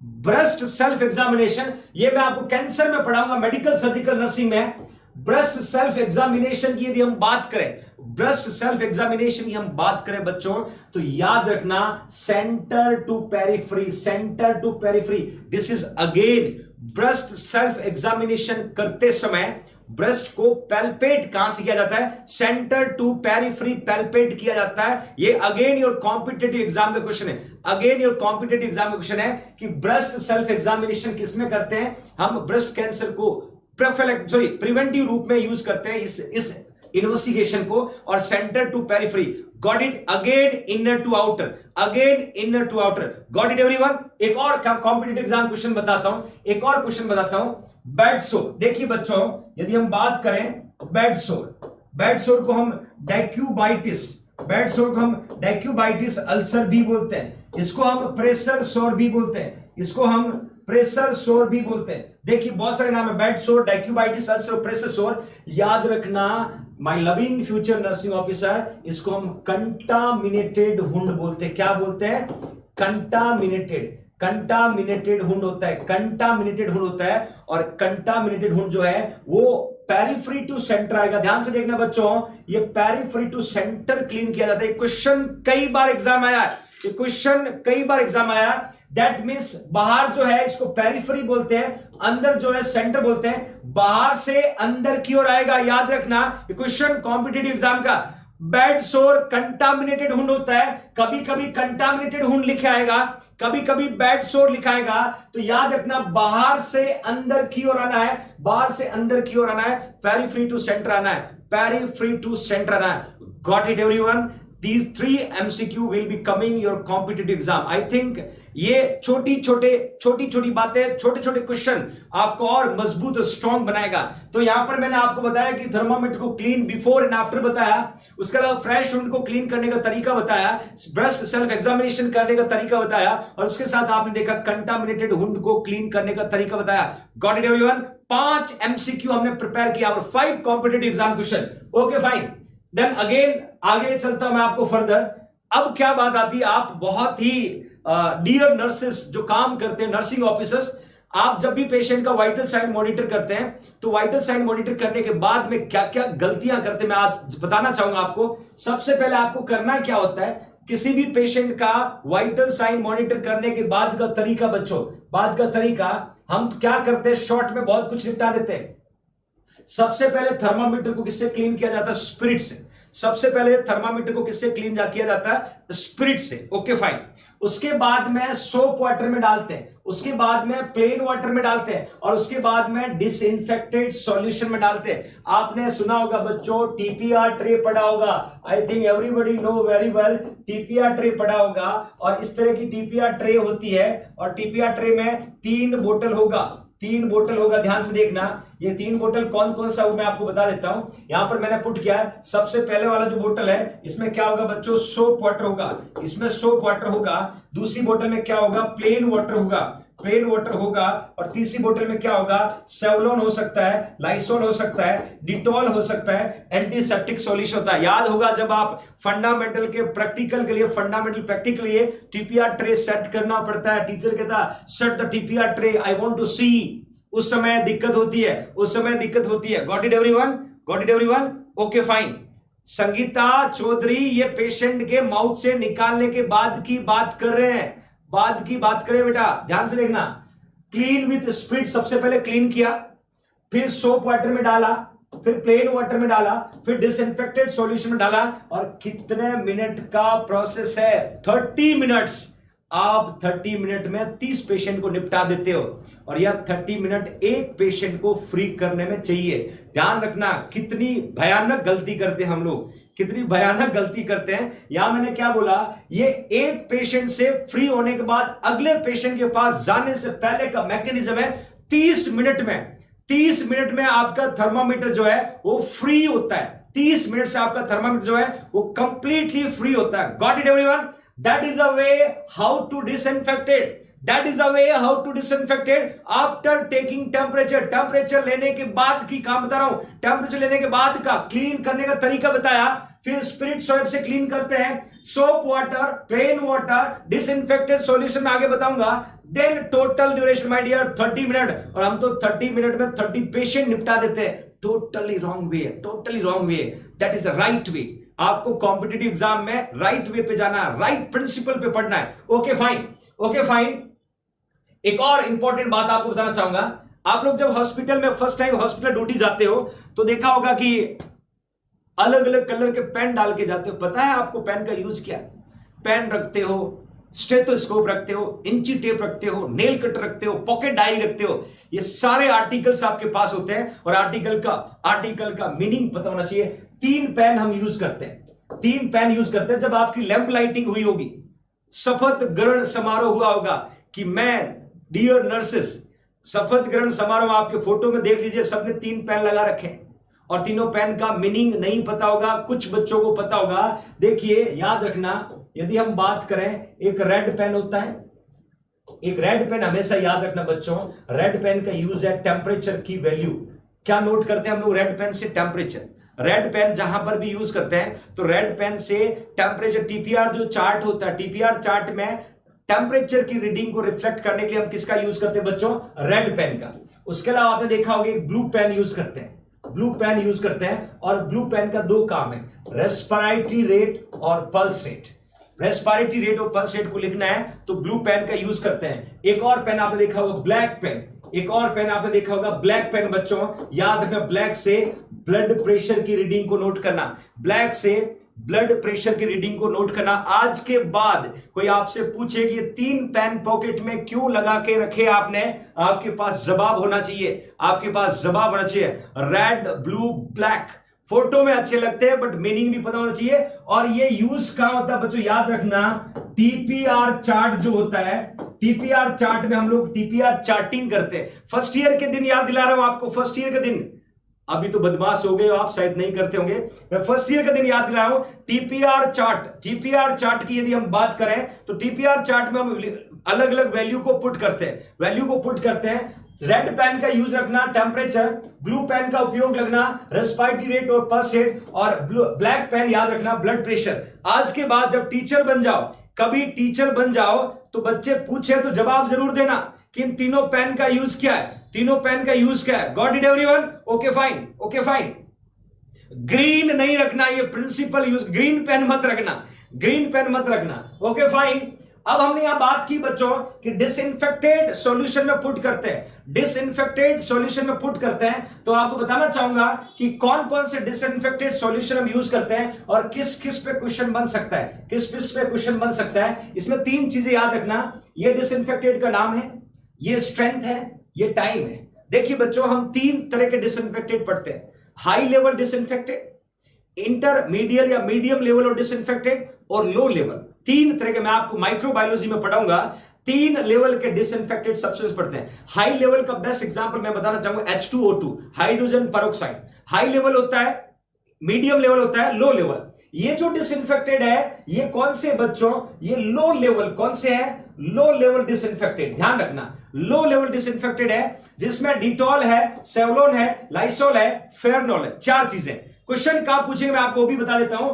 ब्रेस्ट सेल्फ एग्जामिनेशन, ये मैं आपको कैंसर में पढ़ाऊंगा, मेडिकल सर्जिकल नर्सिंग में। ब्रेस्ट सेल्फ एग्जामिनेशन की यदि हम बात करें, ब्रेस्ट सेल्फ एग्जामिनेशन की हम बात करें बच्चों, तो याद रखना centre to periphery, centre to periphery, this is again breast self examination करते समय ब्रेस्ट को पैल्पेट कहां से किया जाता है, सेंटर टू पेरीफ्री पैल्पेट किया जाता है। ये अगेन योर कॉम्पिटिटिव एग्जाम का क्वेश्चन है, अगेन योर कॉम्पिटिटिव एग्जाम का क्वेश्चन है कि ब्रेस्ट सेल्फ एग्जामिनेशन किसमें करते हैं, हम ब्रेस्ट कैंसर को प्रिवेंटिव रूप में यूज करते हैं इस इन्वेस्टिगेशन को, और centre to periphery, got it, again inner to outer, again inner to outer, got it everyone. एक और कॉम्पिटिटिव एग्जाम क्वेश्चन बताता हूं, एक और क्वेश्चन बताता हूं, बेड सोर। देखिए बच्चों यदि हम बात करें बेड सोर, बेड सोर को हम डाइक्यूबाइटिस, बेड सोर को हम डाइक्यूबाइटिस अल्सर भी बोलते हैं, इसको हम प्रेशर सोर भी बोलते हैं, इसको हम प्रेशर सोर भी बोलते हैं। देखिए बहुत सारे नाम है, बेड सोर, डाइक्यूबाइटिस अल्सर, प्रेशर सोर। याद रखना my loving future nursing officer, इसको हम कंटामिनेटेड वुंड बोलते हैं। क्या बोलते हैं, कंटामिनेटेड, कंटामिनेटेड वुंड होता है, कंटामिनेटेड वुंड होता है। और कंटामिनेटेड वुंड जो है वो पेरीफ्री टू सेंटर आएगा। ध्यान से देखना बच्चों, ये पेरीफ्री टू सेंटर क्लीन किया जाता है। क्वेश्चन कई बार एग्जाम आया है, ये क्वेश्चन कई बार एग्जाम आया। दैट मींस बाहर जो है इसको पेरीफ्री बोलते हैं, अंदर जो है सेंटर बोलते हैं, बाहर से अंदर की ओर आएगा। याद रखना ये क्वेश्चन कॉम्पिटिटिव एग्जाम का। बेड सोर कंटामिनेटेड वुंड होता है, कभी कभी कंटामिनेटेड वुंड लिखा आएगा, कभी कभी बेड सोर लिखाएगा। तो याद रखना बाहर से अंदर की ओर आना है, बाहर से अंदर की ओर आना है, पेरीफ्री टू सेंटर आना है, पेरीफ्री टू सेंटर आना है। Got it everyone, These 3 MCQ will be coming your competitive exam. I think ये छोटी छोटी बातें, छोटे छोटे क्वेश्चन आपको और मजबूत और स्ट्रॉन्ग बनाएगा। तो यहां पर मैंने आपको बताया कि थर्मामीटर को क्लीन बिफोर एंड आफ्टर बताया, उसके अलावा फ्रेश वुंड को क्लीन करने का तरीका बताया, ब्रेस्ट सेल्फ एग्जामिनेशन करने का तरीका बताया, और उसके साथ आपने देखा कंटामिनेटेड वुंड को क्लीन करने का तरीका बताया। गॉट इट एवरीवन, 5 MCQ हमने प्रिपेयर किया और 5 competitive exam question. Okay fine, then again आगे चलता मैं आपको फर्दर। अब क्या बात आती है, आप बहुत ही डियर नर्सेस जो काम करते हैं, नर्सिंग ऑफिसर्स, आप जब भी पेशेंट का वाइटल साइन मॉनिटर करते हैं तो वाइटल साइन मॉनिटर करने के बाद में क्या क्या गलतियां करते हैं मैं आज बताना चाहूंगा आपको। सबसे पहले आपको करना क्या होता है, किसी भी पेशेंट का वाइटल साइन मॉनिटर करने के बाद का तरीका बच्चों, बाद का तरीका हम क्या करते हैं, शॉर्ट में बहुत कुछ निपटा देते हैं। सबसे पहले थर्मामीटर को किससे क्लीन किया जाता है, स्पिरिट से। सबसे पहले थर्मामीटर को किससे क्लीन किया जाता है? स्पिरिट से। Okay fine. उसके बाद में सोप वाटर में डालते हैं, उसके बाद में प्लेन वाटर में डालते हैं, और उसके बाद में डिसइंफेक्टेड सॉल्यूशन में डालते हैं। आपने सुना होगा बच्चों, टीपीआर ट्रे पढ़ा होगा। I think everybody know very well, TPR tray पढ़ा होगा। और इस तरह की टीपीआर ट्रे होती है, और टीपीआर ट्रे में 3 बोतल होगा, 3 बोतल होगा। ध्यान से देखना, ये 3 बोतल कौन कौन सा मैं आपको बता देता हूं। यहां पर मैंने पुट किया है, सबसे पहले वाला जो बोतल है इसमें क्या होगा बच्चों? सोप वाटर होगा, इसमें सोप वाटर होगा। दूसरी बोतल में क्या होगा? प्लेन वाटर होगा, प्लेन वाटर होगा। और तीसरी बोतल में क्या होगा? सेवलॉन हो सकता है, लाइसोल हो सकता है, डिटॉल हो सकता है, एंटीसेप्टिक सॉल्यूशन होता है। याद होगा जब आप फंडामेंटल के प्रैक्टिकल के लिए, फंडामेंटल प्रैक्टिकल के लिए टीपीआर ट्रे सेट करना पड़ता है, टीचर कहता है set the TPR tray, I want to see. उस समय दिक्कत होती है, उस समय दिक्कत होती है। Got it everyone? Got it everyone? Okay fine. Sangeeta Chaudhary ये पेशेंट के माउथ से निकालने के बाद की बात कर रहे हैं, बाद की बात करें बेटा, ध्यान से देखना। क्लीन विथ स्पिरिट, सबसे पहले क्लीन किया, फिर सोप वाटर में डाला, फिर प्लेन वाटर में डाला, फिर डिसइंफेक्टेड सॉल्यूशन में डाला। और कितने मिनट का प्रोसेस है? 30 मिनट्स। आप 30 मिनट में 30 पेशेंट को निपटा देते हो, और यह 30 मिनट एक पेशेंट को फ्री करने में चाहिए। ध्यान रखना, कितनी भयानक गलती करते हैं हम लोग, कितनी भयानक गलती करते हैं। यहां मैंने क्या बोला? ये एक पेशेंट से फ्री होने के बाद अगले पेशेंट के पास जाने से पहले का मैकेनिज्म है। 30 मिनट में, 30 मिनट में आपका थर्मामीटर जो है वो फ्री होता है। 30 मिनट से आपका थर्मामीटर जो है वो कंप्लीटली फ्री होता है। Got it everyone? That is a way how to disinfect it. That is a way how to disinfect it after taking temperature. Temperature लेने के बाद की काम बता रहा हूं, टेम्परेचर लेने के बाद का क्लीन करने का तरीका बताया। फिर स्पिरिट सोप से क्लीन करते हैं, soap water, plain water, disinfected solution में आगे बताऊंगा। Then total duration my dear 30 minute, और हम तो 30 मिनट में 30 पेशेंट निपटा देते हैं। Totally wrong way, totally wrong way. That is a right way. आपको कॉम्पिटिटिव एग्जाम में राइट वे पे जाना है, राइट प्रिंसिपल पे पढ़ना है। Okay fine, okay fine. एक और इंपॉर्टेंट बात आपको बताना चाहूंगा। आप लोग जब हॉस्पिटल में फर्स्ट टाइम हॉस्पिटल ड्यूटी जाते हो तो देखा होगा कि अलग अलग कलर के पेन डाल के जाते हो। पता है आपको पेन का यूज क्या है? पेन रखते हो, स्टेथोस्कोप रखते हो, इंची टेप रखते हो, नेल कटर रखते हो, पॉकेट डायरी रखते हो। ये सारे आर्टिकल्स आपके पास होते हैं, और आर्टिकल का मीनिंग पता होना चाहिए। 3 पेन हम यूज करते हैं, 3 पेन यूज करते हैं। जब आपकी लैंप लाइटिंग हुई होगी, शपथ ग्रहण समारोह हुआ होगा कि मैं डियर नर्सेस, शपथ ग्रहण समारोह आपके फोटो में देख लीजिए, सबने 3 पेन लगा रखे हैं, और तीनों पेन का मीनिंग नहीं पता होगा, कुछ बच्चों को पता होगा। देखिए याद रखना, यदि हम बात करें, एक रेड पेन होता है, एक रेड पेन हमेशा याद रखना बच्चों, रेड पेन का यूज है टेम्परेचर की वैल्यू। क्या नोट करते हैं हम लोग रेड पेन से? टेम्परेचर। रेड पेन जहां पर भी यूज करते हैं तो रेड पेन से टेम्परेचर, टीपीआर जो चार्ट होता है, टीपीआर चार्ट में टेम्परेचर की रीडिंग को रिफ्लेक्ट करने के लिए हम किसका यूज करते हैं बच्चों? रेड पेन का। उसके अलावा आपने देखा होगा ब्लू पेन यूज करते हैं, ब्लू पेन यूज करते हैं। और ब्लू पेन का 2 काम है, रेस्पिरेटरी रेट और पल्स रेट। रेस्पिरेटरी रेट और पल्स रेट को लिखना है तो ब्लू पेन का यूज करते हैं। एक और पेन आपने देखा होगा ब्लैक पेन, एक और पेन आपने देखा होगा ब्लैक पेन। बच्चों याद रखना, ब्लैक से ब्लड प्रेशर की रीडिंग को नोट करना, ब्लैक से ब्लड प्रेशर की रीडिंग को नोट करना। आज के बाद कोई आपसे पूछे कि ये 3 पेन पॉकेट में क्यों लगा के रखे आपने, आपके पास जवाब होना चाहिए, आपके पास जवाब होना चाहिए। रेड, ब्लू, ब्लैक फोटो में अच्छे लगते हैं बट मीनिंग भी पता होना चाहिए। और ये यूज कहां होता है बच्चों? याद रखना, टीपीआर चार्ट जो होता है, टीपीआर चार्ट में हम लोग टीपीआर चार्टिंग करते हैं। फर्स्ट ईयर के दिन याद दिला रहा हूं आपको, फर्स्ट ईयर के दिन, अभी तो बदमाश हो गए हो आप, शायद नहीं करते होंगे, मैं फर्स्ट ईयर का दिन याद दिला रहा हूं। टीपीआर चार्ट, टीपीआर चार्ट की यदि हम बात करें तो टीपीआर चार्ट में हम अलग अलग वैल्यू को पुट करते हैं, वैल्यू को पुट करते हैं। रेड पेन का यूज रखना टेम्परेचर, ब्लू पेन का उपयोग लगना रेस्पिरेटरी रेट और पल्स रेट, और ब्लैक पेन याद रखना ब्लड प्रेशर। आज के बाद जब टीचर बन जाओ, कभी टीचर बन जाओ तो बच्चे पूछे तो जवाब जरूर देना कि इन तीनों पेन का यूज क्या है, तीनों पेन का यूज क्या है। Got it everyone? Okay fine, okay fine. Green नहीं रखना, ये प्रिंसिपल यूज, ग्रीन पेन मत रखना, ग्रीन पेन मत रखना। Okay fine. अब हमने यहां बात की बच्चों कि डिसइंफेक्टेड सॉल्यूशन में पुट करते हैं, डिसइंफेक्टेड सॉल्यूशन में पुट करते हैं, तो आपको बताना चाहूंगा कि कौन कौन से डिसइंफेक्टेड सॉल्यूशन हम यूज करते हैं और किस किस पे क्वेश्चन बन सकता है, किस किस पे क्वेश्चन बन सकता है। इसमें 3 चीजें याद रखना, ये डिसइंफेक्टेड का नाम है, ये स्ट्रेंथ है, ये टाइम है। देखिए बच्चों, हम 3 तरह के डिसइंफेक्टेड पढ़ते हैं, हाई लेवल डिसइंफेक्टेड, इंटरमीडिएट या मीडियम लेवल ऑफ डिसइंफेक्टेड और लो लेवल। 3 तरह के मैं आपको माइक्रोबायोलॉजी में पढ़ाऊंगा, 3 लेवल के डिसइंफेक्टेड सब्सटेंस पढ़ते हैं। हाई लेवल का बेस्ट एग्जांपल मैं बताना चाहूंगा H2O2, hydrogen peroxide, high level होता है, मीडियम लेवल होता है, लो लेवल। ये जो डिसइंफेक्टेड है ये कौन से बच्चों, ये लो लेवल, कौन से है, लो लेवल डिसइंफेक्टेड। ध्यान रखना, लो लेवल डिसइंफेक्टेड है जिसमें डिटॉल है, सेवलोन है, लाइसोल है, फेयरनॉल है, 4 चीजें। क्वेश्चन कहां पूछेंगे मैं आपको वो भी बता देता हूं।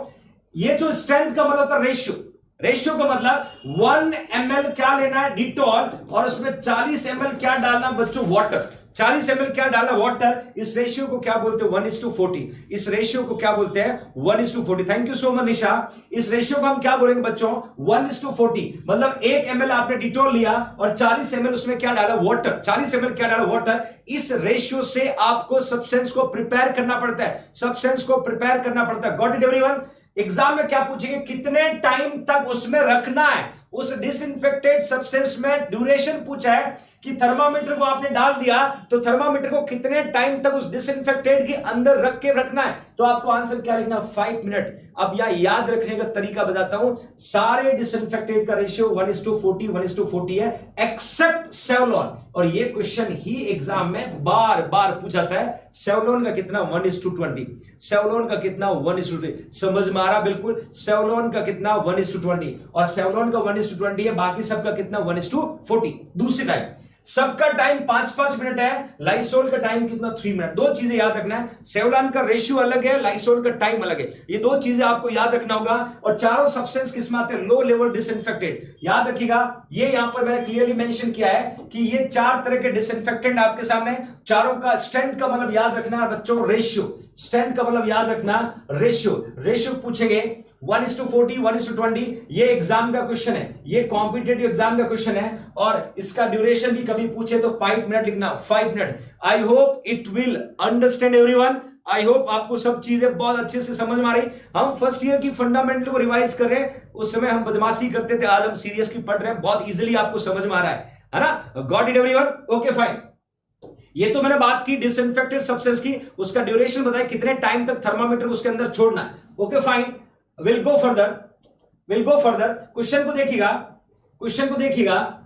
ये जो स्ट्रेंथ का मतलब होता है रेशियो, रेशियो का मतलब 1 ml क्या लेना है डिटॉल और उसमें 40 ml क्या डालना बच्चों, वाटर। 40 ml क्या डालना, वाटर। इस रेशियो को क्या बोलते हैं, 1:40। इस रेशियो को क्या बोलते हैं, 1:40। थैंक यू सो मच निशा। इस रेशियो को हम क्या बोलेंगे बच्चों, 1:40। मतलब 1 ml आपने डिटॉल लिया और 40 ml उसमें क्या डाला, वाटर। 40 ml क्या डाला, वाटर। इस रेशियो से आपको सब्सटेंस को प्रिपेयर करना पड़ता है, सब्सटेंस को प्रिपेयर करना पड़ता है। Got it everyone. एग्जाम में क्या पूछेंगे, कितने टाइम तक उसमें रखना है, उस डिसइंफेक्टेड सब्सटेंस में ड्यूरेशन पूछा है कि थर्मामीटर को आपने डाल दिया तो थर्मामीटर को कितने टाइम तक उस डिसइंफेक्टेड के अंदर रख के रखना है, तो आपको आंसर क्या लिखना, 5 मिनट। अब यह याद रखने का तरीका बताता हूं। सारे डिसइंफेक्टेड का रेशियो 1:40 है एक्सेप्ट सेवलॉन, और ये क्वेश्चन ही एग्जाम में बार बार पूछा जाता है। सेवलॉन का कितना, 1:20। सेवलॉन का कितना, 1:20। समझ में आ रहा, बिल्कुल। सेवलॉन का कितना, 1:20, और सेवलॉन का 1:20 है, बाकी सबका कितना, 1:40। दूसरी टाइम सबका टाइम 5-5 मिनट है, लाइसोल का टाइम कितना, 3 मिनट। 2 चीजें याद रखना है, सेवलॉन का रेशियो अलग है, लाइसोल का टाइम अलग है। ये 2 चीजें आपको याद रखना होगा। और चारों सब्सटेंस किस में आते हैं, लो लेवल डिसइंफेक्टेड। याद रखिएगा, ये यहां पर मैंने क्लियरली मेंशन किया है कि ये 4 तरह के डिसइंफेक्टेंट आपके सामने। चारों का स्ट्रेंथ का मतलब याद रखना बच्चों, रेशियो। स्ट्रेंथ का मतलब याद रखना, रेशियो। रेशियो पूछेंगे 1:40, 1:20। ये एग्जाम का क्वेश्चन है, ये कॉम्पिटेटिव एग्जाम का क्वेश्चन है, और इसका ड्यूरेशन भी कभी पूछे तो 5 मिनट लिखना, 5 minute. I hope it will understand everyone. I hope आपको सब चीजें बहुत अच्छे से समझ में आ रही। हम फर्स्ट ईयर की फंडामेंटल को रिवाइज कर रहे हैं, उस समय हम बदमाशी करते थे, आज हम सीरियसली पढ़ रहे हैं, बहुत इजीली आपको समझ में आ रहा है ना। Got it everyone, okay fine. ये तो मैंने बात की डिसइंफेक्टेड सब्सटेंस की, उसका ड्यूरेशन बताया, कितने टाइम तक थर्मामीटर उसके अंदर छोड़ना है। Okay fine, will go further. Question को देखिएगा,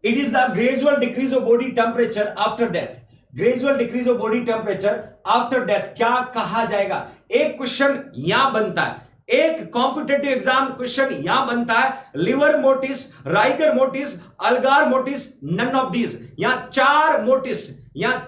it is the gradual decrease of body temperature after death. Gradual decrease of body temperature after death क्या कहा जाएगा। एक क्वेश्चन यहां बनता है, एक कॉम्पिटेटिव एग्जाम क्वेश्चन यहां बनता है, livor mortis, rigor mortis, algor mortis, none of these. यहां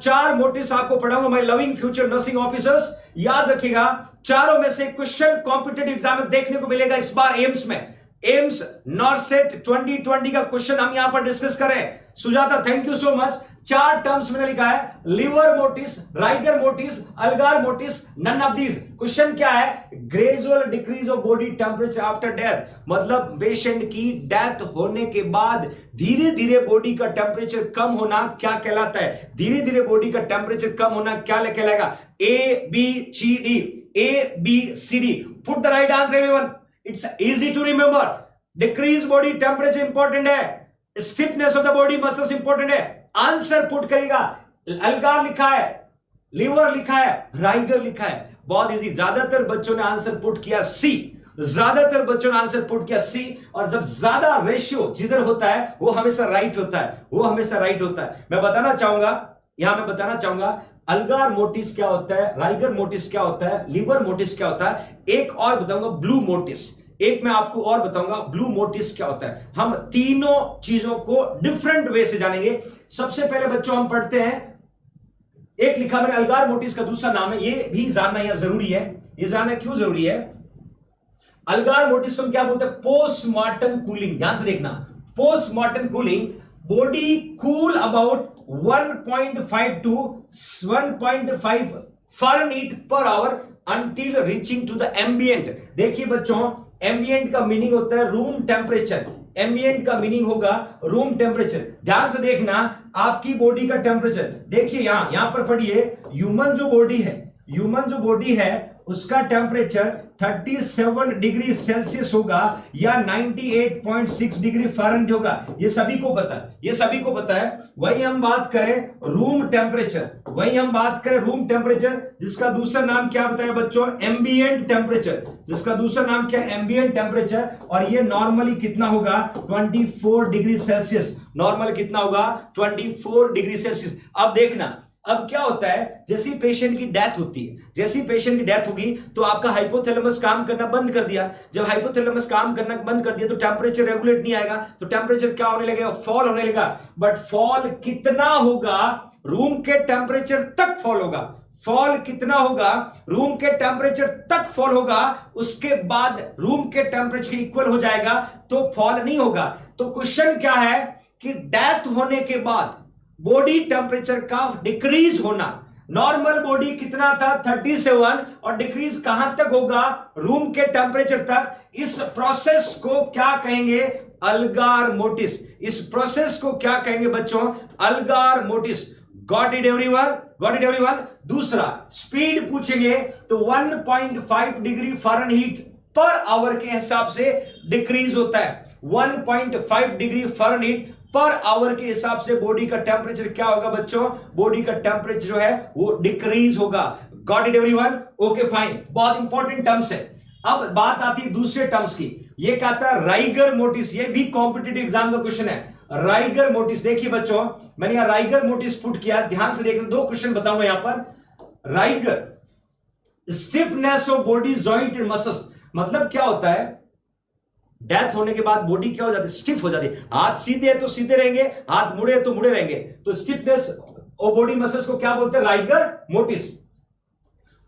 4 मोटिस आपको पढ़ाऊंगा, my loving future nursing officers. याद रखिएगा, चारों में से क्वेश्चन कॉम्पिटेटिव एग्जाम में देखने को मिलेगा इस बार एम्स में। एम्स नॉर्सेट 2020 का क्वेश्चन हम यहां पर डिस्कस करें। Sujata thank you so much. 4 terms मैंने लिखा है, livor mortis, rigor mortis, algor mortis, none of these. Question क्या है, gradual decrease of body temperature after death, मतलब पेशेंट की डेथ होने के बाद धीरे धीरे बॉडी का टेम्परेचर कम होना क्या कहलाता है। धीरे धीरे बॉडी का टेम्परेचर कम होना क्या कहलाएगा, ABCD। Put the right answer everyone, it's easy to remember. Decrease body temperature important है, stiffness of the body muscles important है। आंसर पुट करेगा, अल्गार लिखा है, लिवर लिखा है, राइगर लिखा है। बहुत इजी। ज्यादातर बच्चों ने आंसर पुट किया सी, ज्यादातर बच्चों ने आंसर पुट किया सी। और जब ज्यादा रेशियो जिधर होता है वो हमेशा राइट होता है, वो हमेशा राइट होता है। मैं बताना चाहूंगा अल्गार मोटिस क्या होता है, राइगर मोटिस क्या होता है, लिवर मोटिस क्या होता है। एक और बताऊंगा ब्लू मोटिस, एक मैं आपको और बताऊंगा ब्लू मोटिस क्या होता है। हम तीनों चीजों को डिफरेंट वे से जानेंगे। सबसे पहले बच्चों हम पढ़ते हैं, एक लिखा मैंने अल्गार मोटिस का दूसरा नाम है, ये भी जानना यह जरूरी है। ये जानना क्यों जरूरी है, अल्गार मोटिस को हम क्या बोलते हैं, पोस्टमार्टम कूलिंग। ध्यान से देखना, postmortem cooling, body cool about 1.5 to 1.5 Fahrenheit per hour until reaching to the ambient। देखिए बच्चों, एम्बिएंट का मीनिंग होता है रूम टेम्परेचर। एम्बिएंट का मीनिंग होगा रूम टेम्परेचर। ध्यान से देखना, आपकी बॉडी का टेम्परेचर देखिए, यहां पर पढ़िए, ह्यूमन जो बॉडी है उसका टेम्परेचर 37 डिग्री सेल्सियस होगा या 98.6 डिग्री फ़ारेनहाइट होगा। ये सभी को पता है। वही हम बात करें रूम टेम्परेचर, जिसका दूसरा नाम क्या बताया बच्चों? एम्बिएंट टेम्परेचर, जिसका दूसरा नाम क्या? Ambient temperature. और ये नॉर्मली कितना होगा? 24 डिग्री सेल्सियस। नॉर्मल कितना होगा? 24 डिग्री सेल्सियस। अब देखना, अब क्या होता है, जैसी पेशेंट की डेथ होगी तो आपका हाइपोथैलेमस काम करना बंद कर दिया। जब हाइपोथैलेमस काम करना बंद कर दिया तो टेम्परेचर रेगुलेट नहीं आएगा, तो टेम्परेचर क्या होने लगेगा? फॉल होने लगेगा। बट फॉल कितना होगा? रूम के टेम्परेचर तक फॉल होगा। फॉल कितना होगा? रूम के टेम्परेचर तक फॉल होगा। उसके बाद रूम के टेम्परेचर इक्वल हो जाएगा तो फॉल नहीं होगा। तो क्वेश्चन क्या है कि डेथ होने के बाद बॉडी टेम्परेचर का डिक्रीज होना। नॉर्मल बॉडी कितना था? 37, और डिक्रीज कहां तक होगा? रूम के टेम्परेचर तक। इस प्रोसेस को क्या कहेंगे? अल्गार मोटिस। इस प्रोसेस को क्या कहेंगे बच्चों? अल्गार मोटिस। Got it everyone? दूसरा, स्पीड पूछेंगे तो 1.5 डिग्री फ़ारेनहाइट पर आवर के हिसाब से डिक्रीज होता है। 1.5 डिग्री फ़ारेनहाइट पर आवर के हिसाब से बॉडी का टेम्परेचर क्या होगा बच्चों? बॉडी का टेम्परेचर जो है वो डिक्रीज होगा। Got it everyone? Okay fine. बहुत इंपॉर्टेंट टर्म्स है। अब बात आती है दूसरे टर्म्स की। ये कहता है राइगर मोटिस। ये भी कॉम्पिटिटिव एग्जाम का क्वेश्चन है। राइगर मोटिस, देखिए बच्चों, मैंने यहां राइगर मोटिस पुट किया, ध्यान से देखना। 2 क्वेश्चन बताऊंगा यहां पर। Rigor, stiffness of body joint and muscles, मतलब क्या होता है? डेथ होने के बाद बॉडी क्या हो जाती है? स्टिफ हो जाती है। हाथ सीधे है तो सीधे रहेंगे, हाथ मुड़े तो मुड़े रहेंगे। तो स्टिफनेस ऑफ बॉडी मसल्स को क्या बोलते हैं? Rigor mortise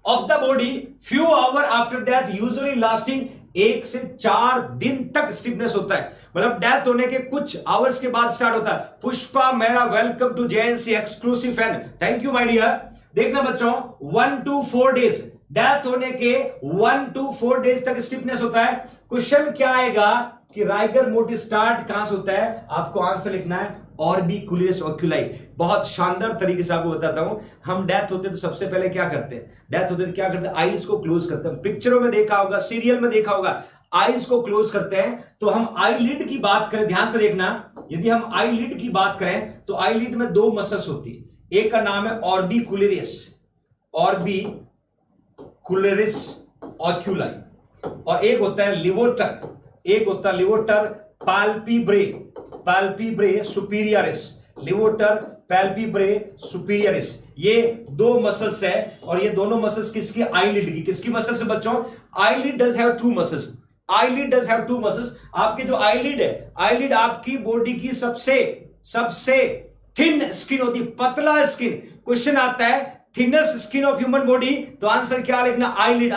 of the body few hour after death, usually lasting 1 से 4 दिन तक स्टिफनेस होता है। मतलब डेथ होने के कुछ आवर्स के बाद स्टार्ट होता है। पुष्पा मेरा welcome to JNC exclusive fan, thank you my dear. देखना बच्चों, 1 to 4 डेज, डेथ होने के 1 to 4 डेज तक स्टिफनेस होता है। क्वेश्चन क्या आएगा कि राइगर मोटिस स्टार्ट कहां से होता है? आपको आंसर लिखना है ऑर्बिकुलस ओक्यूलाई। बहुत शानदार तरीके से आपको बताता हूं। हम डेथ होते तो सबसे पहले क्या करते हैं? डेथ होते तो क्या करते हैं? आईज को क्लोज करते हैं। पिक्चरों में देखा होगा, सीरियल में देखा होगा, आईज को क्लोज करते हैं। तो हम आईलिड की बात करें, ध्यान से देखना, यदि हम आईलिड की बात करें तो आईलिड में 2 मसल्स होती है। एक का नाम है ऑर्बिकुलरिस ओक्यूलाई, और एक होता है लिवोटर पैल्पेब्रे सुपीरियरिस। लिवोटर पैल्पेब्रे सुपीरियरिस, ये 2 मसल्स है। और ये दोनों मसल्स किसकी? आईलिड की। किसकी मसल्स है बच्चों? Eyelid does have 2 muscles. आपके जो आईलिड है, आईलिड आपकी बॉडी की सबसे थिन स्किन होती है, पतला स्किन। क्वेश्चन आता है thinnest skin of human body, तो आंसर क्या लिखना? आईलिड।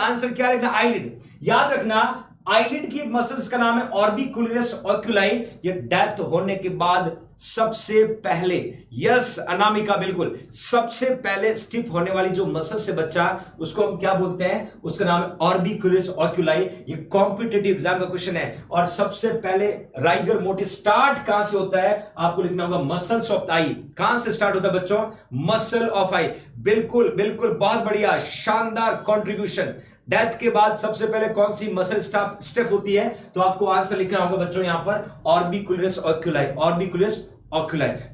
याद रखना, आईलिड की एक मसल्स का नाम है ऑर्बिकुलरिस ओक्यूलाई। ये डेथ होने के बाद सबसे पहले, यस अनामिका, बिल्कुल सबसे पहले स्टिफ होने वाली जो मसल से बच्चा, उसको हम क्या बोलते हैं? उसका नाम है ऑर्बिकुलरिस ओक्यूलाई। ये कॉम्पिटिटिव एग्जाम का क्वेश्चन है। और सबसे पहले राइगर मोटिस स्टार्ट कहां से होता है? आपको लिखना होगा मसल्स ऑफ द आई। कहां से स्टार्ट होता है बच्चों? मसल ऑफ आई। बिल्कुल, बहुत बढ़िया, शानदार कॉन्ट्रीब्यूशन। डेथ के बाद सबसे पहले कौन सी मसल स्टिफ होती है? तो आपको आंसर लिखना होगा बच्चों यहां पर orbicularis oculi.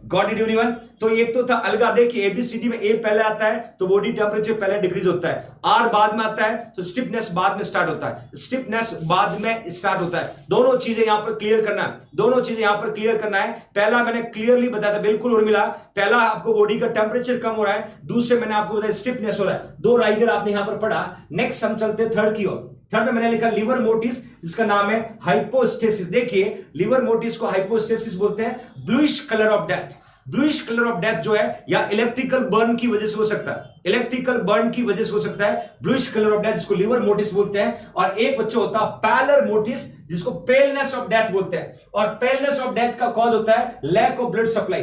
Got it everyone? तो एक तो था अलगा। देखिए एबीसीडी में ए पहले आता है तो बॉडी टेम्परेचर पहले डिक्रीज होता है, आर बाद में आता है तो स्टिफनेस बाद में स्टार्ट होता है। दोनों चीजें यहां पर क्लियर करना है। पहला मैंने क्लियरली बताया था, बिल्कुल उर्मिला। पहला आपको बॉडी का टेम्परेचर कम हो रहा है, दूसरे मैंने आपको बताया स्टिफनेस हो रहा है। 2 राइगर आपने यहां पर पढ़ा। नेक्स्ट हम चलते हैं थर्ड की ओर। थर्ड में मैंने लिखा लिवर मोटिस, जिसका नाम है हाइपोस्टेसिस। देखिए लिवर मोटिस को हाइपोस्टेसिस बोलते हैं। ब्लूइश कलर ऑफ डेथ जो है, या इलेक्ट्रिकल बर्न की वजह से हो सकता है। ब्लूइश कलर ऑफ डेथ, जिसको लिवर मोटिस बोलते हैं। और एक बच्चा होता है पैलर मोटिस, जिसको पेलनेस ऑफ डेथ बोलते हैं। और पेलनेस ऑफ डेथ का कॉज होता है lack of blood supply.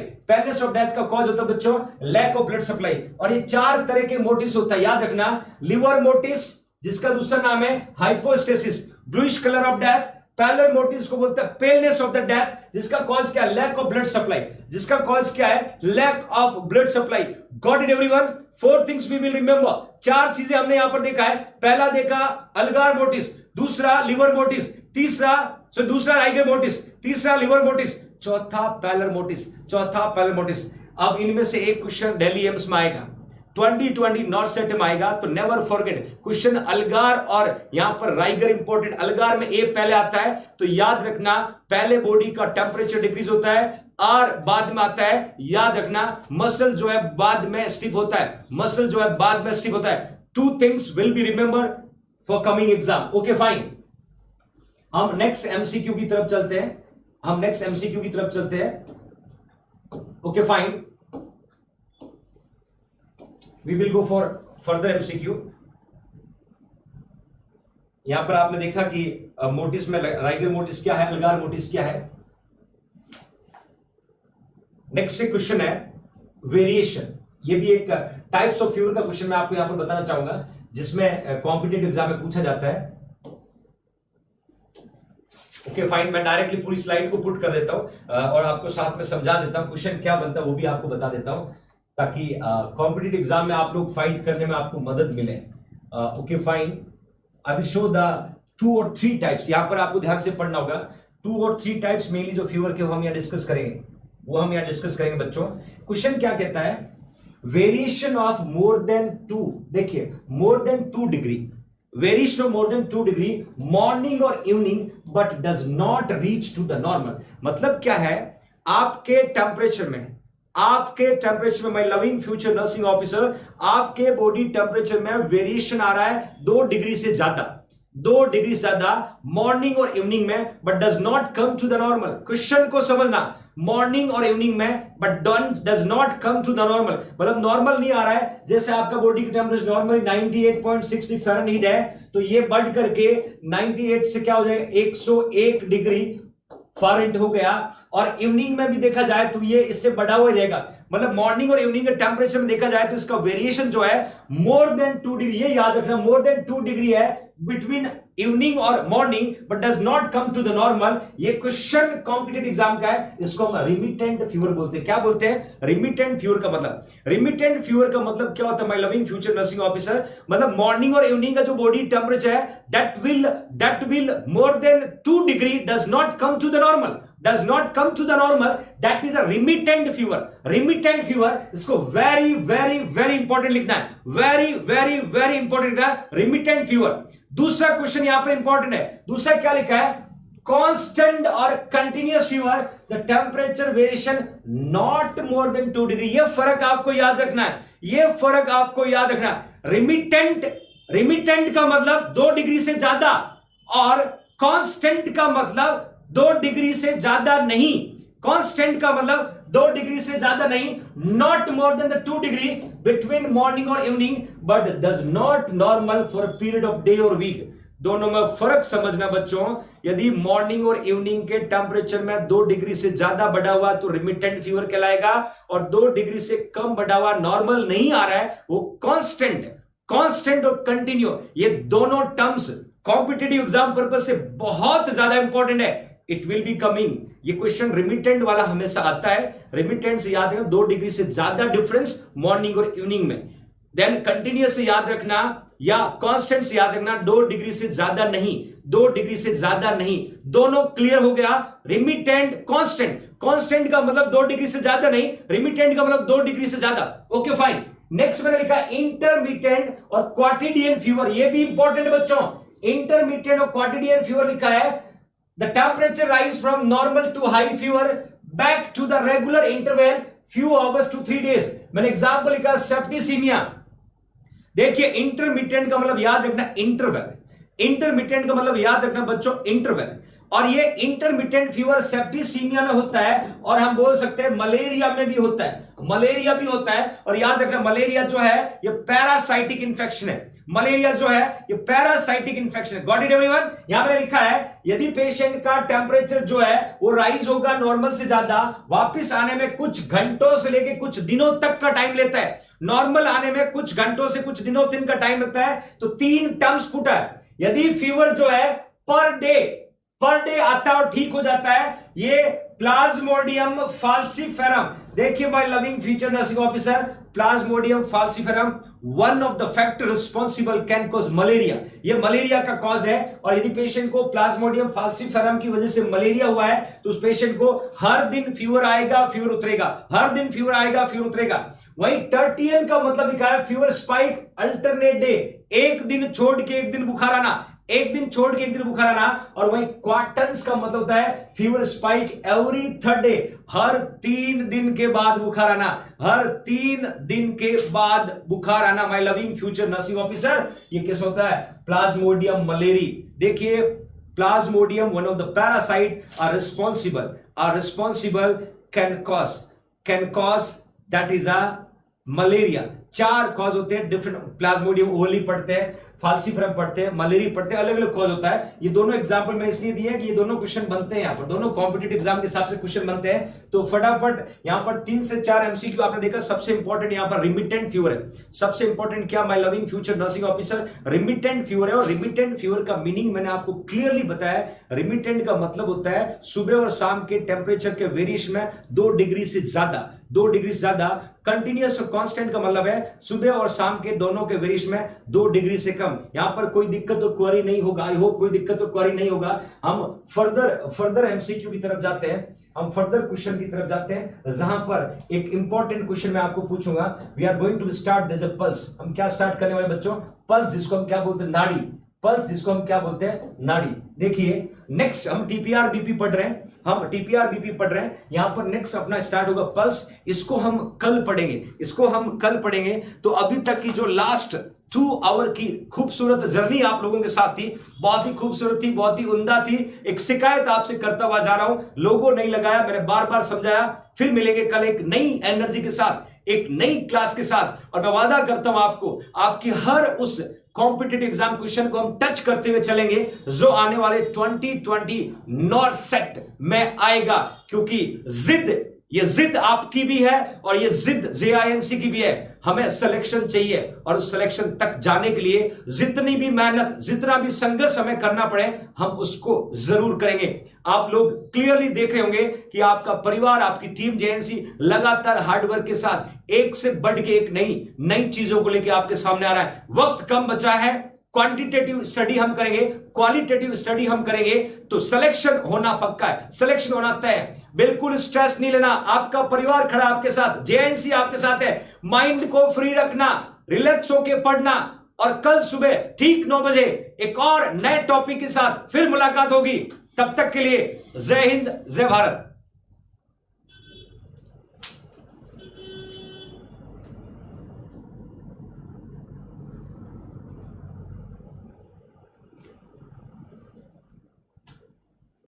Lack of blood supply. और ये 4 तरह के मोटिस होता है, याद रखना। लिवर मोटिस, जिसका दूसरा नाम है hypostasis, bluish colour of death, pallor mortis को बोलते हैं पेलनेस ऑफ द डेथ, जिसका कॉज क्या है? लैक ऑफ ब्लड सप्लाई, जिसका कॉज क्या है? Lack of blood supply. Got it everyone? 4 things we will remember. 4 चीजें हमने यहां पर देखा है। पहला देखा अल्गार मोटिस, दूसरा लिवर मोटिस, दूसरा राइगर मोटिस, तीसरा लिवर मोटिस, चौथा पैलर मोटिस। अब इनमें से एक क्वेश्चन दिल्ली एम्स में आएगा, 2020 नॉर्थ सेट में आएगा, तो नेवर फॉरगेट क्वेश्चन अल्गार और यहां पर राइगर इंपॉर्टेंट। अल्गार में ए पहले आता है, तो याद रखना पहले बॉडी का टेम्परेचर डिक्रीज होता है, आर बाद में आता है। याद रखना मसल जो है बाद में स्टिफ होता है, 2 things will be remember for coming exam. Okay fine, हम नेक्स्ट एमसीक्यू की तरफ चलते हैं। Okay fine, we will go for further MCQ. यहां पर आपने देखा कि मोटिस में राइगर मोटिस क्या है, अल्गार मोटिस क्या है। नेक्स्ट से क्वेश्चन है वेरिएशन। ये भी एक टाइप्स ऑफ फीवर का क्वेश्चन मैं आपको यहां पर बताना चाहूंगा, जिसमें कॉम्पिटिटिव एग्जाम में पूछा जाता है। ओके फाइन, मैं डायरेक्टली पूरी स्लाइड को पुट कर देता हूं और आपको साथ में समझा देता हूं क्वेश्चन क्या बनता है, वो भी आपको बता देता हूं, ताकि कॉम्पिटिटिव एग्जाम में आप लोग फाइट करने में आपको मदद मिले। Okay fine, I will show the 2 और 3 टाइप्स। यहां पर आपको ध्यान से पढ़ना होगा। 2 और 3 टाइप्स मेनली जो फीवर के हम यहां डिस्कस करेंगे बच्चों। क्वेश्चन क्या कहता है? वेरिएशन ऑफ मोर देन 2, देखिए more than 2 degree, variation of more than 2 degree morning और evening, but does not reach to the normal. मतलब क्या है? आपके टेम्परेचर में my loving future nursing officer, आपके बॉडी टेम्परेचर में वेरिएशन आ रहा है 2 डिग्री से ज्यादा मॉर्निंग और इवनिंग में, but does not come to the normal. Question को समझना, मॉर्निंग और इवनिंग में but does not come to the normal, मतलब नॉर्मल नहीं आ रहा है। जैसे आपका बॉडी की टेम्परेचर नॉर्मली 98.6 फ़ारेनहीट है, तो ये बढ़ करके 98 से क्या हो जाएगा? 101 डिग्री फ़ारेनहीट हो गया। और इवनिंग में भी देखा जाए तो ये इससे बढ़ा हुआ रहेगा, मतलब मॉर्निंग और इवनिंग के टेम्परेचर में देखा जाए तो इसका वेरिएशन जो है मोर देन 2 डिग्री, ये याद रखना मोर देन 2 डिग्री है बिटवीन इवनिंग और morning, but does not come to the normal. ये क्वेश्चन कॉम्पिटिटिव एग्जाम का है, इसको हम रिमिटेंट फीवर बोलते हैं। क्या बोलते हैं? रिमिटेंट फीवर का मतलब क्या होता है? My loving future nursing officer, मतलब मॉर्निंग और इवनिंग का जो बॉडी टेम्परेचर है that will more than 2 degree does not come to the normal, that is a remittent fever. इसको वेरी इंपॉर्टेंट लिखना है, वेरी इंपॉर्टेंट लिखना है, रिमिटेंट फीवर। दूसरा क्वेश्चन यहां पर इंपॉर्टेंट है। दूसरा क्या लिखा है? कांस्टेंट और continuous fever, the temperature variation not more than 2 degree. ये फर्क आपको याद रखना है, रिमिटेंट का मतलब 2 डिग्री से ज्यादा, और कांस्टेंट का मतलब 2 डिग्री से ज्यादा नहीं। कांस्टेंट का मतलब 2 डिग्री से ज्यादा नहीं, not more than the 2 degree between morning और evening, but does not normal for a period of day और वीक। दोनों में फर्क समझना बच्चों। यदि मॉर्निंग और इवनिंग के टेम्परेचर में 2 डिग्री से ज्यादा बढ़ा हुआ तो रिमिटेंट फीवर कहलाएगा, और 2 डिग्री से कम बढ़ा हुआ नॉर्मल नहीं आ रहा है वो कांस्टेंट और कंटिन्यू, ये दोनों टर्म्स कॉम्पिटिटिव एग्जाम पर्पस से बहुत ज्यादा इंपॉर्टेंट है। इट विल बी कमिंग, ये क्वेश्चन रिमिटेंट वाला हमेशा आता है। रिमिटेंट से याद रखना 2 डिग्री से ज्यादा डिफरेंस मॉर्निंग और इवनिंग में। देन कंटिन्यूअस से याद रखना या कांस्टेंट से याद रखना 2 डिग्री से ज्यादा नहीं, दोनों क्लियर हो गया। रिमिटेंट कांस्टेंट का मतलब 2 डिग्री से ज्यादा नहीं, रिमिटेंट का मतलब 2 डिग्री से ज्यादा। ओके फाइन, नेक्स्ट मैंने लिखा इंटरमिटेंट और क्वाटिडियन फीवर, ये भी इंपॉर्टेंट बच्चों। इंटरमिटेंट और क्वाटिडियन फीवर लिखा है, the temperature rise from normal to high fever back to the regular interval few hours to 3 days। मैंने एग्जांपल लिखा सेप्टिसीमिया। देखिए इंटरमिटेंट का मतलब याद रखना बच्चों इंटरवल, और ये इंटरमिटेंट फीवर सेप्टिसीमिया में होता है, और हम बोल सकते हैं मलेरिया में भी होता है। और याद रखना मलेरिया जो है ये पैरासाइटिक इंफेक्शन है, गॉट इट एवरीवन? यहां पे लिखा है यदि पेशेंट का टेम्परेचर जो है वो राइज होगा नॉर्मल से ज्यादा, वापस आने में कुछ घंटों से लेके कुछ दिनों तक का टाइम लेता है। नॉर्मल आने में कुछ घंटों से कुछ दिनों दिन का टाइम लगता है, तो 3 टर्म्स पुट है। यदि फीवर जो है पर डे पर डे आता है और ठीक हो जाता है, ये प्लाज्मोडियम फाल्सिफेरम। देखिए my loving future nursing officer, plasmodium falciparum one of the factor responsible can cause malaria. ये मलेरिया का कॉज है, और यदि पेशेंट को प्लाज्मोडियम फाल्सिफेरम की वजह से मलेरिया हुआ है तो उस पेशेंट को हर दिन फीवर आएगा, फीवर उतरेगा, हर दिन फीवर आएगा, फीवर उतरेगा। वहीं टर्टियन का मतलब लिखा है फीवर स्पाइक अल्टरनेट डे, एक दिन छोड़ के एक दिन बुखार आना, एक दिन छोड़ के एक दिन बुखार आना। और वहीं क्वार्टन्स का मतलब होता है fever spike every third day, हर 3 दिन के बाद बुखार आना, हर 3 दिन के बाद बुखार आना। My loving future nursing officer, ये किस होता है? Plasmodium malariae. देखिए plasmodium one of the parasite are responsible can cause that is a malaria. 4 cause होते हैं डिफरेंट, प्लाज्मोडियम ओवली पढ़ते हैं, फाल्सिफेरम पढ़ते हैं, मलेरिया पढ़ते हैं, अलग अलग कॉज होता है। ये दोनों एग्जांपल मैंने इसलिए दिया है कि ये दोनों क्वेश्चन बनते हैं, यहां पर दोनों कॉम्पिटिटिव एग्जाम के हिसाब से क्वेश्चन बनते हैं। तो फटाफट यहां पर 3 से 4 एमसीक्यू आपने देखा। सबसे इंपॉर्टेंट यहां पर रिमिटेंट फीवर है। सबसे इंपॉर्टेंट क्या my loving future nursing officer? Remittent fever है। और रिमिटेंट फीवर का मीनिंग मैंने आपको क्लियरली बताया। रिमिटेंट का मतलब होता है सुबह और शाम के टेम्परेचर के वेरिएशन में 2 डिग्री से ज्यादा, 2 डिग्री से ज्यादा। कंटिन्यूअस और कांस्टेंट का मतलब है सुबह और शाम के दोनों के वेरिएशन में 2 डिग्री से कम। यहां पर कोई दिक्कत और क्वेरी नहीं होगा, आई होप कोई दिक्कत और क्वेरी नहीं होगा। हम फर्दर एमसीक्यू की तरफ जाते हैं, हम फर्दर क्वेश्चन की तरफ जाते हैं, जहां पर एक इंपॉर्टेंट क्वेश्चन मैं आपको पूछूंगा। We are going to start this pulse. हम क्या स्टार्ट करने वाले बच्चों? पल्स, जिसको हम क्या बोलते हैं? नाड़ी। पल्स, जिसको हम क्या बोलते हैं? नाड़ी। देखिए नेक्स्ट हम टीपीआर बीपी पढ़ रहे हैं, हम टीपीआर बीपी पढ़ रहे हैं। यहां पर नेक्स्ट अपना स्टार्ट होगा पल्स। इसको हम कल पढ़ेंगे, इसको हम कल पढ़ेंगे। तो अभी तक की जो लास्ट 2 आवर की खूबसूरत जर्नी आप लोगों के साथ थी, बहुत ही खूबसूरत थी, बहुत ही उम्दा थी। एक शिकायत आपसे करता हुआ जा रहा हूं, लोगो नहीं लगाया, मैंने बार बार समझाया। फिर मिलेंगे कल एक नई एनर्जी के साथ, एक नई क्लास के साथ। और मैं वादा करता हूं आपको, आपकी हर उस कॉम्पिटिटिव एग्जाम क्वेश्चन को हम टच करते हुए चलेंगे जो आने वाले 2020 नॉर्थ सेट में आएगा। क्योंकि ये जिद आपकी भी है और ये जिद JINC की भी है। हमें सिलेक्शन चाहिए और उस सिलेक्शन तक जाने के लिए जितनी भी मेहनत, जितना भी संघर्ष हमें करना पड़े, हम उसको जरूर करेंगे। आप लोग क्लियरली देख रहे होंगे कि आपका परिवार, आपकी टीम JNC लगातार हार्डवर्क के साथ एक से बढ़ के एक नई चीजों को लेकर आपके सामने आ रहा है। वक्त कम बचा है, क्वांटिटेटिव स्टडी हम करेंगे, क्वालिटेटिव स्टडी हम करेंगे, तो सिलेक्शन होना पक्का है, सिलेक्शन होना तय है। बिल्कुल स्ट्रेस नहीं लेना, आपका परिवार खड़ा आपके साथ, JNC आपके साथ है। माइंड को फ्री रखना, रिलैक्स होके पढ़ना, और कल सुबह ठीक 9 बजे एक और नए टॉपिक के साथ फिर मुलाकात होगी। तब तक के लिए जय हिंद, जय भारत।